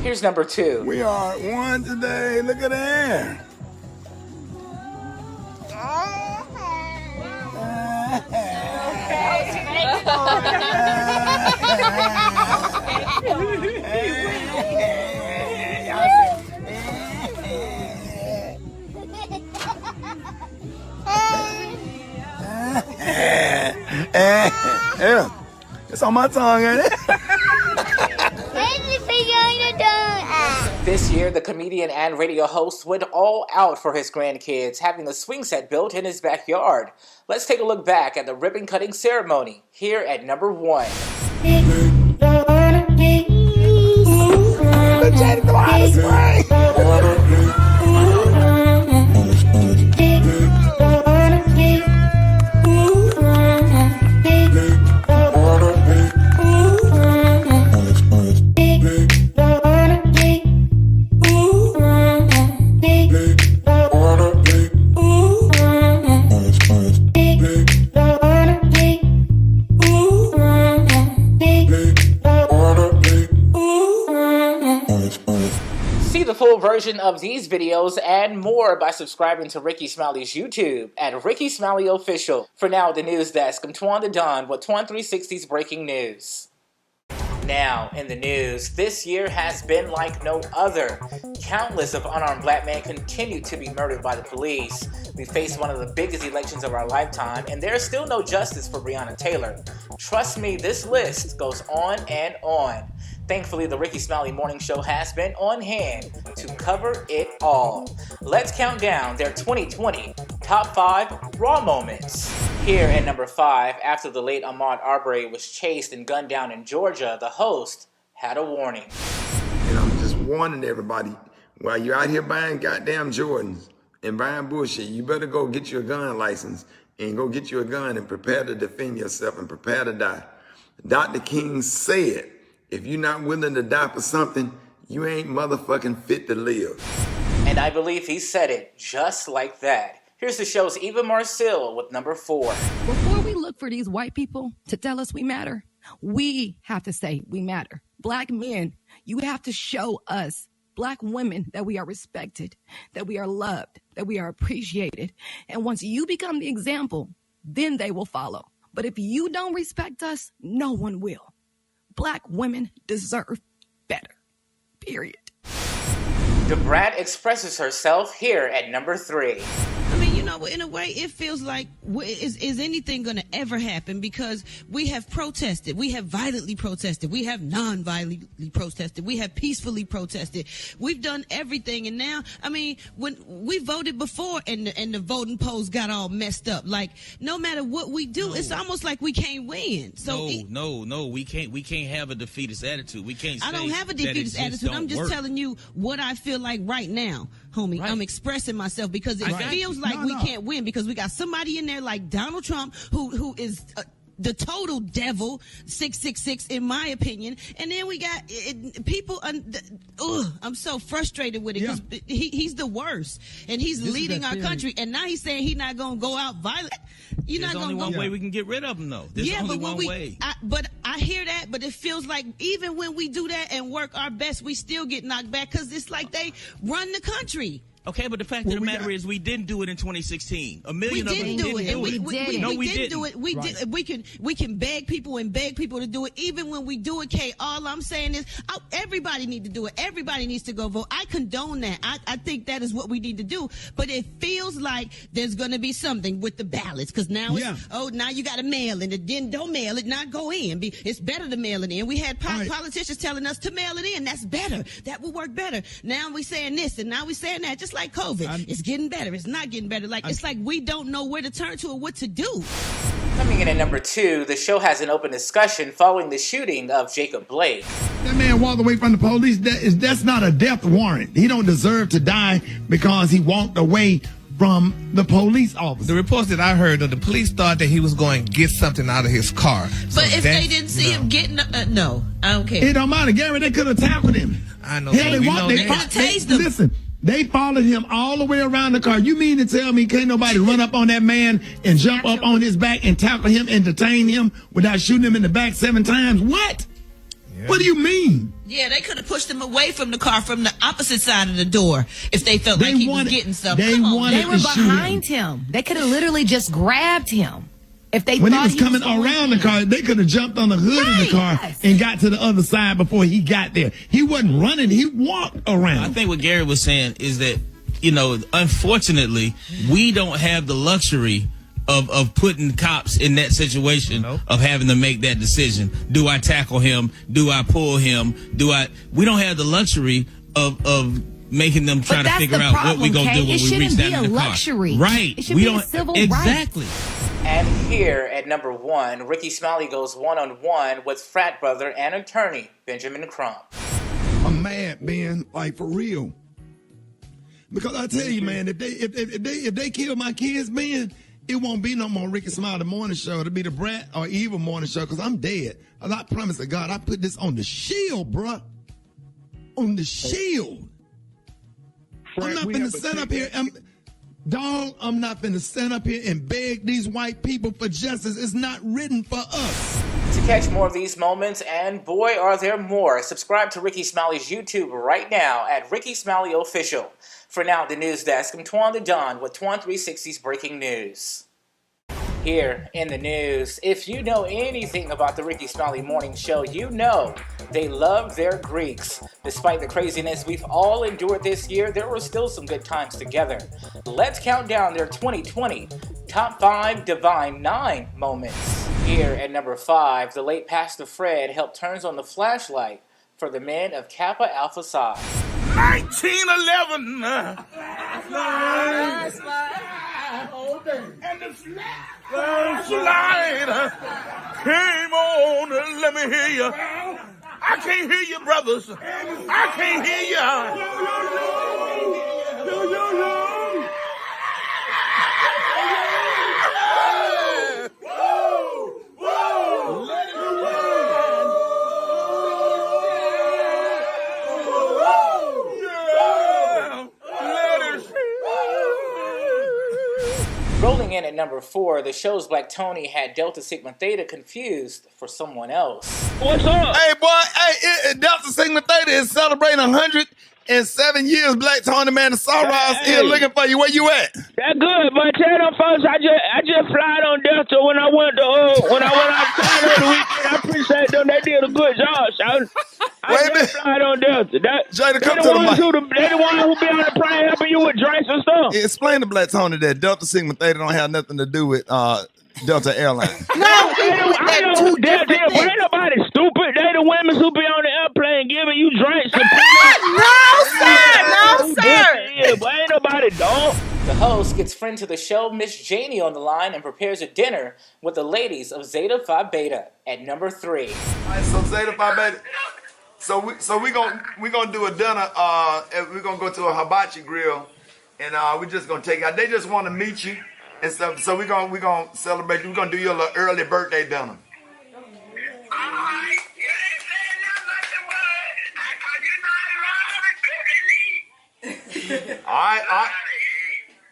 Here's number 2. We are at 1 today. Look at that. Yeah, it's on my tongue, ain't it? This year, the comedian and radio host went all out for his grandkids, having a swing set built in his backyard. Let's take a look back at the ribbon-cutting ceremony, here at number 1. See the full version of these videos and more by subscribing to Rickey Smiley's YouTube at Rickey Smiley Official. For now, the news desk, I'm Toine the Don with Toine 360's breaking news. Now, in the news, this year has been like no other. Countless of unarmed black men continue to be murdered by the police. We face one of the biggest elections of our lifetime, and there's still no justice for Breonna Taylor. Trust me, this list goes on and on. Thankfully, the Rickey Smiley Morning Show has been on hand to cover it all. Let's count down their 2020 Top 5 Raw Moments. Here at number 5, after the late Ahmaud Arbery was chased and gunned down in Georgia, the host had a warning. And I'm just warning everybody, while you're out here buying goddamn Jordans and buying bullshit, you better go get your gun license and go get you a gun and prepare to defend yourself and prepare to die. Dr. King said, if you're not willing to die for something, you ain't motherfucking fit to live. And I believe he said it just like that. Here's the show's Eva Marcille with number 4. Before we look for these white people to tell us we matter, we have to say we matter. Black men, you have to show us, black women, that we are respected, that we are loved, that we are appreciated. And once you become the example, then they will follow. But if you don't respect us, no one will. Black women deserve better. Period. Da Brat expresses herself here at number 3. I mean, you know, in a way, it feels like, is anything going to ever happen? Because we have protested. We have violently protested. We have non-violently protested. We have peacefully protested. We've done everything. And now, I mean, when we voted before and the voting polls got all messed up, like, no matter what we do, it's almost like we can't win. So No, we can't have a defeatist attitude. We can't say I don't have a defeatist attitude. I'm just telling you what I feel like right now, homie. Right. I'm expressing myself because it feels like we can't win because we got somebody in there like Donald Trump who is the total devil, 666 in my opinion, and then we got people. I'm so frustrated with it because he's the worst, and he's leading our country, and now he's saying he's not gonna go out violent. There's only one way we can get rid of him, though. There's only one way. But I hear that, but it feels like even when we do that and work our best, we still get knocked back because it's like they run the country. Okay, but the fact of the matter is we didn't do it in 2016. A million of them didn't do it. We didn't do it. We can beg people to do it. Even when we do it, Kay, all I'm saying is everybody need to do it. Everybody needs to go vote. I condone that. I think that is what we need to do. But it feels like there's going to be something with the ballots because now now you got to mail it. And then don't mail it, not go in. It's better to mail it in. We had politicians telling us to mail it in. That's better. That will work better. Now we saying this and now we saying that. Just like COVID. It's getting better. It's not getting better. It's like we don't know where to turn to or what to do. Coming in at number 2, the show has an open discussion following the shooting of Jacob Blake. That man walked away from the police. That's not a death warrant. He don't deserve to die because he walked away from the police officer. The reports that I heard, the police thought that he was going to get something out of his car. But if they didn't see him getting, no, I don't care. It don't matter, Gary. They could have tackled him. I know. Hell, they could have tased him. Listen, they followed him all the way around the car. You mean to tell me can't nobody run up on that man and jump up on his back and tackle him and detain him without shooting him in the back 7 times? What? Yeah. What do you mean? Yeah, they could have pushed him away from the car from the opposite side of the door if they felt like he was getting something. They were behind him. They could have literally just grabbed him. If they when thought he was coming around the car, they could have jumped on the hood of the car and got to the other side before he got there. He wasn't running. He walked around. I think what Gary was saying is that, unfortunately, we don't have the luxury of putting cops in that situation of having to make that decision. Do I tackle him? Do I pull him? We don't have the luxury of making them try to figure out what we're going to do when we reach down in the car. Luxury. Right. It should be a civil exactly. right. And here at number 1, Rickey Smiley goes one-on-one with frat brother and attorney Benjamin Crump. I'm mad, man, like for real. Because I tell you, man, if they kill my kids, man, it won't be no more Rickey Smiley morning show. It'll be the Brat or Evil morning show because I'm dead. I promise to God, I put this on the shield, bruh. On the shield. I'm not finna stand up here. I'm not finna stand up here and beg these white people for justice. It's not written for us. To catch more of these moments, and boy, are there more, subscribe to Rickey Smiley's YouTube right now at Rickey Smiley Official. For now, the news desk, I'm Toine the Don with Toine 360's breaking news. Here in the news, if you know anything about the Rickey Smiley Morning Show, you know they love their Greeks. Despite the craziness we've all endured this year, there were still some good times together. Let's count down their 2020 Top 5 Divine 9 moments. Here at number 5, the late Pastor Fred helped turns on the flashlight for the men of Kappa Alpha Psi. 1911. And the flashlight came on. Let me hear you. I can't hear you, brothers. I can't hear you. Rolling in at number 4, the show's Black Tony had Delta Sigma Theta confused for someone else. What's up? Hey, boy, Delta Sigma Theta is celebrating 107 years. Black Tony, man, the Sorrows here looking for you. Where you at? That good, but tell them folks I just flied on Delta when I went out of town over the weekend. I appreciate them. They did a good job, shout. I just flied on Delta. Jada, come to the mic. They the one who be on the plane helping you with drinks and stuff. Yeah, explain to Black Tony that Delta Sigma Theta don't have nothing to do with Delta Airlines. No, I know who Delta is, but ain't nobody stupid. They the women who be on the airplane giving you drinks and No, sir. Yeah, but ain't nobody dumb. The host gets friend to the show, Miss Janie, on the line and prepares a dinner with the ladies of Zeta Phi Beta at number 3. All right, so Zeta Phi Beta. So we gonna do a dinner. We're gonna go to a hibachi grill, and we're just gonna take out. They just want to meet you and stuff. So we're gonna celebrate. We're gonna do your little early birthday dinner. All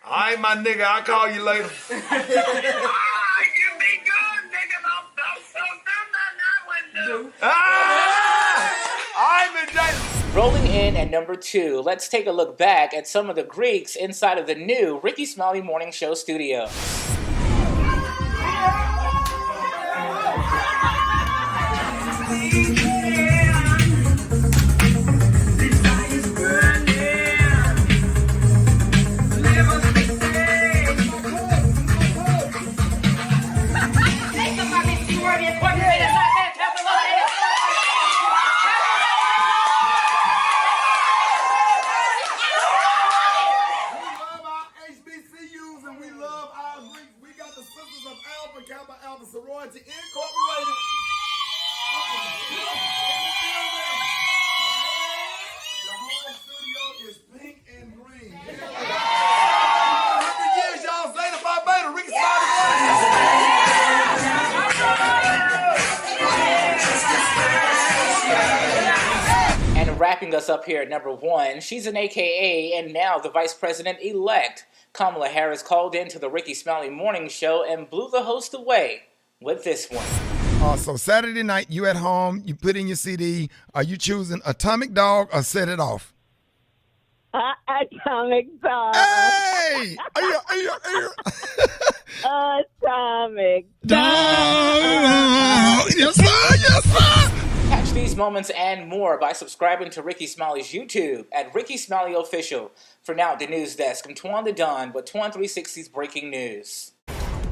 right, my nigga. I'll call you later. Rolling in at number 2, let's take a look back at some of the Greeks inside of the new Rickey Smiley Morning Show studio. HBCUs and we love our Greeks. We got the Sisters of Alpha Kappa Wrapping us up here at number 1, she's an AKA and now the Vice President-elect. Kamala Harris called into the Rickey Smiley Morning Show and blew the host away with this one. So Saturday night, you at home, you put in your CD. Are you choosing Atomic Dog or Set It Off? Atomic Dog. Hey! Atomic Dog. Yes, sir. Yes, sir. Catch these moments and more by subscribing to Rickey Smiley's YouTube at Rickey Smiley Official. For now, the news desk, I'm Toine the Don with Toine 360's breaking news.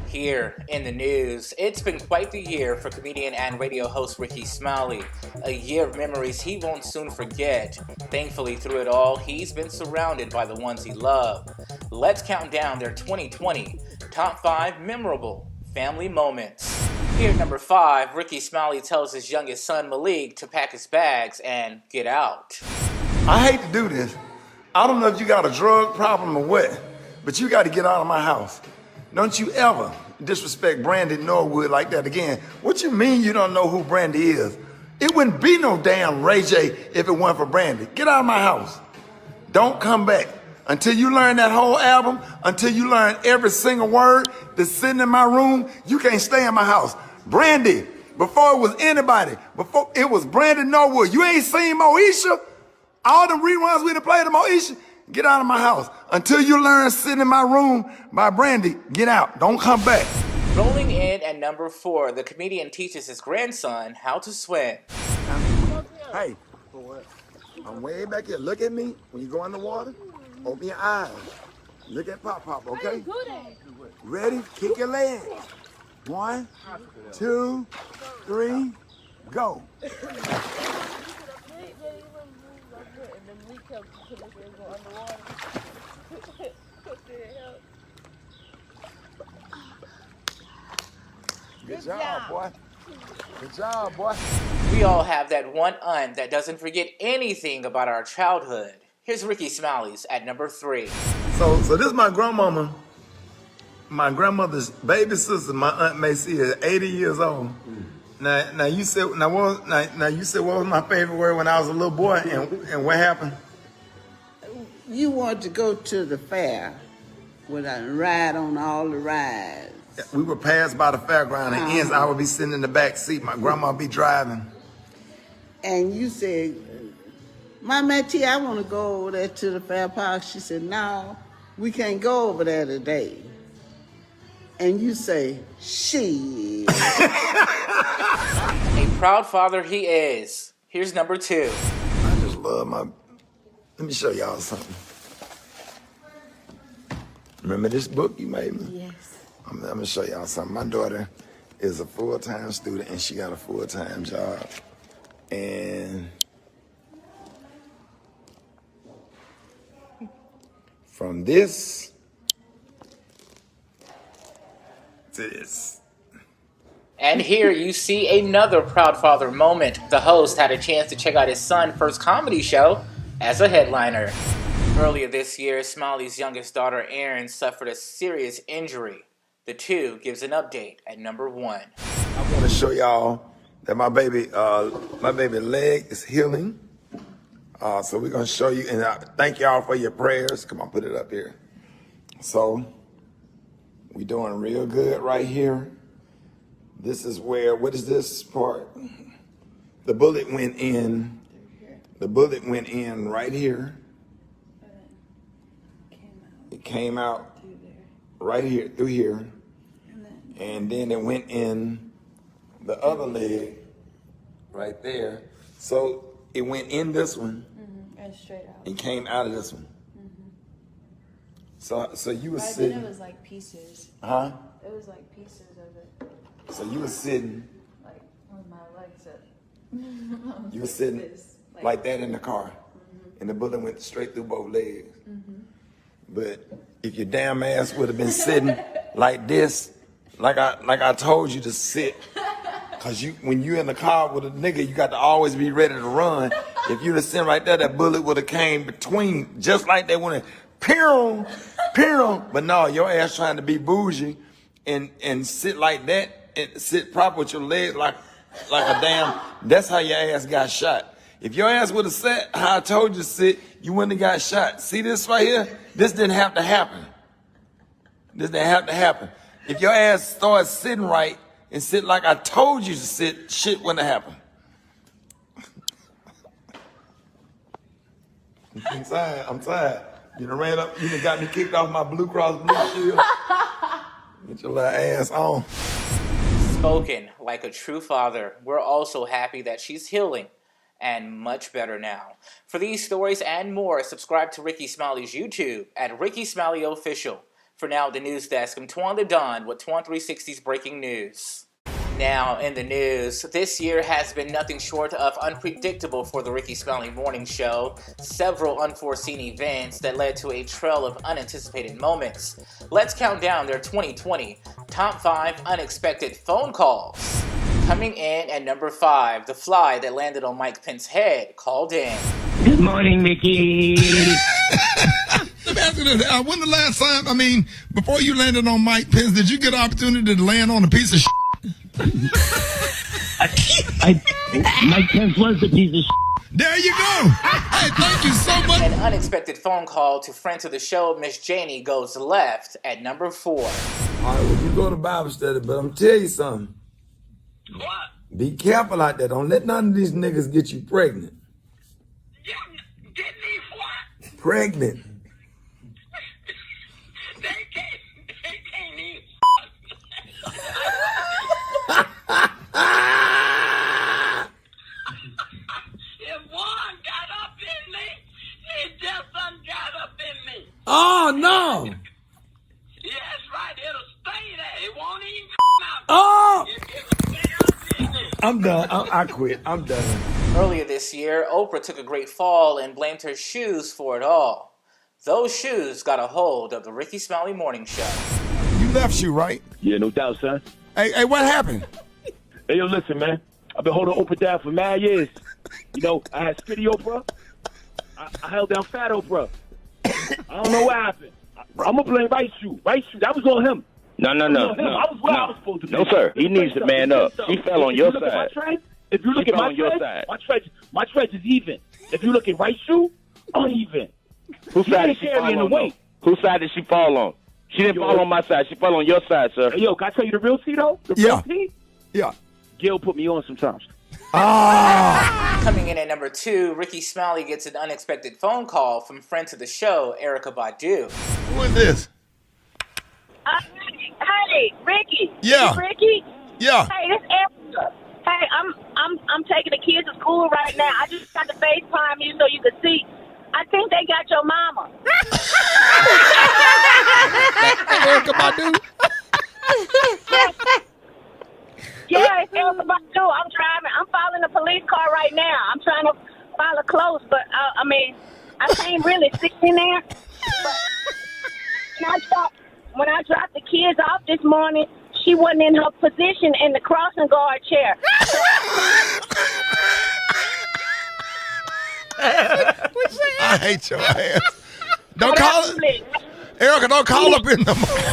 Here in the news, it's been quite the year for comedian and radio host Rickey Smiley. A year of memories he won't soon forget. Thankfully, through it all, he's been surrounded by the ones he loved. Let's count down their 2020 top 5 memorable family moments. Here at number 5, Rickey Smiley tells his youngest son Malik to pack his bags and get out. I hate to do this. I don't know if you got a drug problem or what, but you got to get out of my house. Don't you ever disrespect Brandy Norwood like that again. What you mean you don't know who Brandy is? It wouldn't be no damn Ray J if it weren't for Brandy. Get out of my house. Don't come back. Until you learn that whole album, until you learn every single word that's sitting in my room, you can't stay in my house. Brandy, before it was anybody, before it was Brandy Norwood. You ain't seen Moesha? All the reruns we done played of Moesha? Get out of my house. Until you learn Sitting in My Room by Brandy, get out. Don't come back. Rolling in at number 4, the comedian teaches his grandson how to swim. Hey, I'm way back here. Look at me. When you go in the water, open your eyes. Look at Pop, okay? Ready? Kick your legs. 1, 2, 3, go. Good job, boy. Good job, boy. We all have that one aunt that doesn't forget anything about our childhood. Here's Rickey Smiley's at number 3. So this is my grandmama. My grandmother's baby sister, my Aunt Macy, is 80 years old. Now you said what was my favorite word when I was a little boy, and what happened? You wanted to go to the fair with a ride on all the rides. We would pass by the fairground, and ends I would be sitting in the back seat. My grandma would be driving. And you said, Mama T, I want to go over there to the fair park. She said, no, we can't go over there today. And you say, shit. A proud father he is. Here's number 2. I just love my... Let me show y'all something. Remember this book you made me? Yes. I'm gonna show y'all something. My daughter is a full-time student and she got a full-time job. And from this to this. And here you see another proud father moment. The host had a chance to check out his son's first comedy show as a headliner. Earlier this year, Smiley's youngest daughter, Erin, suffered a serious injury. The 2 gives an update at number 1. I want to show y'all that my baby leg is healing. So we're going to show you, and I thank y'all for your prayers. Come on, put it up here. So we're doing real good right here. This is where, what is this part? The bullet went in. The bullet went in right here. It came out right here, through here. And then it went in the other leg right there. So it went in this one. And straight out. And came out of this one. So you were But sitting. then it was like pieces. Huh? It was like pieces of it. So you were sitting. Like with my legs up. You were sitting like that in the car. And the bullet went straight through both legs. But if your damn ass would have been sitting like this, like I told you to sit, cause when you in the car with a nigga, you got to always be ready to run. If you'd have sitting right there, that bullet would have came between, just like they wanted, pew. But no, your ass trying to be bougie and sit like that and sit proper with your legs like a damn. That's how your ass got shot. If your ass would have sat how I told you to sit, you wouldn't have got shot. See this right here? This didn't have to happen. This didn't have to happen. If your ass started sitting right and sit like I told you to sit, shit wouldn't have happened. I'm tired. I'm tired. You done ran up, you done got me kicked off my Blue Cross Blue Shield. Get your little ass on. Spoken like a true father, we're also happy that she's healing and much better now. For these stories and more, subscribe to Rickey Smiley's YouTube at Rickey Smiley Official. For now, the news desk, I'm Toine the Don with Toine 360's breaking news. Now, in the news, this year has been nothing short of unpredictable for the Rickey Smiley Morning Show. Several unforeseen events that led to a trail of unanticipated moments. Let's count down their 2020 top 5 unexpected phone calls. Coming in at number 5, the fly that landed on Mike Pence's head called in. Good morning, Rickey. Let me ask you this. When the last time, before you landed on Mike Pence, did you get an opportunity to land on a piece of shit? Mike Pence was the piece of shit. There you go. Hey, thank you so much. An unexpected phone call to friend of the show, Miss Janie, goes left at number 4. All right, well, you go to Bible study, but I'm tell you something. What? Be careful out there. Don't let none of these niggas get you pregnant. Get me what? Pregnant. They can't even. If one got up in me, it just done got up in me. Oh, no. Yeah, that's right. It'll stay there. It won't even come out. Oh! It'll stay up in there. I'm done. I quit. I'm done. Earlier this year, Oprah took a great fall and blamed her shoes for it all. Those shoes got a hold of the Rickey Smiley Morning Show. You left shoe, right? Yeah, no doubt, son. Hey, what happened? Hey, yo, listen, man. I've been holding Oprah down for mad years. You know, I had Spitty Oprah. I held down Fat Oprah. I don't know what happened. I'm going to blame Right Shoe. Right Shoe, that was on him. No. I was where I was supposed to be. No, sir. He needs to man up. She fell on your side. If you look at my treads, my treads is even. If you look at Right Shoe, uneven. Whose side did she fall on? Whose side did she fall on? She didn't fall on my side. She fell on your side, sir. Hey, yo, can I tell you the real tea, though? The real tea? Yeah. Gil put me on sometimes. Coming in at number 2, Rickey Smiley gets an unexpected phone call from friend to the show, Erykah Badu. Who is this? Hey, Rickey. Yeah. Rickey. Yeah. Hey, this Erica. Hey, I'm taking the kids to school right now. I just got to FaceTime you so you can see. I think they got your mama. Erykah Badu. Yeah, it's Erykah Badu. I'm driving. I'm following a police car right now. I'm trying to follow close, but I can't really sit in there. But when I dropped the kids off this morning, she wasn't in her position in the crossing guard chair. I hate your ass. Don't call it. Erykah, don't call up in the morning.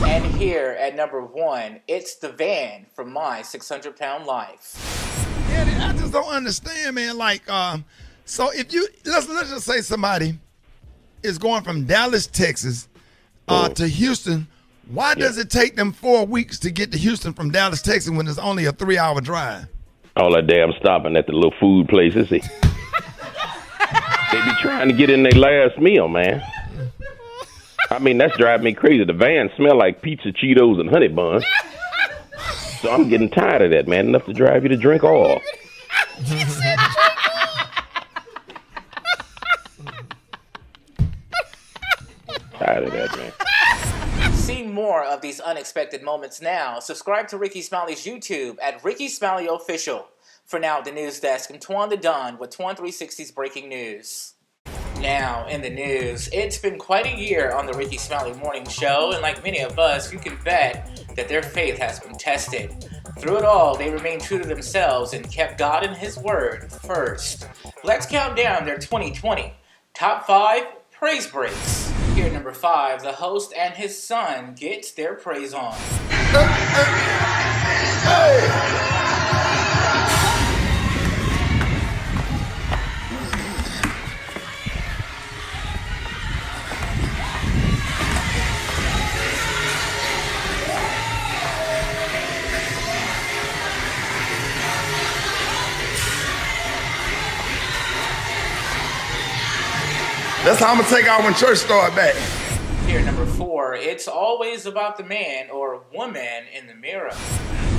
And here at number 1, it's the van from My 600-Pound Life. Yeah, I just don't understand, man. Like, so if you let's just say somebody is going from Dallas, Texas, to Houston. Why does it take them 4 weeks to get to Houston from Dallas, Texas, when it's only a 3-hour drive? All that damn stopping at the little food places. They be trying to get in their last meal, man. That's driving me crazy. The van smell like pizza, Cheetos, and honey buns. So I'm getting tired of that, man. Enough to drive you to drink oil. Tired of that, man. See more of these unexpected moments now. Subscribe to Rickey Smiley's YouTube at Rickey Smiley Official. For now, the news desk, I'm Toine the Don with Toine 360's breaking news. Now, in the news, it's been quite a year on the Rickey Smiley Morning Show, and like many of us, you can bet that their faith has been tested. Through it all, they remained true to themselves and kept God and His Word first. Let's count down their 2020 top 5 praise breaks. Here at number 5, the host and his son get their praise on. That's how I'm gonna take out when church start back. Here, number 4, it's always about the man or woman in the mirror.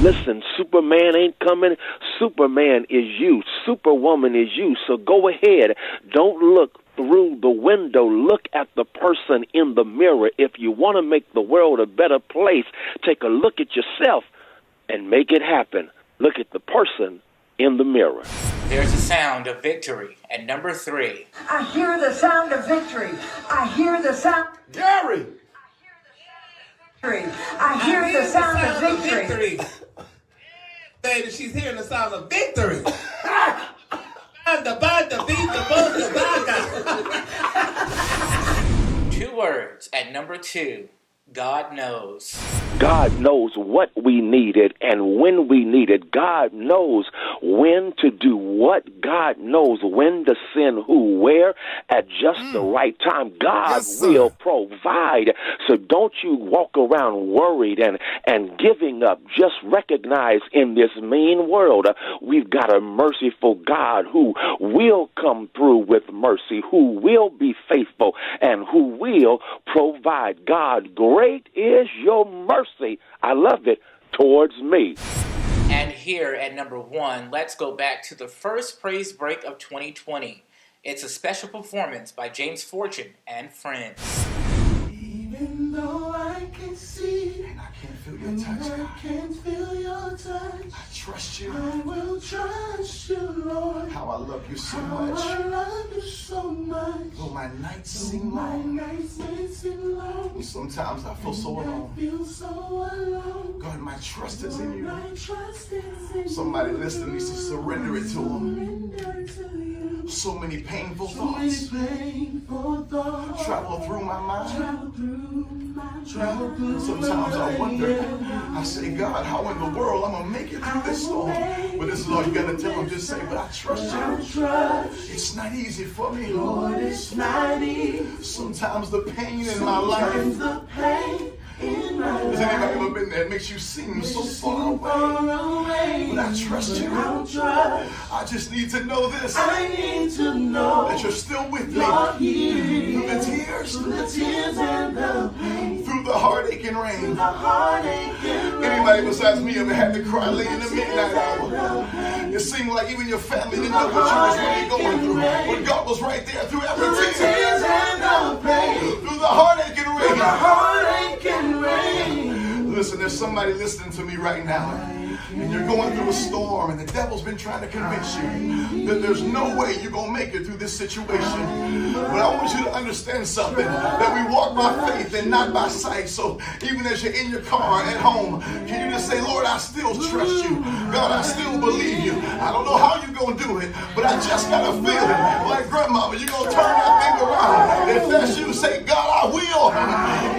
Listen, Superman ain't coming. Superman is you. Superwoman is you. So go ahead. Don't look through the window. Look at the person in the mirror. If you want to make the world a better place, take a look at yourself and make it happen. Look at the person in the mirror. There's a sound of victory at number 3. I hear the sound of victory. I hear the sound. Gary! I hear the sound of victory. Baby, she's hearing the sound of victory. The beat, the 2 words at number 2. God knows. God knows what we needed and when we needed. God knows when to do what. God knows when to send who, where, at just the right time. God will provide. So don't you walk around worried and giving up. Just recognize in this mean world, we've got a merciful God who will come through with mercy, who will be faithful, and who will provide. God, great is your mercy. I love it towards me. And here at number 1, let's go back to the first praise break of 2020. It's a special performance by James Fortune and friends. Even though I can see And I can't feel your touch, I God. can't feel your touch, I trust you. I will trust you, Lord. How I love you so How much. I love you so much. Though my nights seem My long, nights may seem long. sometimes I feel so I alone. feel so alone. God, my trust is in you. My trust is in Somebody you. listening needs to surrender it to him. Surrender to you. So many painful So many thoughts painful thoughts travel through my mind. travel through my travel Sometimes I wonder, I say, God, how in the world I'm going to make it through this storm? But this is all you got to tell him. Just say, but I trust you. It's not easy for me, Lord, it's not easy. Sometimes the pain in my life. Sometimes the pain in my Has life. anybody ever been there? It makes you seem so far away. away. But I trust you. I'll trust. I just need to know this. I need to know That you're still with me. you're here. Through the tears. Through the tears and the pain. Through the heartache and rain. The heartache and rain. Anybody besides me ever had to cry late in the midnight hour? It seemed like even your family didn't know what you was really going through. But God was right there through every Through the tear. tears and the pain. Through the heartache and Through rain. the heartache and rain. Listen, there's somebody listening to me right now. And you're going through a storm and the devil's been trying to convince you that there's no way you're going to make it through this situation. But I want you to understand something, that we walk by faith and not by sight. So even as you're in your car at home, can you just say, Lord, I still trust you. God, I still believe you. I don't know how you're going to do it, but I just got a feeling like grandmama, you're going to turn that thing around. If that's you, say, God, I will.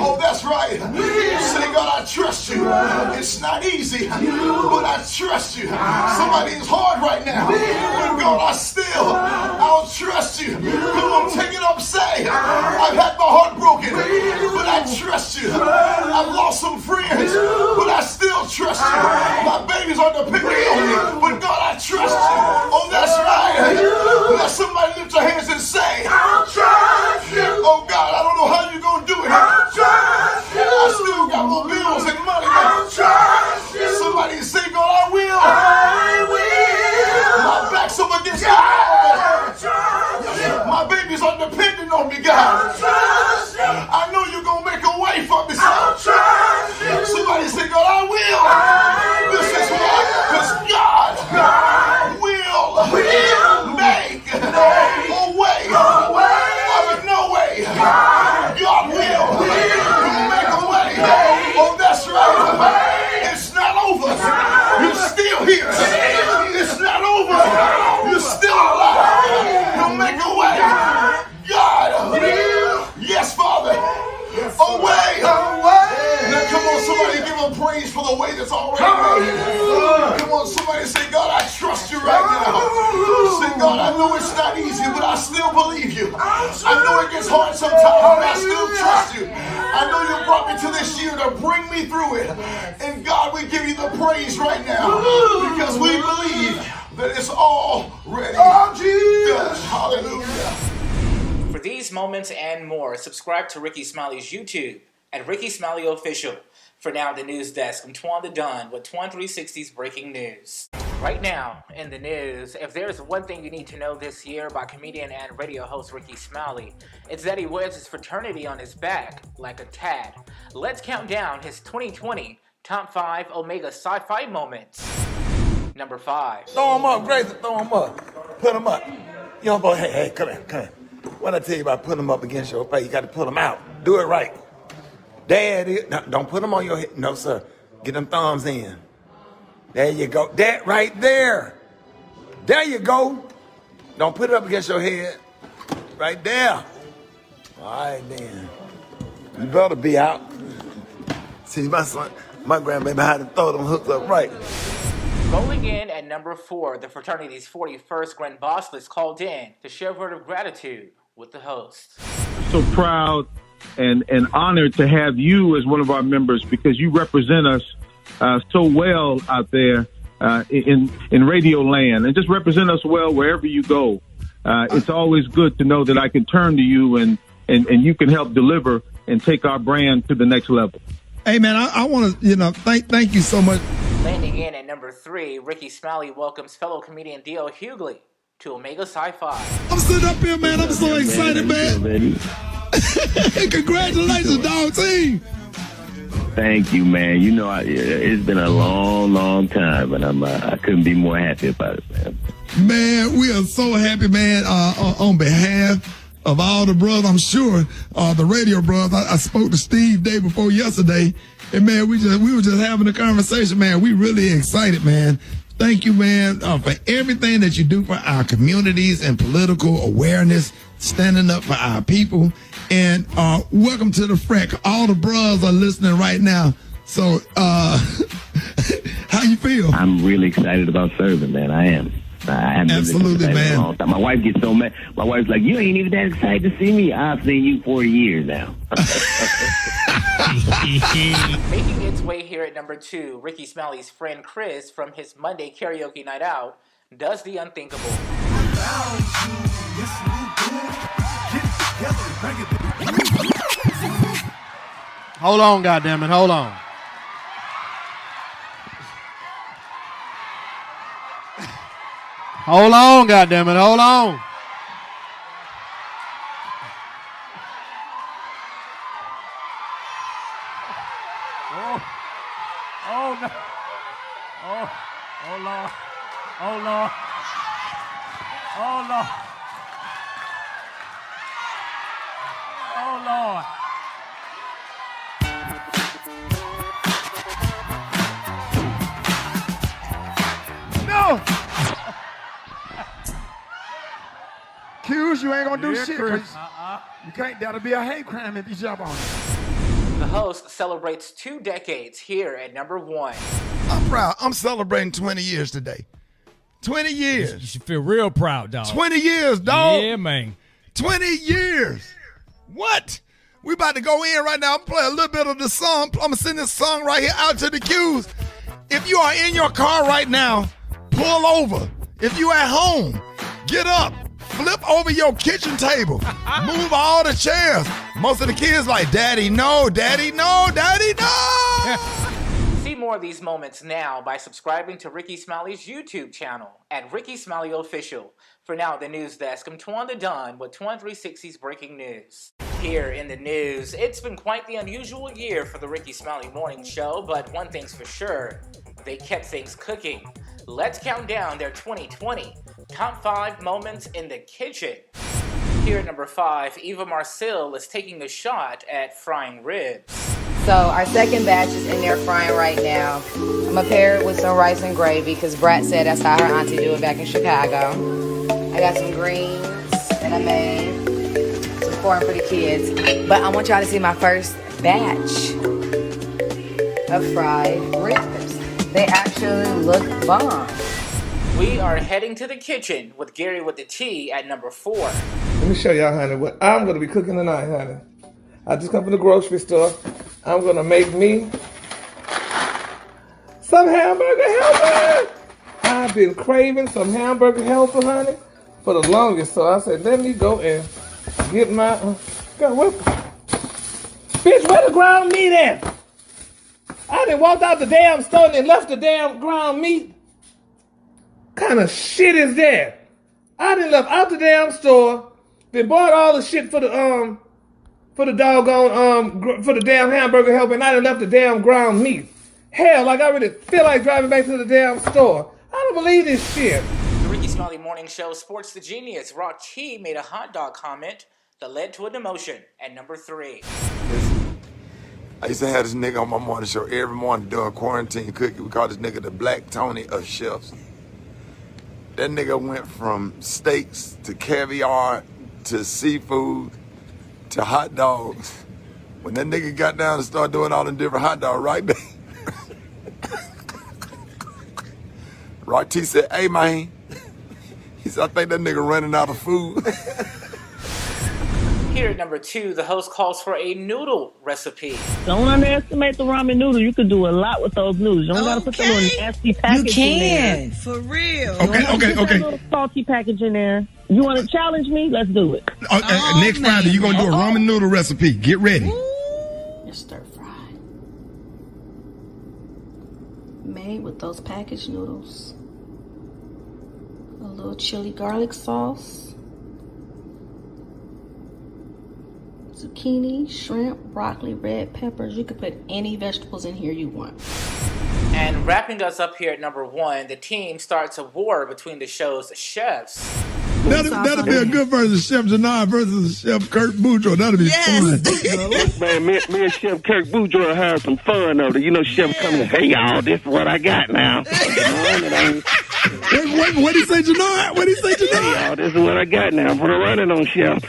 Oh, that's right. Say, God, I trust you. It's not easy, but I trust you. Somebody is hard right now, but God, I'll trust you. Come on, take it up, say, I've had my heart broken, but I trust you. I've lost some friends, but I still trust you. My babies are depending on me, but God, I trust you. Oh, that's right. Let somebody lift your hands and say, I'll trust you. Oh, God, I don't know how you're going to do it. I'll trust you. I still got more bills and money. I'll trust you. Somebody say, God, I will. I will. My back's up against the wall. My babies are depending on me, God. I know you're going to make a way for me. Somebody say, God, I will. This is why. Because God will make a way out of no way. God will make a way. Oh, that's right. It's not over. You're still here. It's not over. You're still alive. He'll make a way. God. Yes, Father. A way. Now, come on, somebody give him praise for the way that's already made. Come on, somebody say, God, I trust you right now. Say, God, I know it's not easy, but I still believe you. I know it gets hard sometimes, but I still trust you. I know you brought me to this year to bring me through it. And God, we give you the praise right now because we believe that it's already done. Hallelujah. For these moments and more, subscribe to Rickey Smiley's YouTube at Rickey Smiley Official. For now, the news desk, I'm Toine the Don with Toine 360's breaking news. Right now, in the news, if there's one thing you need to know this year about comedian and radio host Rickey Smiley, it's that he wears his fraternity on his back like a tad. Let's count down his 2020 top 5 Omega sci-fi moments. Number 5. Throw them up, Gracie, throw them up. Put them up. You know, boy, hey, come here. What I tell you about putting them up against your face, you got to pull them out. Do it right. Dad, no, don't put them on your head. No, sir. Get them thumbs in. There you go. That right there. There you go. Don't put it up against your head. Right there. All right, then. You better be out. See, my grandbaby had to throw them hooks up right. Rolling in at number 4, the fraternity's 41st Grand Bossless called in to share a word of gratitude with the host. So proud and honored to have you as one of our members because you represent us so well out there in radio land and just represent us well wherever you go. It's always good to know that I can turn to you and you can help deliver and take our brand to the next level. Hey, man, I want to, thank you so much. Landing in at number 3, Rickey Smiley welcomes fellow comedian D.L. Hughley to Omega Sci-Fi. I'm sitting up here, man. I'm so excited, man. Congratulations, dog team. Thank you, man. You know, it's been a long time, and I couldn't be more happy about it, man. Man, we are so happy, man. On behalf of all the brothers, I'm sure the radio brothers. I spoke to Steve day before yesterday, and man, we were just having a conversation, man. We really excited, man. Thank you, man, for everything that you do for our communities and political awareness, standing up for our people. And welcome to the Freck. All the bros are listening right now. So, how you feel? I'm really excited about serving, man. I am. I haven't Absolutely, been man. a long time. My wife gets so mad. My wife's like, "You ain't even that excited to see me." I've seen you for a year now. Making its way here at number 2, Rickey Smiley's friend Chris from his Monday karaoke night out does the unthinkable. Hold on, goddammit, hold on. Hold on, goddammit, hold on. Oh no. Oh Lord. Oh Lord. Oh Lord. Oh Lord. No! Q's, you ain't gonna do shit. Chris. You can't, that'll be a hate crime if you jump on it. The host celebrates 2 decades here at number 1. I'm proud. I'm celebrating 20 years today. 20 years. You should feel real proud, dog. 20 years, dog. Yeah, man. 20 years. What? We about to go in right now. I'm playing a little bit of the song. I'm gonna send this song right here out to the Q's. If you are in your car right now, pull over. If you at home, get up. Flip over your kitchen table. Move all the chairs. Most of the kids like, Daddy, no, Daddy, no, Daddy, no. See more of these moments now by subscribing to Rickey Smiley's YouTube channel at Rickey Smiley Official. For now, the news desk, I'm Toine the Don with Toine 360's breaking news. Here in the news, it's been quite the unusual year for the Rickey Smiley Morning Show, but one thing's for sure, they kept things cooking. Let's count down their 2020 top 5 moments in the kitchen. Here at number 5, Eva Marcille is taking a shot at frying ribs. So our second batch is in there frying right now. I'm gonna pair it with some rice and gravy because Brat said that's how her auntie do it back in Chicago. I got some greens that I made, some corn for the kids. But I want y'all to see my first batch of fried ribs. They actually look bomb. We are heading to the kitchen with Gary with the T at number 4. Let me show y'all, honey, what I'm going to be cooking tonight, honey. I just come from the grocery store. I'm going to make me some hamburger helper. I've been craving some hamburger helper, honey, for the longest. So I said, let me go and get my bitch, where the ground meat at? I done walked out the damn store and left the damn ground meat. Kind of shit is that? I done left out the damn store, then bought all the shit for the doggone for the damn hamburger helper, and I done left the damn ground meat. Hell, like I really feel like driving back to the damn store. I don't believe this shit. The Rickey Smiley Morning Show Sports the Genius. Rickey made a hot dog comment that led to a demotion at number 3. I used to have this nigga on my morning show every morning doing quarantine cooking. We call this nigga the Black Tony of chefs. That nigga went from steaks to caviar to seafood to hot dogs. When that nigga got down and started doing all them different hot dogs, right there, Rickey said, "Hey man," he said, "I think that nigga running out of food." Here at number 2, the host calls for a noodle recipe. Don't underestimate the ramen noodle. You can do a lot with those noodles. You don't gotta put the little nasty package in there. For real. Put that little salty package in there. You want to challenge me? Let's do it. Next Friday, you're going to do a ramen noodle recipe. Get ready. Your stir fry. Made with those packaged noodles. A little chili garlic sauce. Zucchini, shrimp, broccoli, red peppers. You could put any vegetables in here you want. And wrapping us up here at number 1, the team starts a war between the show's chefs. That'll be a good version of Chef Janard versus Chef Kurt Boudreaux. That'll be fun. Man, me and Chef Kirk Boudreaux had some fun over there. You know, Chef coming, hey, y'all, this is what I got now. What did he say, Janard? What did he say, Janard? Hey, y'all, this is what I got now. Put a running on, Chef.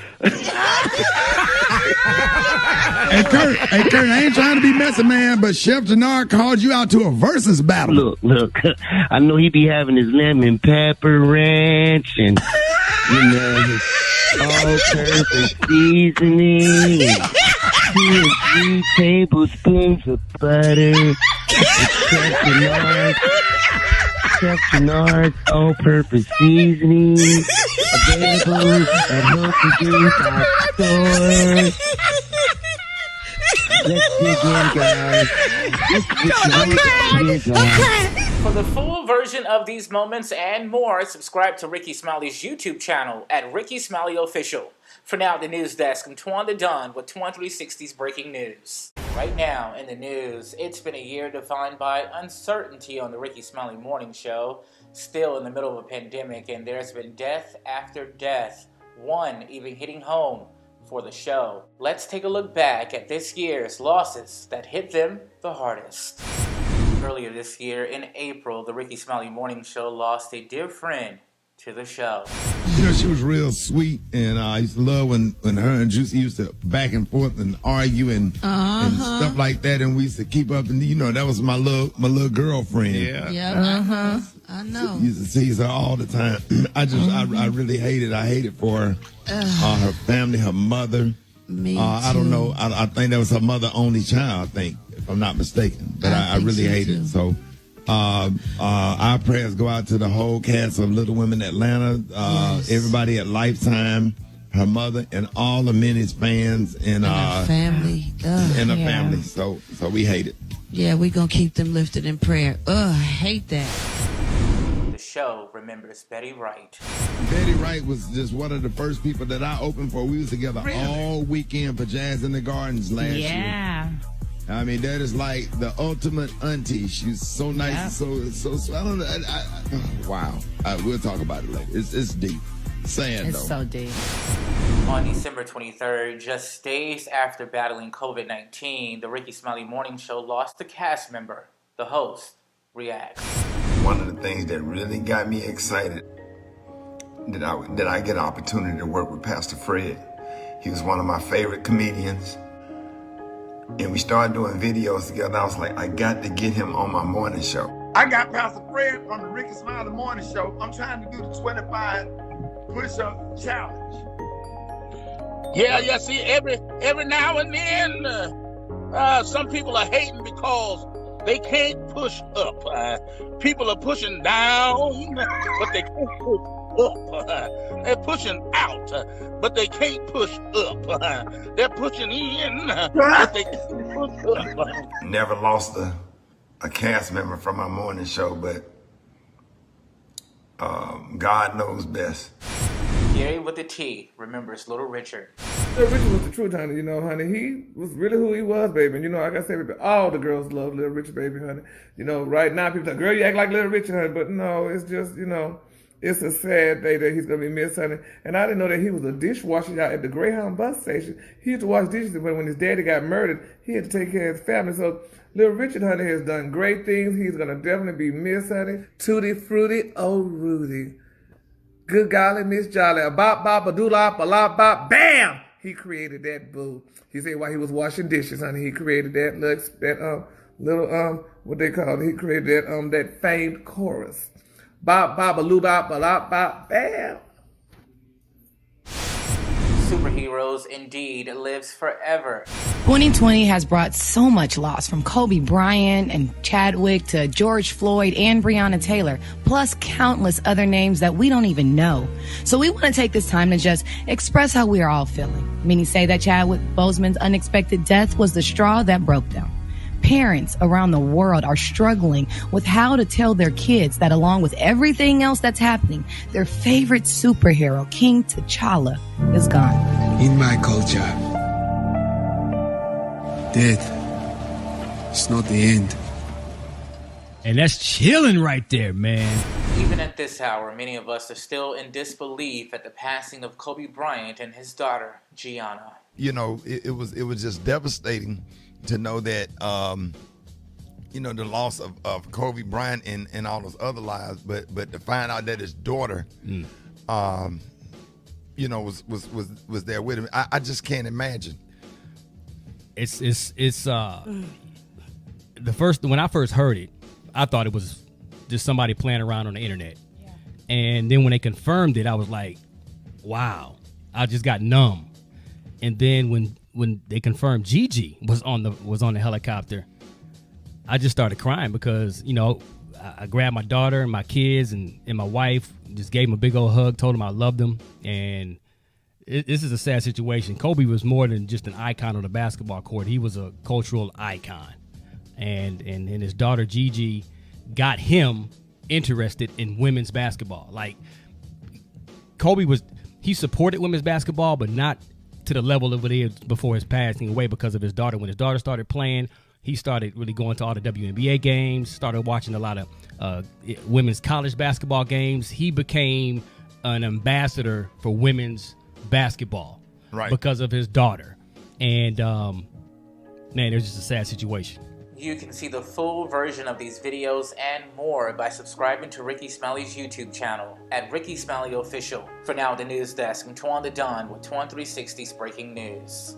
Hey, Kurt, I ain't trying to be messy, man, but Chef Janard called you out to a versus battle. Look, I know he be having his lemon pepper ranch and, you know, his all-purpose seasoning and 2 and 3 tablespoons of butter. Chef Janard's all-purpose seasoning available at healthy food stores. Let's dig in, guys. For the full version of these moments and more, subscribe to Rickey Smiley's YouTube channel at Rickey Smiley Official. For now, the news desk, I'm Toine the Don with Toine 360's breaking news. Right now in the news, it's been a year defined by uncertainty on the Rickey Smiley Morning Show. Still in the middle of a pandemic, and there's been death after death, one even hitting home for the show. Let's take a look back at this year's losses that hit them the hardest. Earlier this year, in April, the Rickey Smiley Morning Show lost a dear friend to the show. You know, she was real sweet, and I used to love when her and Juicy used to back and forth and argue and stuff like that, and we used to keep up, and you know, that was my little girlfriend. Yeah. I know. Used to tease her all the time. I really hated it for her. Her family, her mother. Me I don't know. I think that was her mother only child, I think, if I'm not mistaken. But I really hated it. So our prayers go out to the whole cast of Little Women Atlanta, everybody at Lifetime, her mother, and all the Minnie's fans and her family. And her family. So we hate it. Yeah, we're going to keep them lifted in prayer. I hate that. The show remembers Betty Wright. Betty Wright was just one of the first people that I opened for. We was together all weekend for Jazz in the Gardens last year. Yeah. I mean, that is like the ultimate auntie. She's so nice and so I don't know. Wow. We'll talk about it later. It's deep. Sad, It's though. so deep. On December 23rd, just days after battling COVID-19, the Rickey Smiley Morning Show lost a cast member. The host reacts. One of the things that really got me excited that I get an opportunity to work with Pastor Fred. He was one of my favorite comedians. And we started doing videos together. I was like, I got to get him on my morning show. I got Pastor Fred from the Rickey Smiley Morning Show. I'm trying to do the 25 push-up challenge. Yeah. See, every now and then, some people are hating because they can't push up. People are pushing down, but they can't push up. They're pushing out, but they can't push up. They're pushing in, but they can't push up. Never lost a cast member from my morning show, but God knows best. Gary with the T remembers Little Richard. Little Richard was the truth, honey. You know, honey, he was really who he was, baby. And you know, like I said, all the girls love Little Richard, baby, honey. You know, right now people say, girl, you act like Little Richard, honey. But no, it's just, you know, it's a sad day that he's going to be missed, honey. And I didn't know that he was a dishwasher out at the Greyhound bus station. He used to wash dishes, but when his daddy got murdered, he had to take care of his family. So Little Richard, honey, has done great things. He's going to definitely be missed, honey. Tutti Frutti, oh Rudy. Good golly, Miss Jolly. A bop, bop, a doodle, a lop, bop, bam! He created that, boo. He said while he was washing dishes, honey, he created that little, what they call it? He created that famed chorus. Bop, bop, a loo, bop, a lop, bop, bam! Superheroes indeed lives forever. 2020 has brought so much loss, from Kobe Bryant and Chadwick to George Floyd and Breonna Taylor, plus countless other names that we don't even know. So we want to take this time to just express how we are all feeling. Many say that Chadwick Boseman's unexpected death was the straw that broke them. Parents around the world are struggling with how to tell their kids that along with everything else that's happening, their favorite superhero, King T'Challa, is gone. In my culture, death is not the end. And that's chilling right there, man. Even at this hour, many of us are still in disbelief at the passing of Kobe Bryant and his daughter, Gianna. You know, it was just devastating to know that, you know, the loss of Kobe Bryant and all those other lives, but to find out that his daughter, you know, was there with him. I just can't imagine. It's when I first heard it, I thought it was just somebody playing around on the internet. Yeah. And then when they confirmed it, I was like, wow, I just got numb. And then when they confirmed Gigi was on the helicopter, I just started crying because, you know, I grabbed my daughter and my kids and my wife, just gave them a big old hug, told them I loved them. And this is a sad situation. Kobe was more than just an icon on the basketball court. He was a cultural icon. And his daughter Gigi got him interested in women's basketball. Like, Kobe he supported women's basketball, but not to the level of it is before his passing away because of his daughter. When his daughter started playing, he started really going to all the WNBA games, started watching a lot of women's college basketball games. He became an ambassador for women's basketball because of his daughter. And, man, it was just a sad situation. You can see the full version of these videos and more by subscribing to Rickey Smiley's YouTube channel at Rickey Smiley Official. For now, the news desk, I'm Toine the Don with Toine 360's breaking news.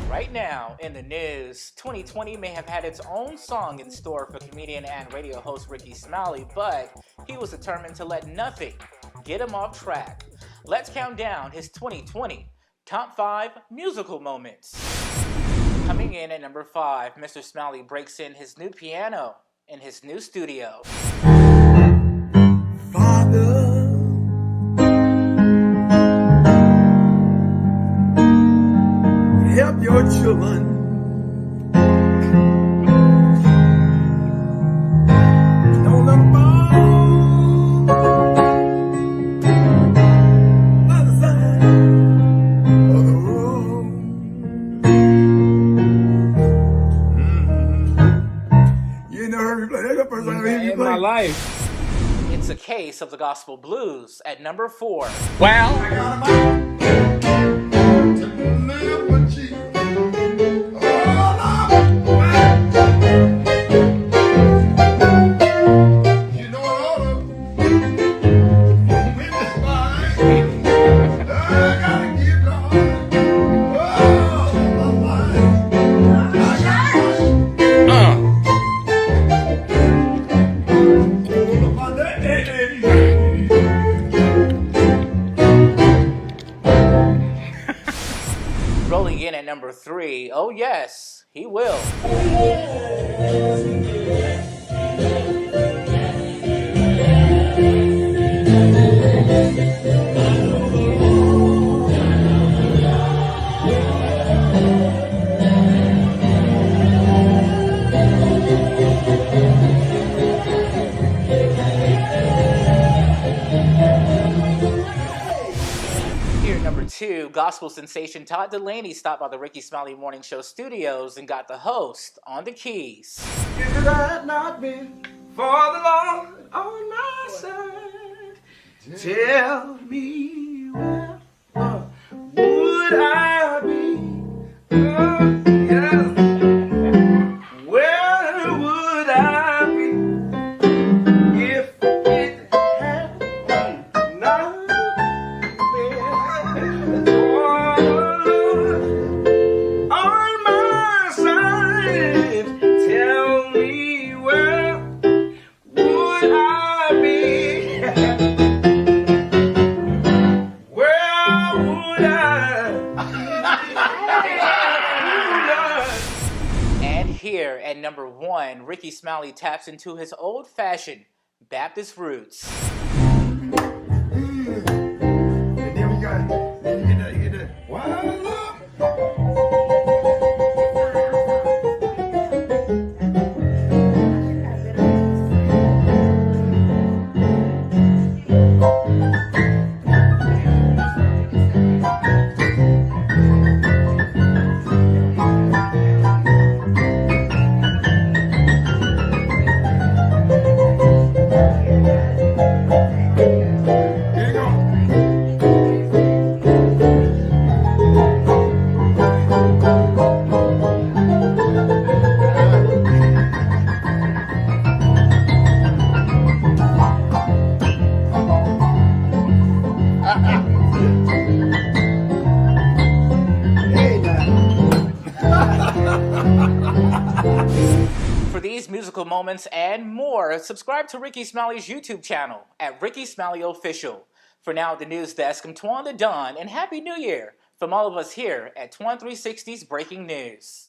Right now in the news, 2020 may have had its own song in store for comedian and radio host Rickey Smiley, but he was determined to let nothing get him off track. Let's count down his 2020 top 5 musical moments. Coming in at number 5, Mr. Smiley breaks in his new piano in his new studio. Father, help your children. Don't let them fall by the side of the road. You never heard me play that. The first time I heard you In play. my life. It's a case of the gospel blues at number 4. Rolling in at number 3, oh yes, he will. gospel sensation Todd Delaney stopped by the Rickey Smiley Morning Show studios and got the host on the keys. If it had not been for the Lord on my side, tell me where would I be? Oh, yeah. Where would I be if it had not been for the Lord on my side? Tell me where would I be? Where would I? And here at number 1, Rickey Smiley taps into his old-fashioned Baptist roots. And then we got you get that. Wild love. For these musical moments and more, subscribe to Rickey Smiley's YouTube channel at Rickey Smiley Official. For now at the news desk, I'm Toine the Don, and Happy New Year from all of us here at Toine 360's Breaking News.